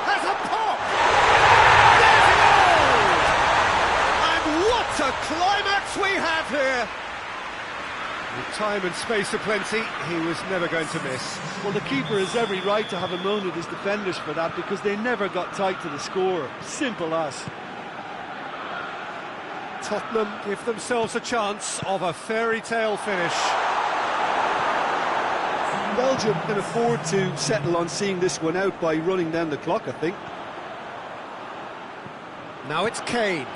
Has a pop! There's a goal! And what a climax we have here! With time and space aplenty, he was never going to miss. Well, the keeper has every right to have a moan at his defenders for that, because they never got tight to the score. Simple as. Tottenham give themselves a chance of a fairy tale finish. Belgium can afford to settle on seeing this one out by running down the clock, I think. Now it's Kane.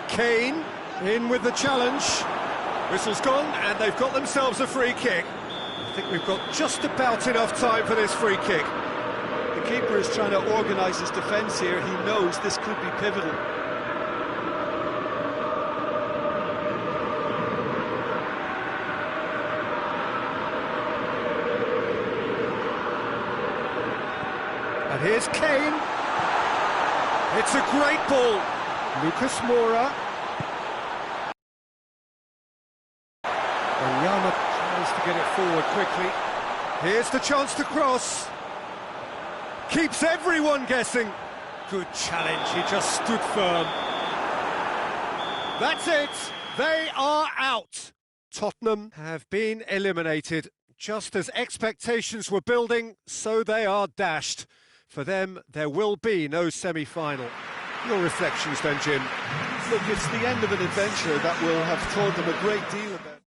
Kane in with the challenge. Whistle's gone, and they've got themselves a free kick. I think we've got just about enough time for this free kick. The keeper is trying to organise his defence here. He knows this could be pivotal. And here's Kane. It's a great ball. Lucas Moura. Onyama tries to get it forward quickly. Here's the chance to cross. Keeps everyone guessing. Good challenge, he just stood firm. That's it, they are out. Tottenham have been eliminated. Just as expectations were building, so they are dashed. For them, there will be no semi-final. Your reflections then, Jim? Look, it's the end of an adventure that will have taught them a great deal about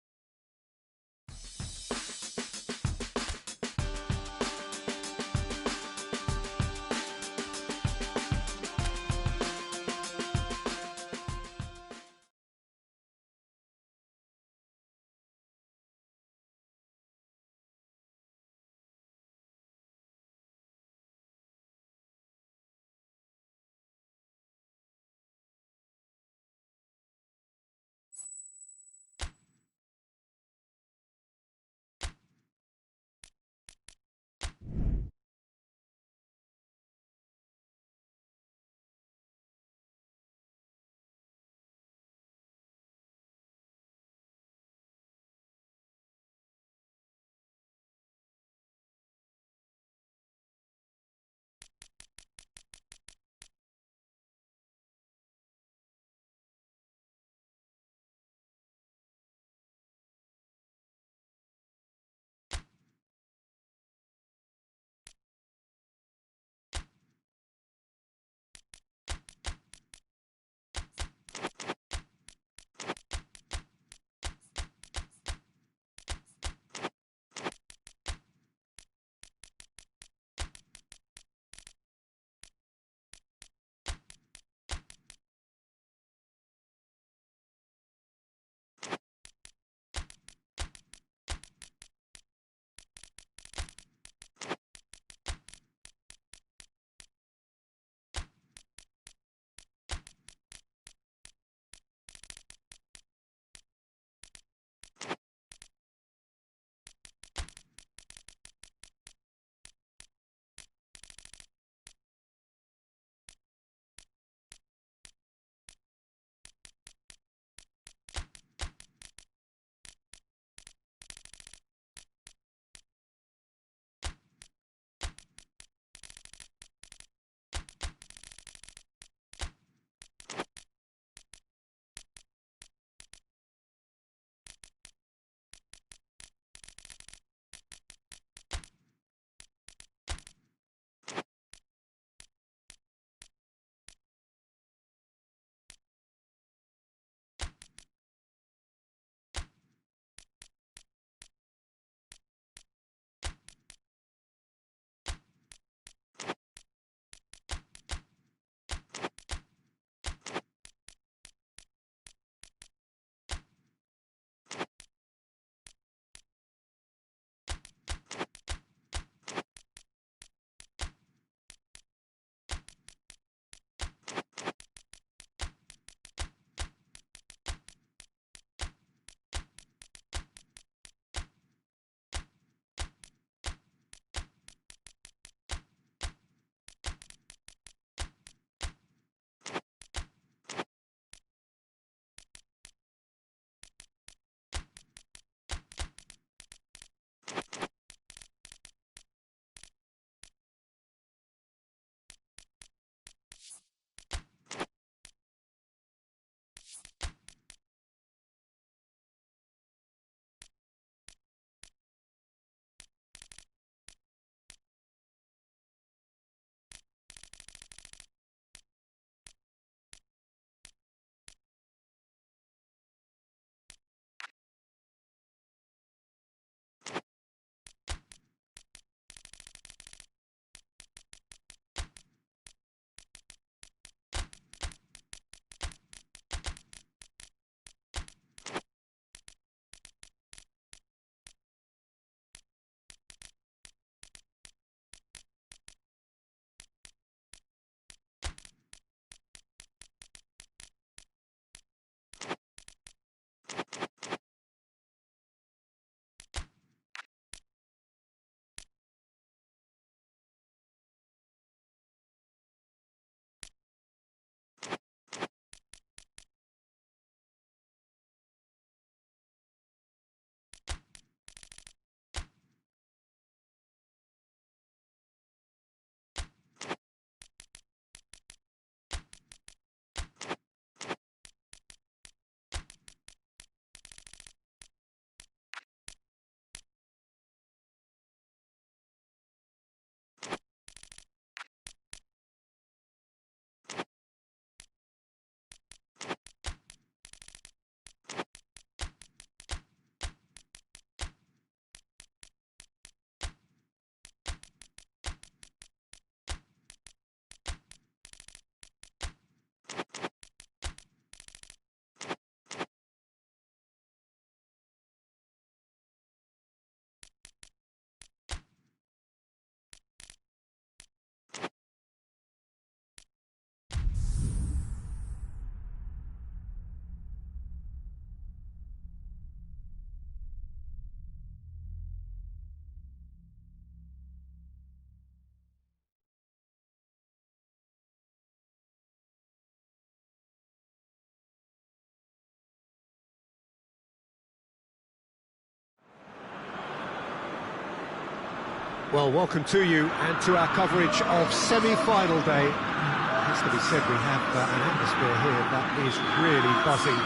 Well, welcome to you and to our coverage of semi-final day. It has to be said, we have an atmosphere here that is really buzzing.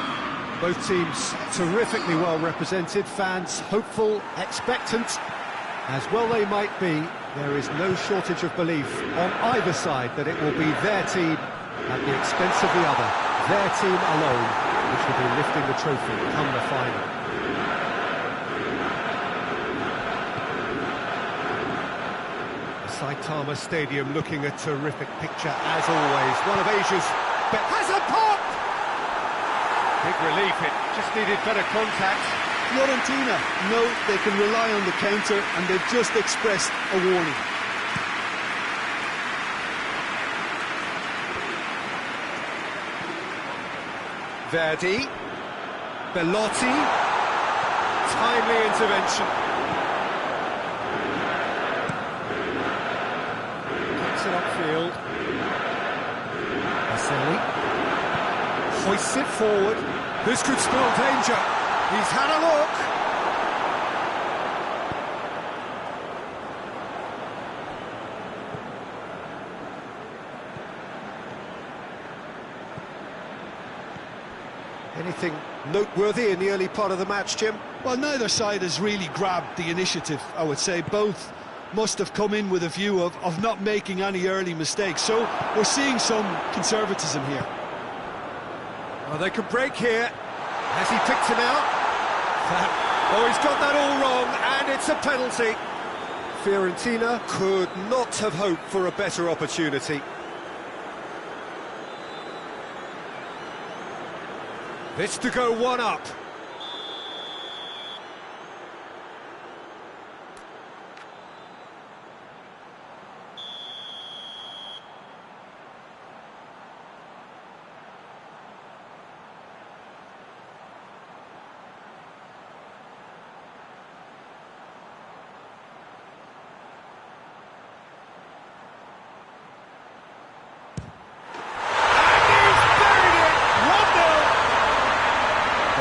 Both teams terrifically well represented, fans hopeful, expectant. As well they might be, there is no shortage of belief on either side that it will be their team at the expense of the other, their team alone, which will be lifting the trophy come the final. Saitama Stadium looking a terrific picture as always. One of Asia's has a pop! Big relief, it just needed better contact. Fiorentina know they can rely on the counter and they've just expressed a warning. Verdi, Belotti, timely intervention. It upfield. Baselli hoists it forward. This could spell danger. He's had a look. Anything noteworthy in the early part of the match, Jim? Well, neither side has really grabbed the initiative, I would say. Both must have come in with a view of not making any early mistakes. So we're seeing some conservatism here. Well, they could break here. Has he picked him out? Oh, he's got that all wrong, and it's a penalty. Fiorentina could not have hoped for a better opportunity. This to go one up.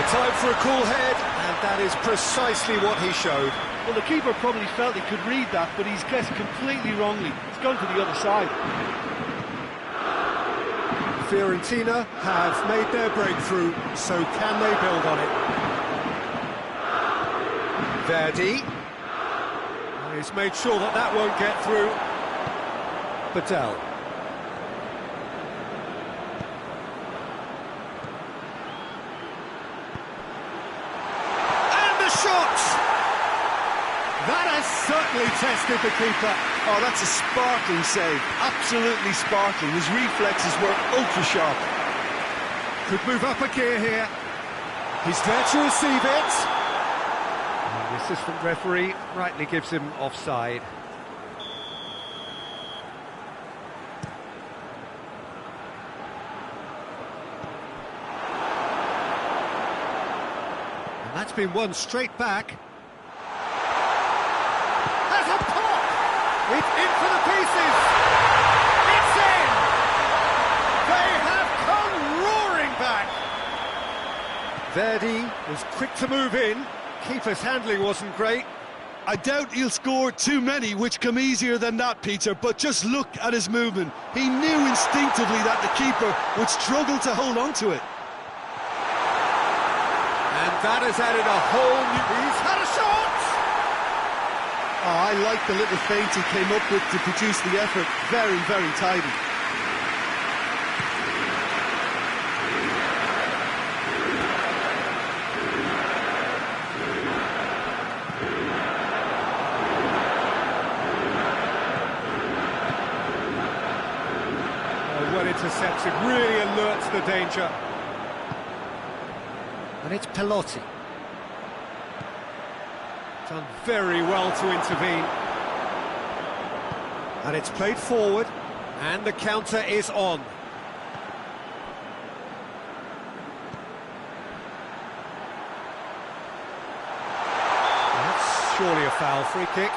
Time for a cool head, and that is precisely what he showed. Well, the keeper probably felt he could read that, but he's guessed completely wrongly. It's gone to the other side. Fiorentina have made their breakthrough, so can they build on it? Verdi. He's made sure that that won't get through. Patel. That has certainly tested the keeper. Oh, that's a sparkling save. Absolutely sparkling. His reflexes were ultra-sharp. Could move up a gear here. He's there to receive it. And the assistant referee rightly gives him offside. And that's been won straight back. It's in for the pieces! It's in! They have come roaring back! Verdi was quick to move in. Keeper's handling wasn't great. I doubt he'll score too many, which come easier than that, Peter, but just look at his movement. He knew instinctively that the keeper would struggle to hold on to it. And that has added a whole new... He's had a shot! Oh, I like the little feint he came up with to produce the effort. Very, very tidy. Oh, well intercepted, really alerts the danger. And it's Pelotti. Done very well to intervene. And it's played forward, and the counter is on. That's surely a foul, free kick.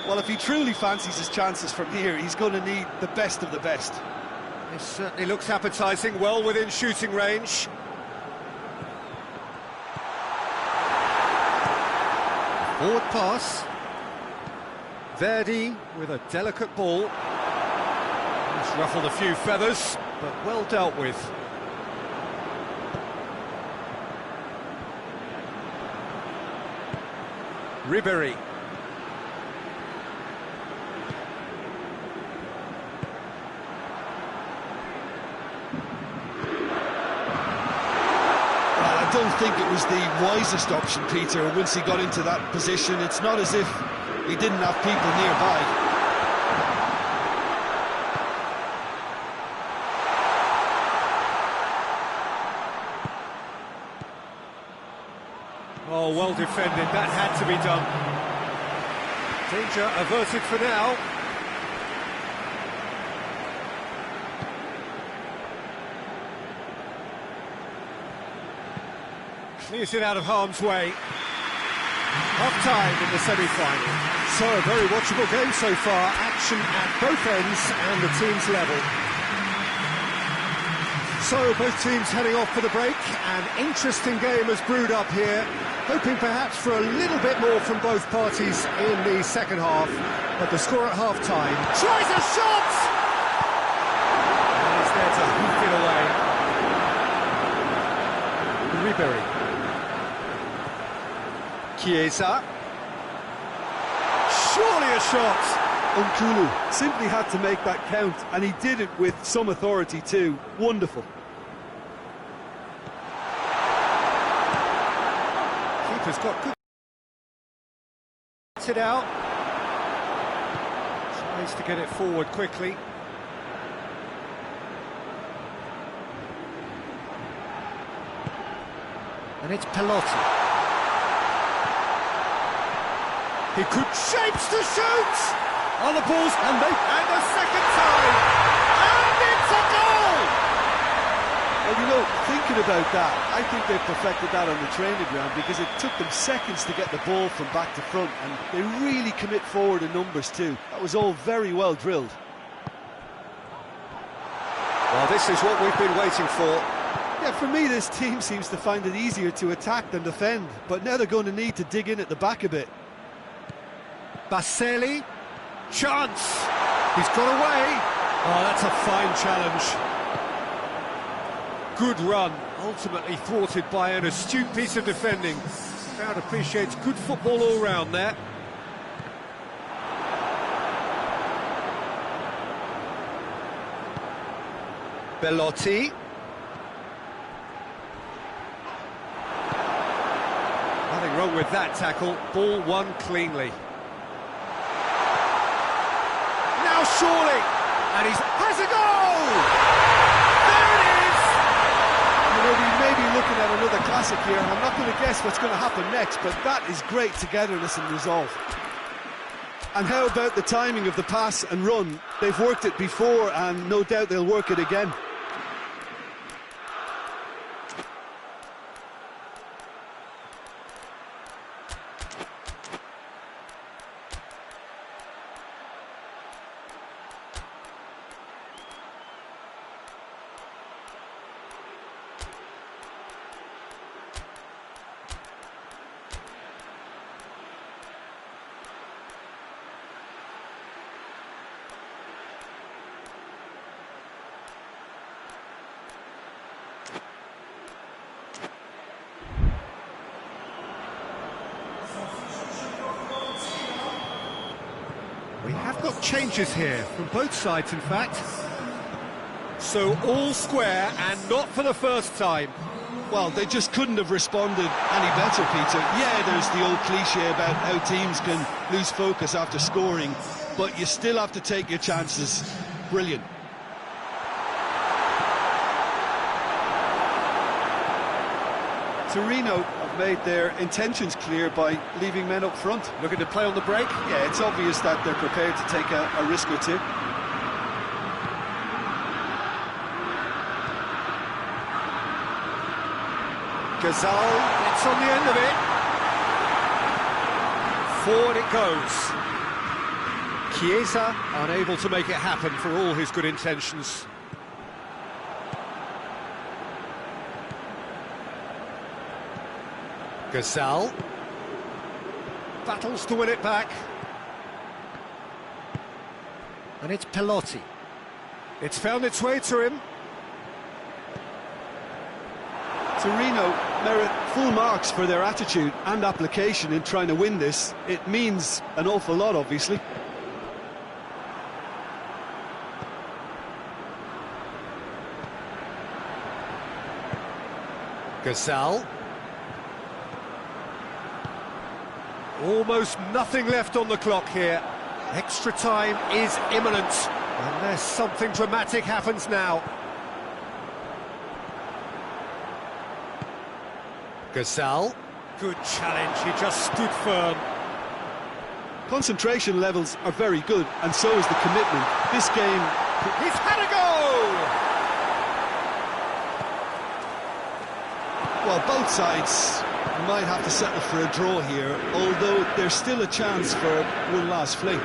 Well, if he truly fancies his chances from here, he's going to need the best of the best. This certainly looks appetising, well within shooting range. Forward pass. Verdi with a delicate ball. It's ruffled a few feathers, but well dealt with. Ribery. I don't think it was the wisest option, Peter, once he got into that position. It's not as if he didn't have people nearby. Oh, well defended, that had to be done. Danger averted for now. Clears it out of harm's way. Half-time in the semi-final. So, a very watchable game so far. Action at both ends and the teams level. So, both teams heading off for the break. An interesting game has brewed up here. Hoping perhaps for a little bit more from both parties in the second half. But the score at half-time. Tries a shot! And he's there to hoof it away. Ribery. Chiesa. Surely a shot! Nkulu simply had to make that count, and he did it with some authority too. Wonderful. Keeper's got good... it out. Tries to get it forward quickly. And it's Pelotti. He could shapes to shoot on the balls, and a second time, and it's a goal. Well, you know, thinking about that, I think they perfected that on the training ground because it took them seconds to get the ball from back to front, and they really commit forward in numbers too. That was all very well drilled. Well, this is what we've been waiting for. Yeah, for me, this team seems to find it easier to attack than defend, but now they're going to need to dig in at the back a bit. Baselli, chance, he's got away. Oh, that's a fine challenge. Good run, ultimately thwarted by an astute piece of defending. The crowd appreciates good football all round there. Belotti. Nothing wrong with that tackle, ball won cleanly. Surely, and he has a goal! There it is! You know, we may be looking at another classic here. I'm not going to guess what's going to happen next, but that is great togetherness and resolve. And how about the timing of the pass and run? They've worked it before, and no doubt they'll work it again. We have got changes here, from both sides in fact. So all square, and not for the first time. Well, they just couldn't have responded any better, Peter. Yeah, there's the old cliche about how teams can lose focus after scoring, but you still have to take your chances. Brilliant. Torino have made their intentions clear by leaving men up front. Looking to play on the break? Yeah, it's obvious that they're prepared to take a risk or two. Gazal gets on the end of it. Forward it goes. Chiesa unable to make it happen for all his good intentions. Gazal. battles to win it back. And it's Pelotti. It's found its way to him. Torino merit full marks for their attitude and application in trying to win this. It means an awful lot, obviously. Gasal. Almost nothing left on the clock here. Extra time is imminent, unless something dramatic happens now. Gasal. Good challenge, he just stood firm. Concentration levels are very good, and so is the commitment. This game... He's had a goal! Well, both sides might have to settle for a draw here, although there's still a chance for one last fling.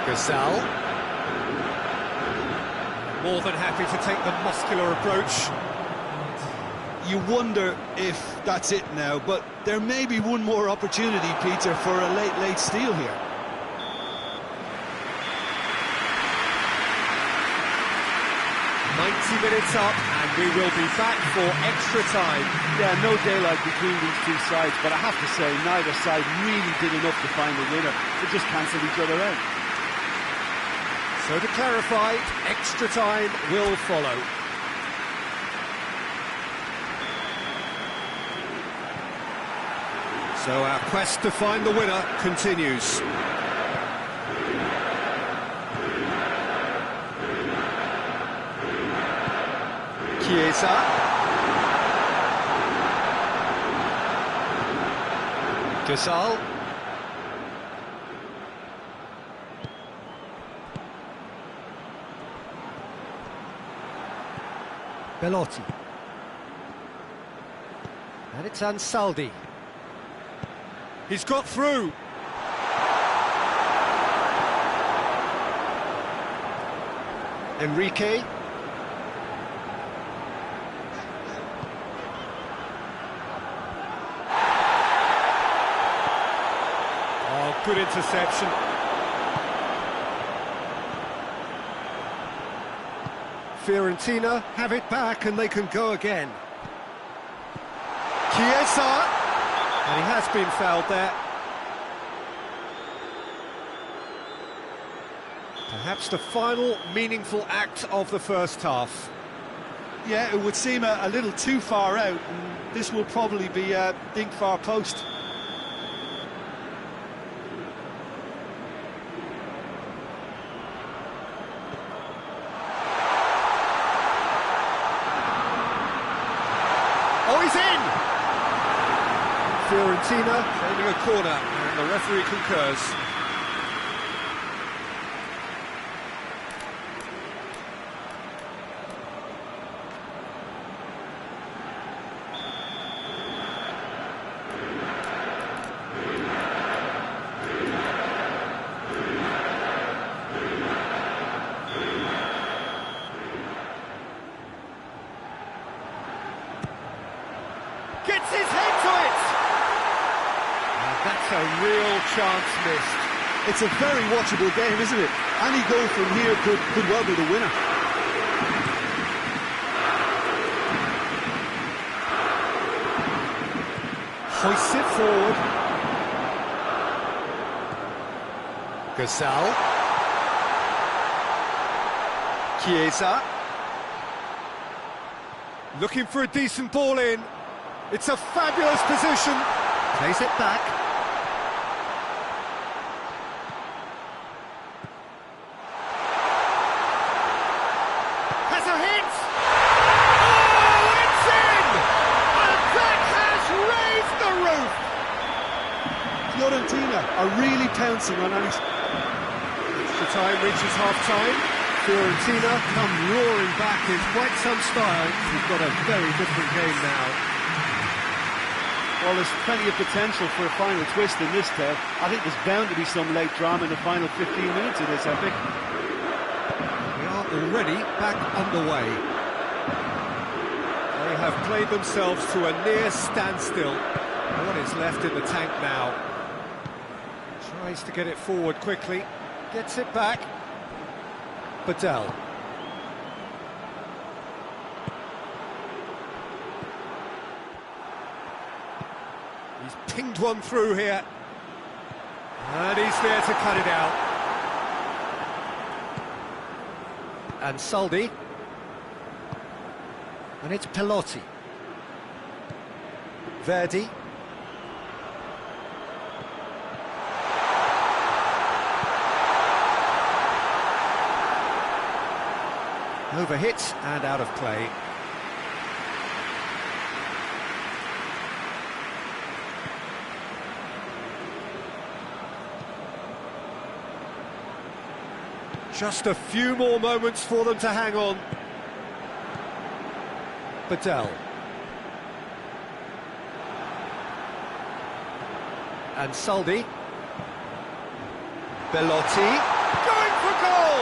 Gasal. More than happy to take the muscular approach. You wonder if that's it now, but there may be one more opportunity, Peter, for a late steal here. Minutes up, and we will be back for extra time. Yeah, no daylight between these two sides, but I have to say, neither side really did enough to find a winner. They just cancelled each other out. So to clarify, extra time will follow. So our quest to find the winner continues. Chiesa. Gasal. Belotti. And it's Ansaldi. He's got through. Enrique. Oh, good interception. Fiorentina have it back and they can go again. Chiesa! And he has been fouled there. Perhaps the final meaningful act of the first half. Yeah, it would seem a little too far out, and this will probably be a dink far post. Oh, he's in! Fiorentina claiming a corner, and the referee concurs. Gets his head to it! And that's a real chance missed. It's a very watchable game, isn't it? Any goal from here could well be the winner. Hoists it forward. Gasal. Chiesa. Looking for a decent ball in. It's a fabulous position. Plays it back. Has a hit! Oh, it's in! And that has raised the roof! Fiorentina are really pouncing on any... Extra time reaches half-time. Fiorentina come roaring back in quite some style. We've got a very different game now. Well, there's plenty of potential for a final twist in this tale. I think there's bound to be some late drama in the final 15 minutes of this epic. We are already back underway. have played themselves to a near standstill. What is left in the tank now? Tries to get it forward quickly, gets it back. Badal. He's pinged one through here. And he's there to cut it out. And Saldi. And it's Pelotti. Verdi. Overhit and out of play. Just a few more moments for them to hang on. Badal. And Saldi. Belotti. Going for goal!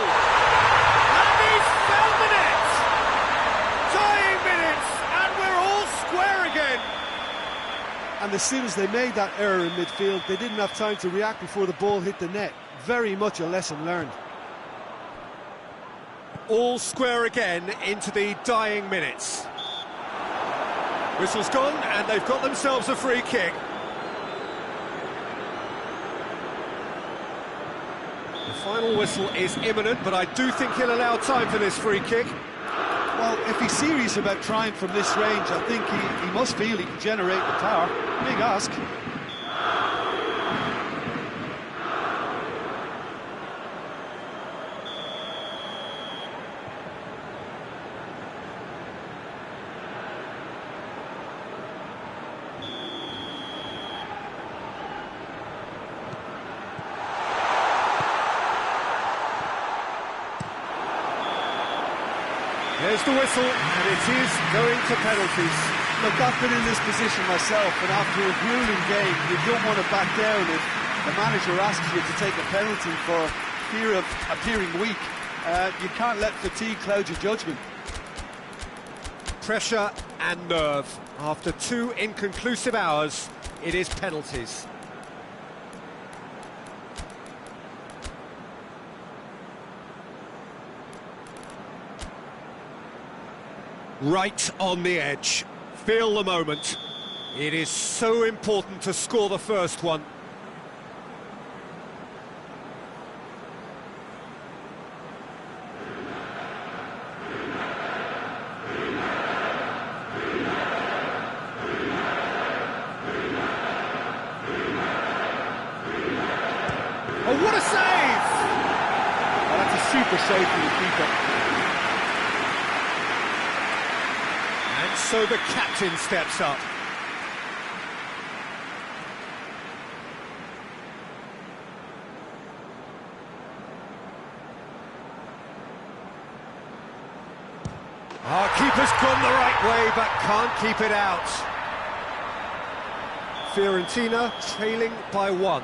And he's found the net! Tying minutes, and we're all square again! And as soon as they made that error in midfield, they didn't have time to react before the ball hit the net. Very much a lesson learned. All square again into the dying minutes. Whistle's gone, and they've got themselves a free kick. The final whistle is imminent, but I do think he'll allow time for this free kick. Well, if he's serious about trying from this range, I think he must feel he can generate the power. Big ask. There's the whistle, and it is going to penalties. Look, I've been in this position myself, and after a grueling game, you don't want to back down if the manager asks you to take a penalty for fear of appearing weak. You can't let fatigue cloud your judgment. Pressure and nerve. After 2 inconclusive hours, it is penalties. Right on the edge. Feel the moment. It is so important to score the first one. Oh, what a save! Oh, that's a super save from the keeper. And so the captain steps up. Our keeper's gone the right way, but can't keep it out. Fiorentina trailing by 1.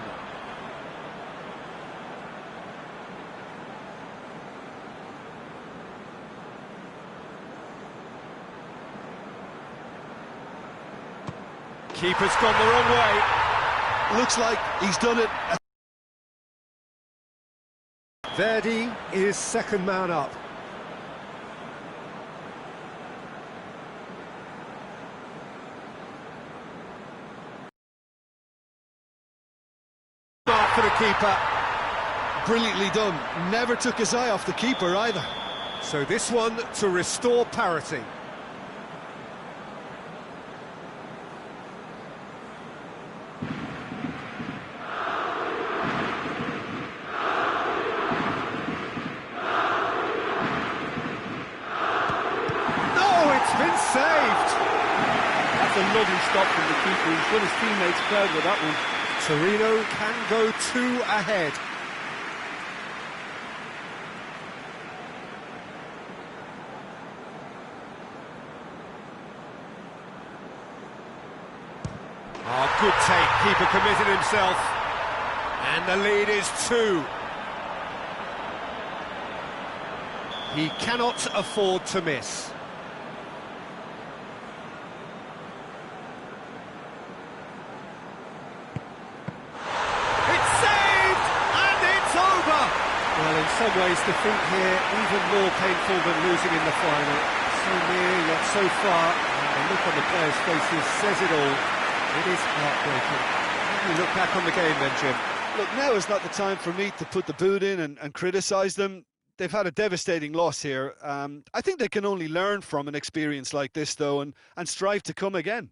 Keeper's gone the wrong way. Looks like he's done it. Verdi is second man up. Mark for the keeper. Brilliantly done. Never took his eye off the keeper either. So this one to restore parity. Saved! That's a lovely stop from the keeper. He's got his teammates proud with that one. Torino can go 2 ahead. Oh, good take. Keeper committed himself. And the lead is 2. He cannot afford to miss. some ways, defeat here even more painful than losing in the final. So near, yet so far, and the look on the players' faces says it all. It is heartbreaking. How do you look back on the game then, Jim? Look, now is not the time for me to put the boot in and criticise them. They've had a devastating loss here. I think they can only learn from an experience like this, though, and strive to come again.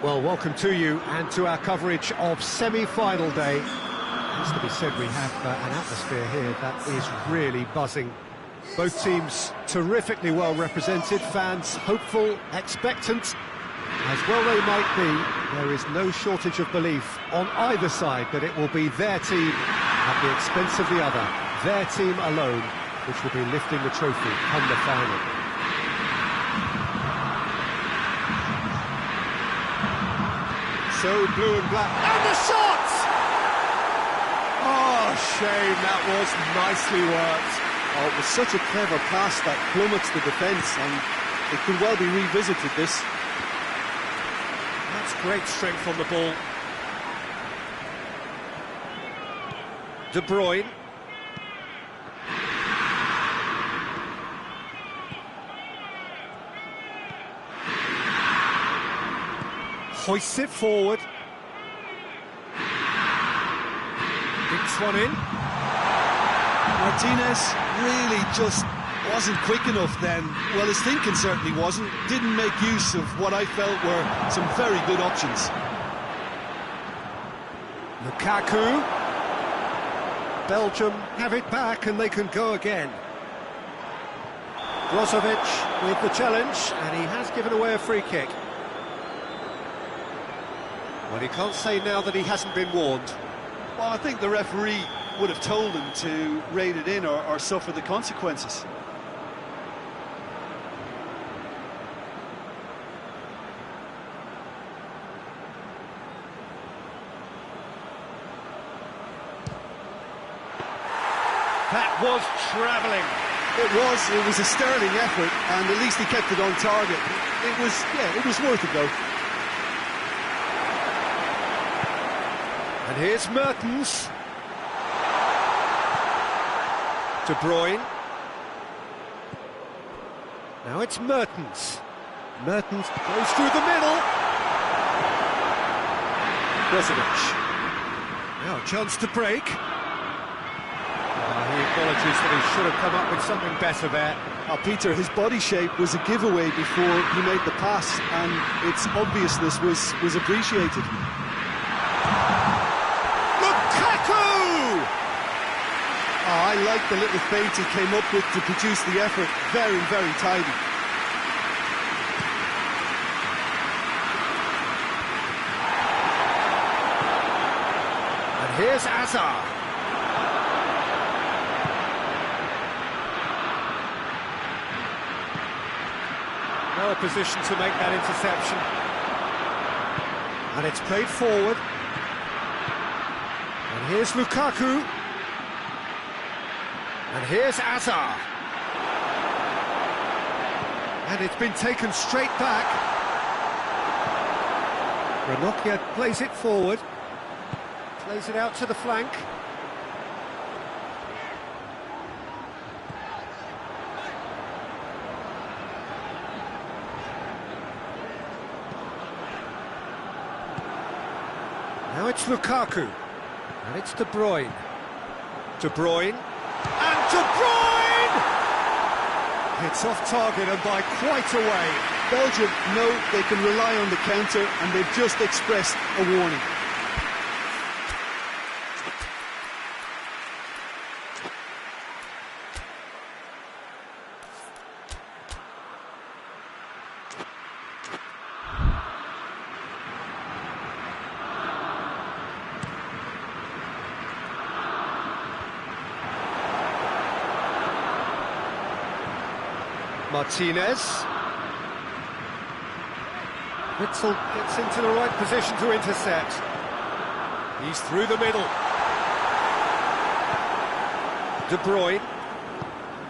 Well, welcome to you and to our coverage of semi-final day. It has to be said, we have an atmosphere here that is really buzzing. Both teams terrifically well represented, fans hopeful, expectant. As well they might be, there is no shortage of belief on either side that it will be their team at the expense of the other, their team alone, which will be lifting the trophy come the final. So blue and black, and the shot! Oh, shame, that was nicely worked. Oh, it was such a clever pass that plummets the defence, and it could well be revisited, this. That's great strength on the ball. De Bruyne. Hoists it forward. Dinks one in. Martinez really just wasn't quick enough then. Well, his thinking certainly wasn't. Didn't make use of what I felt were some very good options. Lukaku. Belgium have it back and they can go again. Brozovic with the challenge, and he has given away a free kick. Well, he can't say now that he hasn't been warned. Well, I think the referee would have told him to rein it in or suffer the consequences. That was travelling. It was a sterling effort, and at least he kept it on target. It was worth a go. And here's Mertens. De Bruyne. Now it's Mertens. Mertens goes through the middle. Brozovic. Now a chance to break. He acknowledges that he should have come up with something better there. Peter, his body shape was a giveaway before he made the pass, and its obviousness was appreciated. I like the little feint he came up with to produce the effort. Very, very tidy. And here's Hazard. No opposition to make that interception. And it's played forward. And here's Lukaku. And here's Hazard. And it's been taken straight back. Ranocchia plays it forward. Plays it out to the flank. Now it's Lukaku. And it's De Bruyne. De Bruyne. And De Bruyne! It's off target and by quite a way. Belgium know they can rely on the counter, and they've just expressed a warning. Martinez. Witzel gets into the right position to intercept. He's through the middle. De Bruyne.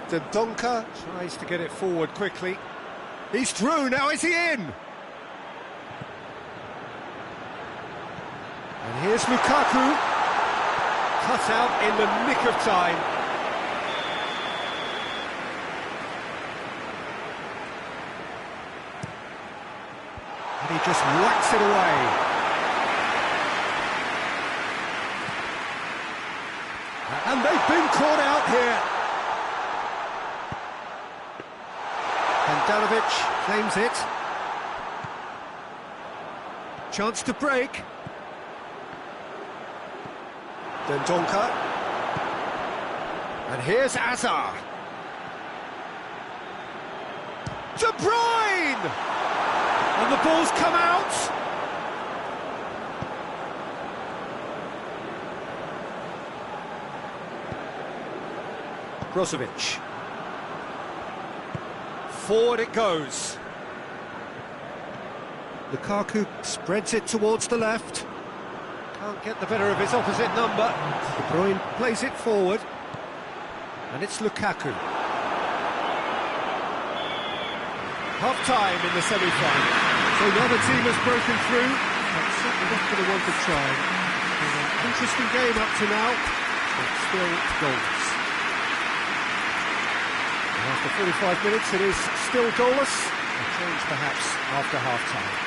Dendoncker tries to get it forward quickly. He's through, now is he in? And here's Lukaku. Cut out in the nick of time. And he just whacks it away. And they've been caught out here. Handanovic claims it. Chance to break. Dendoncker. And here's Hazard. De Bruyne! And the ball's come out. Brozovic. Forward it goes. Lukaku spreads it towards the left. Can't get the better of his opposite number. De Bruyne plays it forward. And it's Lukaku. Half-time in the semi-final. So another team has broken through, but certainly not going to want to try. It's an interesting game up to now, but still goalless. And after 45 minutes, it is still goalless. A change perhaps after half-time.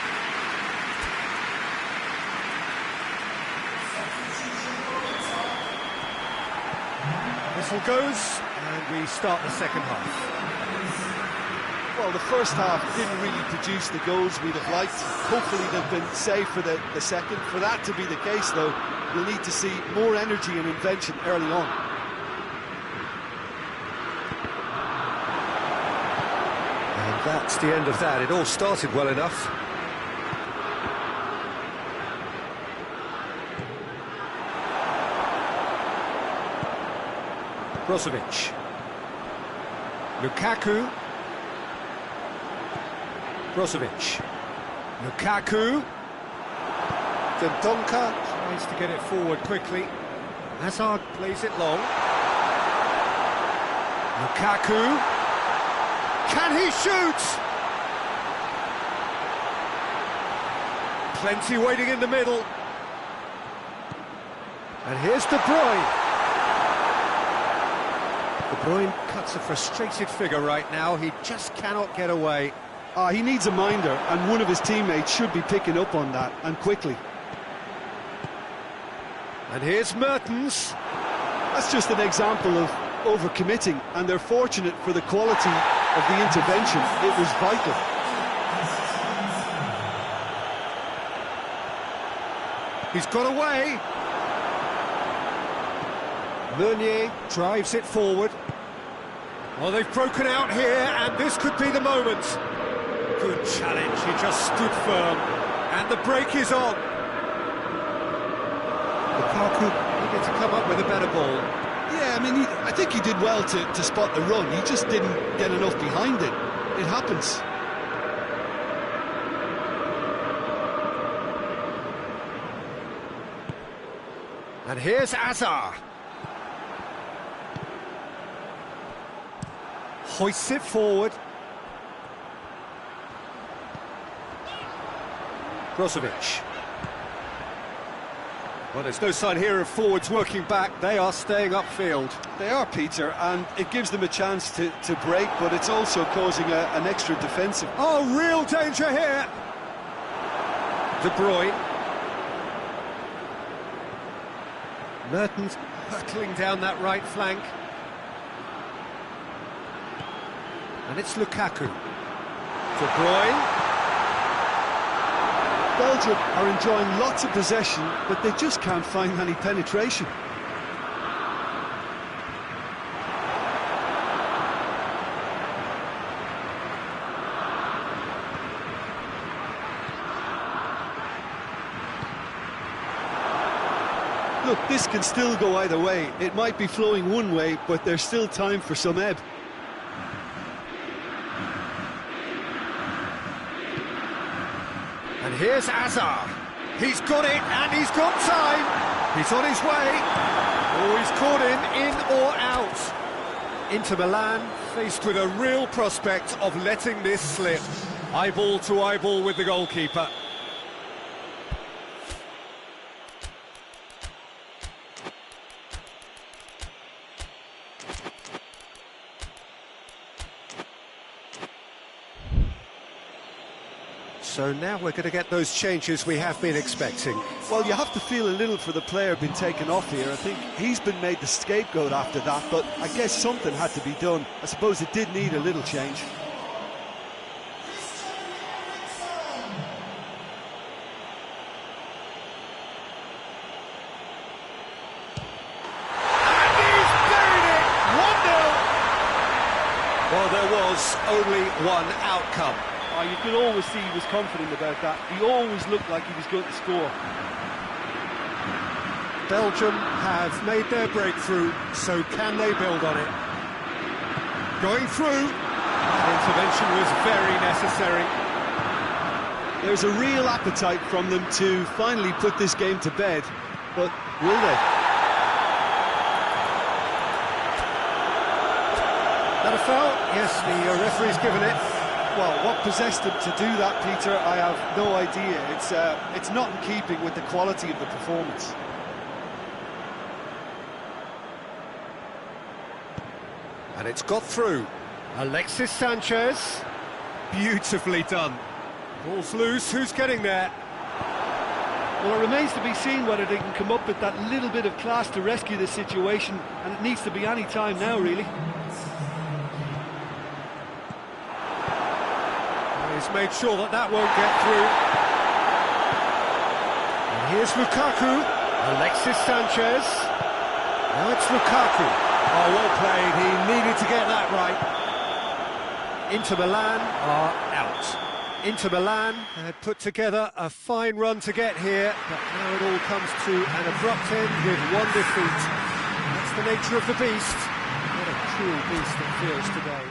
Whistle goes, and we start the second half. Well, the first half didn't really produce the goals we'd have liked. Hopefully they've been saved for the second. For that to be the case, though, you'll need to see more energy and invention early on. And that's the end of that. It all started well enough. Brozovic. Lukaku. Brozovic. Lukaku. Dendonka tries to get it forward quickly. Hazard plays it long. Lukaku. Can he shoot? Plenty waiting in the middle. And here's De Bruyne. De Bruyne cuts a frustrated figure right now. He just cannot get away. He needs a minder, and one of his teammates should be picking up on that, and quickly. And here's Mertens. That's just an example of overcommitting, and they're fortunate for the quality of the intervention. It was vital. He's got away. Meunier drives it forward. Well, they've broken out here, and this could be the moment. Good challenge, he just stood firm, and the break is on. Lukaku needed to come up with a better ball. Yeah, I mean, I think he did well to spot the run. He just didn't get enough behind it. It happens. And here's Hazard. Hoists it forward. Brozovic. Well, there's no sign here of forwards working back. They are staying upfield. They are, Peter, and it gives them a chance to break, but it's also causing an extra defensive. Oh, real danger here. De Bruyne. Mertens hurtling down that right flank. And it's Lukaku. De Bruyne. Belgium are enjoying lots of possession, but they just can't find any penetration. Look, this can still go either way. It might be flowing one way, but there's still time for some ebb. And here's Hazard. He's got it, and he's got time. He's on his way. Oh, he's caught him in or out. Inter Milan faced with a real prospect of letting this slip. Eyeball to eyeball with the goalkeeper. So now we're going to get those changes we have been expecting. Well, you have to feel a little for the player being taken off here. I think he's been made the scapegoat after that, but I guess something had to be done. I suppose it did need a little change. And he's buried it! 1-0! Well, there was only one outcome. You could always see he was confident about that. He always looked like he was going to score. Belgium have made their breakthrough, so can they build on it? Going through, that intervention was very necessary. There's a real appetite from them to finally put this game to bed, but will they? That a foul? Yes, the referee's given it. Well, what possessed him to do that, Peter, I have no idea. It's not in keeping with the quality of the performance. And it's got through. Alexis Sanchez. Beautifully done. Ball's loose, who's getting there? Well, it remains to be seen whether they can come up with that little bit of class to rescue this situation, and it needs to be any time now, really. He's made sure that that won't get through. And here's Lukaku. Alexis Sanchez. Now it's Lukaku. Oh, well played. He needed to get that right. Inter Milan are out. Inter Milan had put together a fine run to get here, but now it all comes to an abrupt end with one defeat. That's the nature of the beast. What a cruel beast it feels today.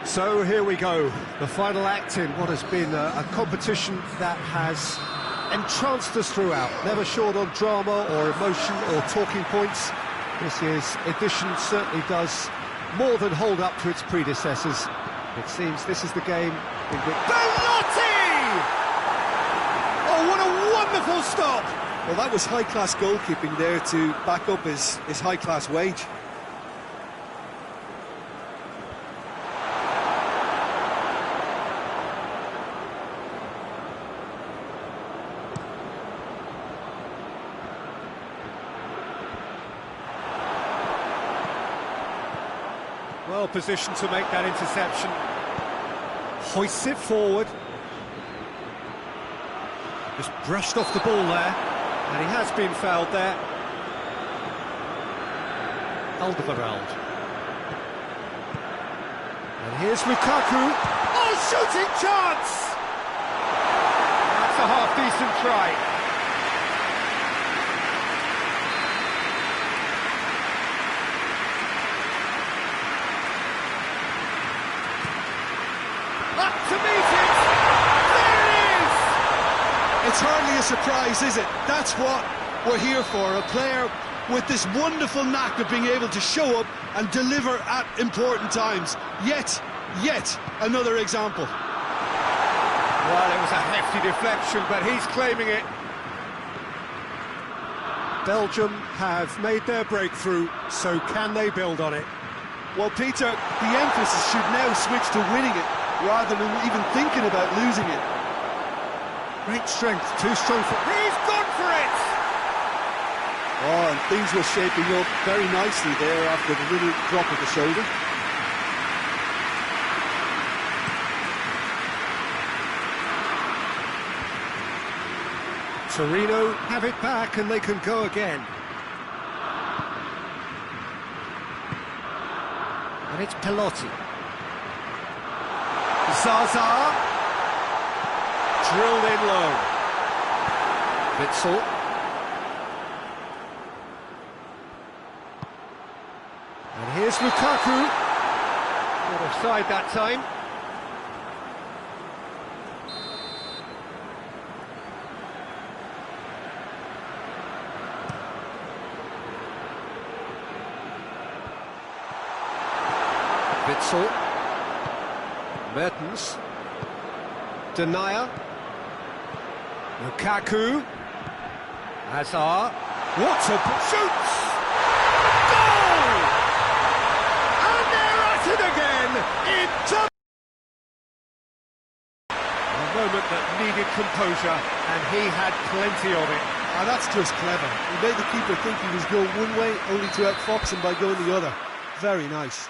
So here we go, the final act in what has been a competition that has entranced us throughout, never short on drama or emotion or talking points. This year's edition certainly does more than hold up to its predecessors. It seems this is the game in which... Bellotti! wonderful stop! Well, that was high-class goalkeeping there to back up his high-class wage. Well positioned to make that interception. Hoists it forward. Just brushed off the ball there. And he has been fouled there. Alderweireld. And here's Lukaku. Oh, shooting chance! That's a half-decent try. Up to meet it! There it is! It's hardly a surprise, is it? That's what we're here for, a player with this wonderful knack of being able to show up and deliver at important times. Yet another example. Well, it was a hefty deflection, but he's claiming it. Belgium have made their breakthrough, so can they build on it? Well, Peter, the emphasis should now switch to winning it, rather than even thinking about losing it. Great strength, too strong for... He's gone for it! Oh, and things were shaping up very nicely there after the little drop of the shoulder. Torino have it back and they can go again. And it's Pelotti. Zaza. Drilled in low. Witsel. And here's Lukaku. Not offside that time. Witsel. Mertens. Denier. Lukaku. Hazard. What a... Shoots! Goal! And they're at it again! Into... A moment that needed composure, and he had plenty of it. Ah, that's just clever. He made the keeper think he was going one way, only to outfox him by going the other. Very nice.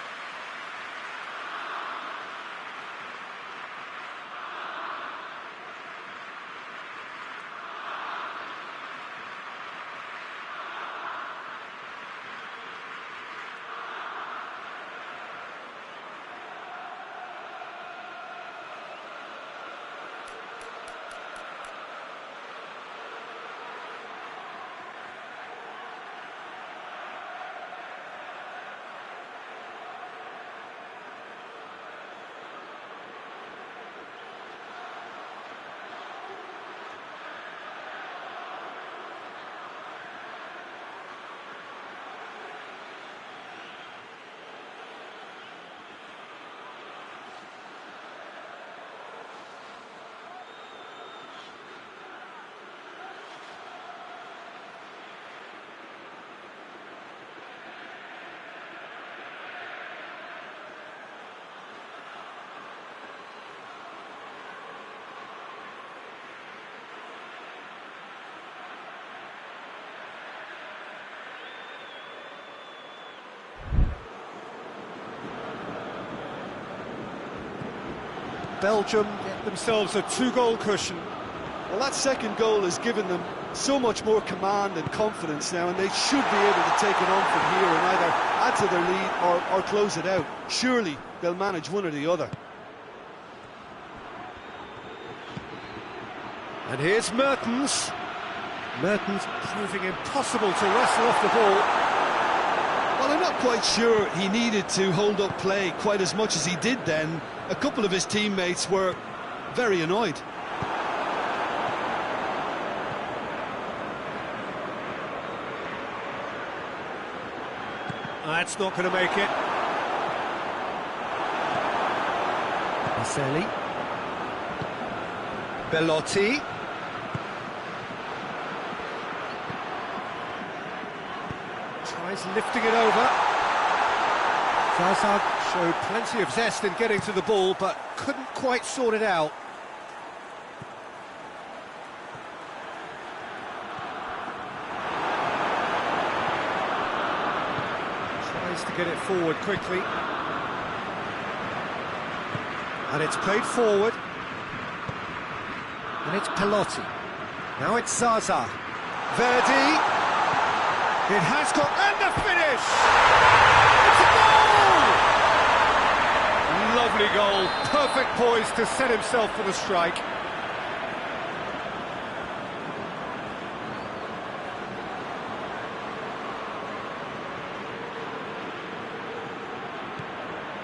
Belgium get themselves a two-goal cushion. Well, that second goal has given them so much more command and confidence now, and they should be able to take it on from here and either add to their lead or close it out. Surely they'll manage one or the other. And here's Mertens. Mertens proving impossible to wrestle off the ball. Well, I'm not quite sure he needed to hold up play quite as much as he did then. A couple of his teammates were very annoyed. That's not going to make it. Marcelli. Belotti. He's lifting it over. Zaza showed plenty of zest in getting to the ball, but couldn't quite sort it out. Tries to get it forward quickly. And it's played forward. And it's Pelotti. Now it's Zaza. Verdi. It has got... And the finish! It's a goal! Lovely goal. Perfect poise to set himself for the strike.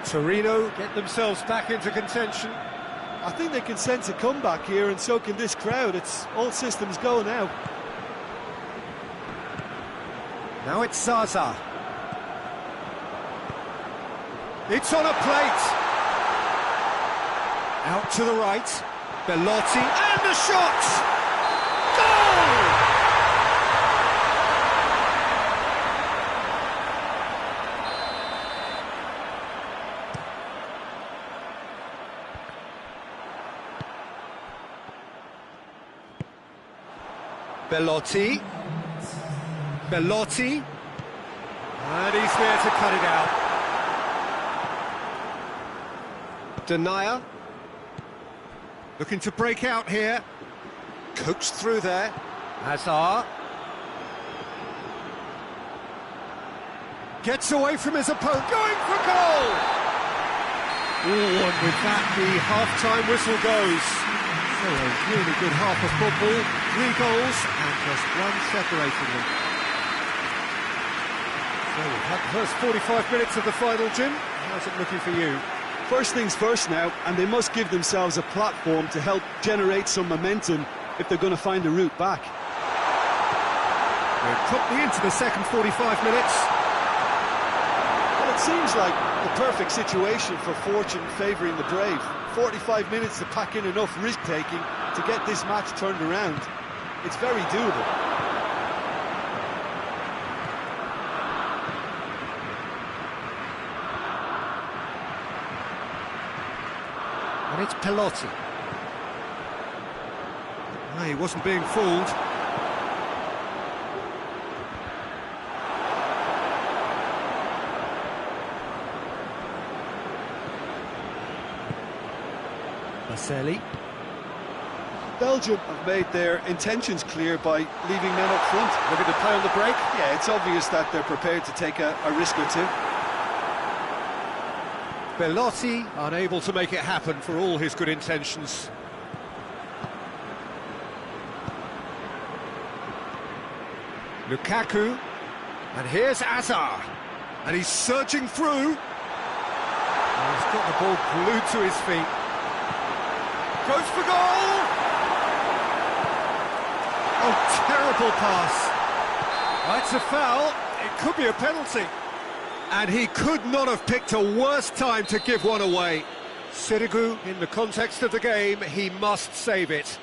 Torino get themselves back into contention. I think they can sense a comeback here, and so can this crowd. It's all systems go now. Now it's Zaza. It's on a plate. Out to the right. Belotti, and the shot! Goal! Belotti. Belotti. And he's there to cut it out. Denier. Looking to break out here. Coaxed through there. Hazard. Gets away from his opponent. Going for goal! Ooh, and with that, the half-time whistle goes. So a really good half of football, 3 goals and just one separating them. So we've had the first 45 minutes of the final, Jim. How's it looking for you? First things first now, and they must give themselves a platform to help generate some momentum if they're going to find a route back. We're promptly into the second 45 minutes. Well, it seems like the perfect situation for fortune favouring the brave. 45 minutes to pack in enough risk-taking to get this match turned around. It's very doable. And it's Pelotti. No, he wasn't being fooled. Marcelli. Belgium have made their intentions clear by leaving men up front. Looking to play on the break. Yeah, it's obvious that they're prepared to take a risk or two. Belotti unable to make it happen for all his good intentions. Lukaku. And here's Hazard. And he's surging through. And he's got the ball glued to his feet. Goes for goal! Oh, terrible pass. That's a foul. It could be a penalty. And he could not have picked a worse time to give one away. Sirigu, in the context of the game, he must save it.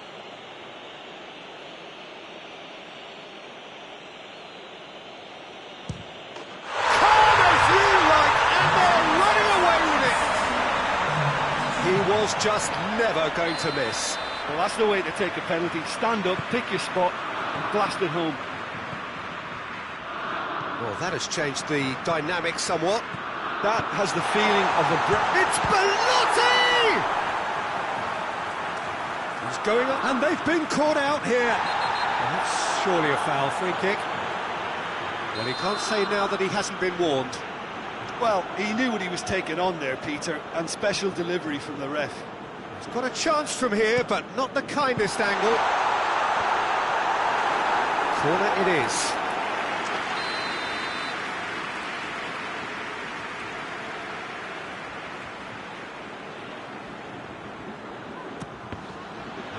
Calm as you like, and they're running away with it. He was just never going to miss. Well, that's the way to take a penalty. Stand up, pick your spot, and blast it home. Well, that has changed the dynamic somewhat. That has the feeling of a It's Belotti! He's going up, and they've been caught out here. Well, that's surely a foul, free kick. Well, he can't say now that he hasn't been warned. Well, he knew what he was taking on there, Peter, and special delivery from the ref. He's got a chance from here, but not the kindest angle. Corner it is.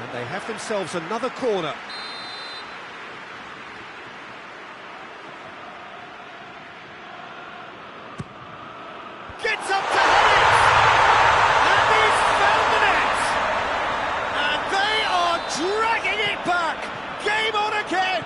And they have themselves another corner. Gets up to hit it! And he's found the net! And they are dragging it back! Game on again!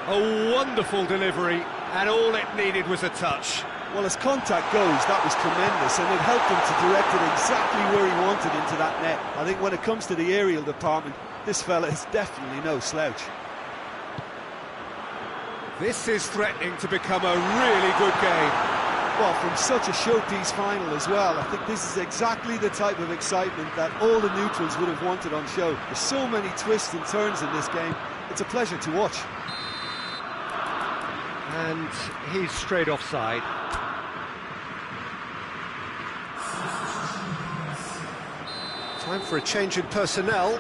A wonderful delivery. And all it needed was a touch. Well, as contact goes, that was tremendous, and it helped him to direct it exactly where he wanted into that net. I think when it comes to the aerial department, this fella is definitely no slouch. This is threatening to become a really good game. Well, from such a showpiece final as well, I think this is exactly the type of excitement that all the neutrals would have wanted on show. There's so many twists and turns in this game. It's a pleasure to watch. And he's straight offside. Time for a change in personnel.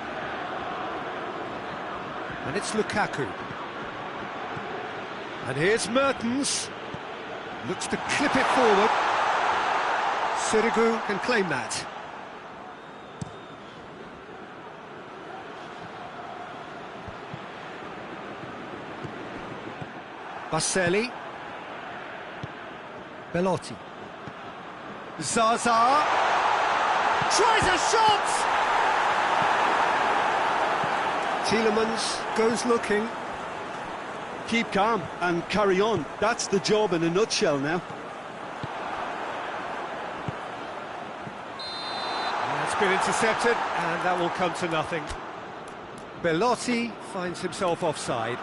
And it's Lukaku. And here's Mertens. Looks to clip it forward. Sirigu can claim that. Baselli. Belotti. Zaza. Tries a shot! Tielemans goes looking. Keep calm and carry on. That's the job in a nutshell now. It's been intercepted, and that will come to nothing. Belotti finds himself offside.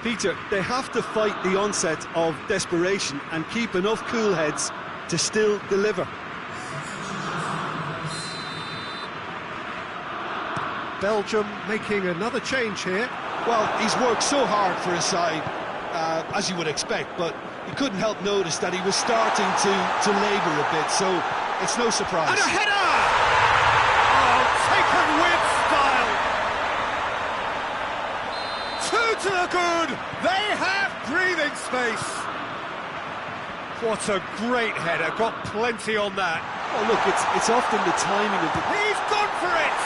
Peter, they have to fight the onset of desperation and keep enough cool heads to still deliver. Belgium making another change here. Well, he's worked so hard for his side, as you would expect, but you couldn't help notice that he was starting to labour a bit, so it's no surprise. And a header! Oh, taken with style! Two to the good! They have breathing space! What a great header, got plenty on that. Oh, look, it's often the timing of the... He's gone for it!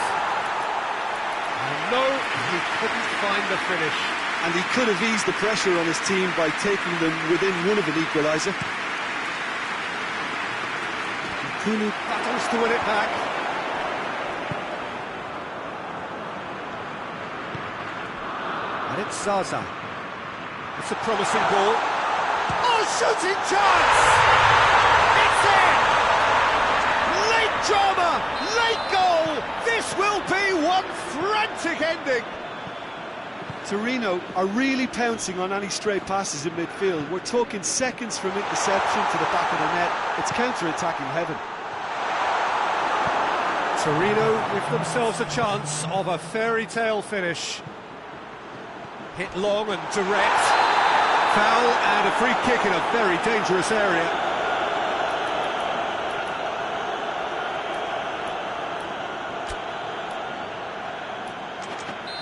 No, he couldn't find the finish. And he could have eased the pressure on his team by taking them within one of an equaliser. Kulu battles to win it back. And it's Zaza. It's a promising ball. Oh, shooting chance! It's in! Late drama! Late goal! This will be one frantic ending! Torino are really pouncing on any stray passes in midfield. We're talking seconds from interception to the back of the net. It's counter-attacking heaven. Torino give themselves a chance of a fairy tale finish. Hit long and direct. Foul and a free kick in a very dangerous area.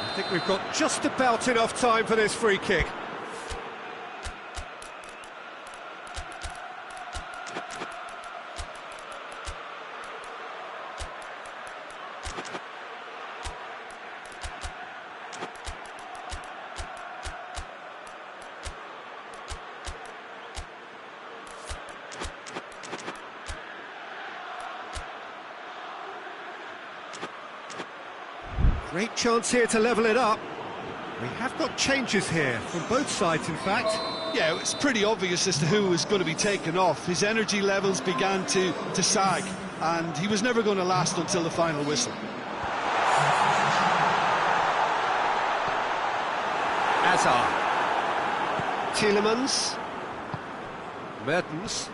I think we've got just about enough time for this free kick. Great chance here to level it up. We have got changes here from both sides, in fact. Yeah, it's pretty obvious as to who was going to be taken off. His energy levels began to sag, and he was never going to last until the final whistle. Azar. Tielemans. Mertens.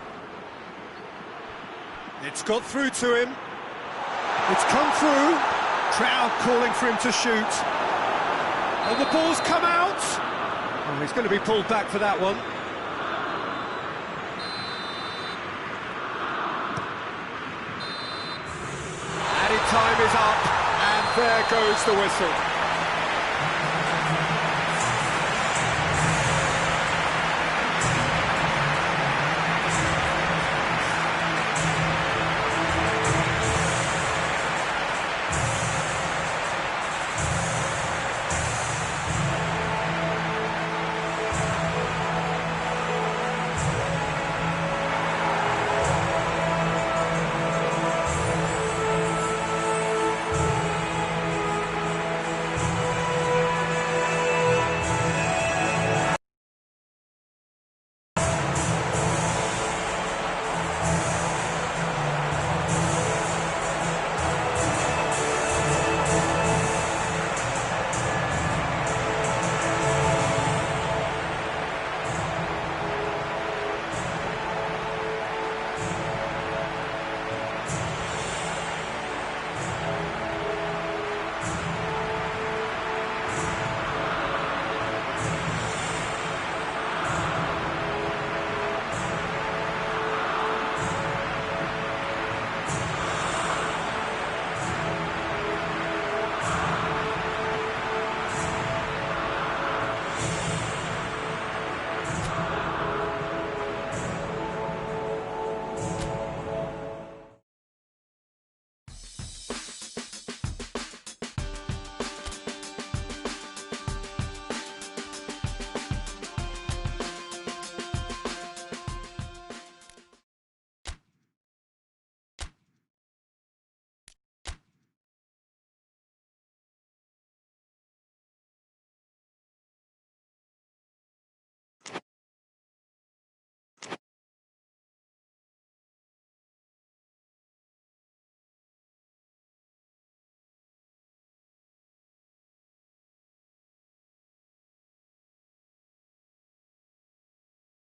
It's got through to him. It's come through. Crowd calling for him to shoot. Oh, the ball's come out. Oh, he's going to be pulled back for that one. Added time is up, and there goes the whistle.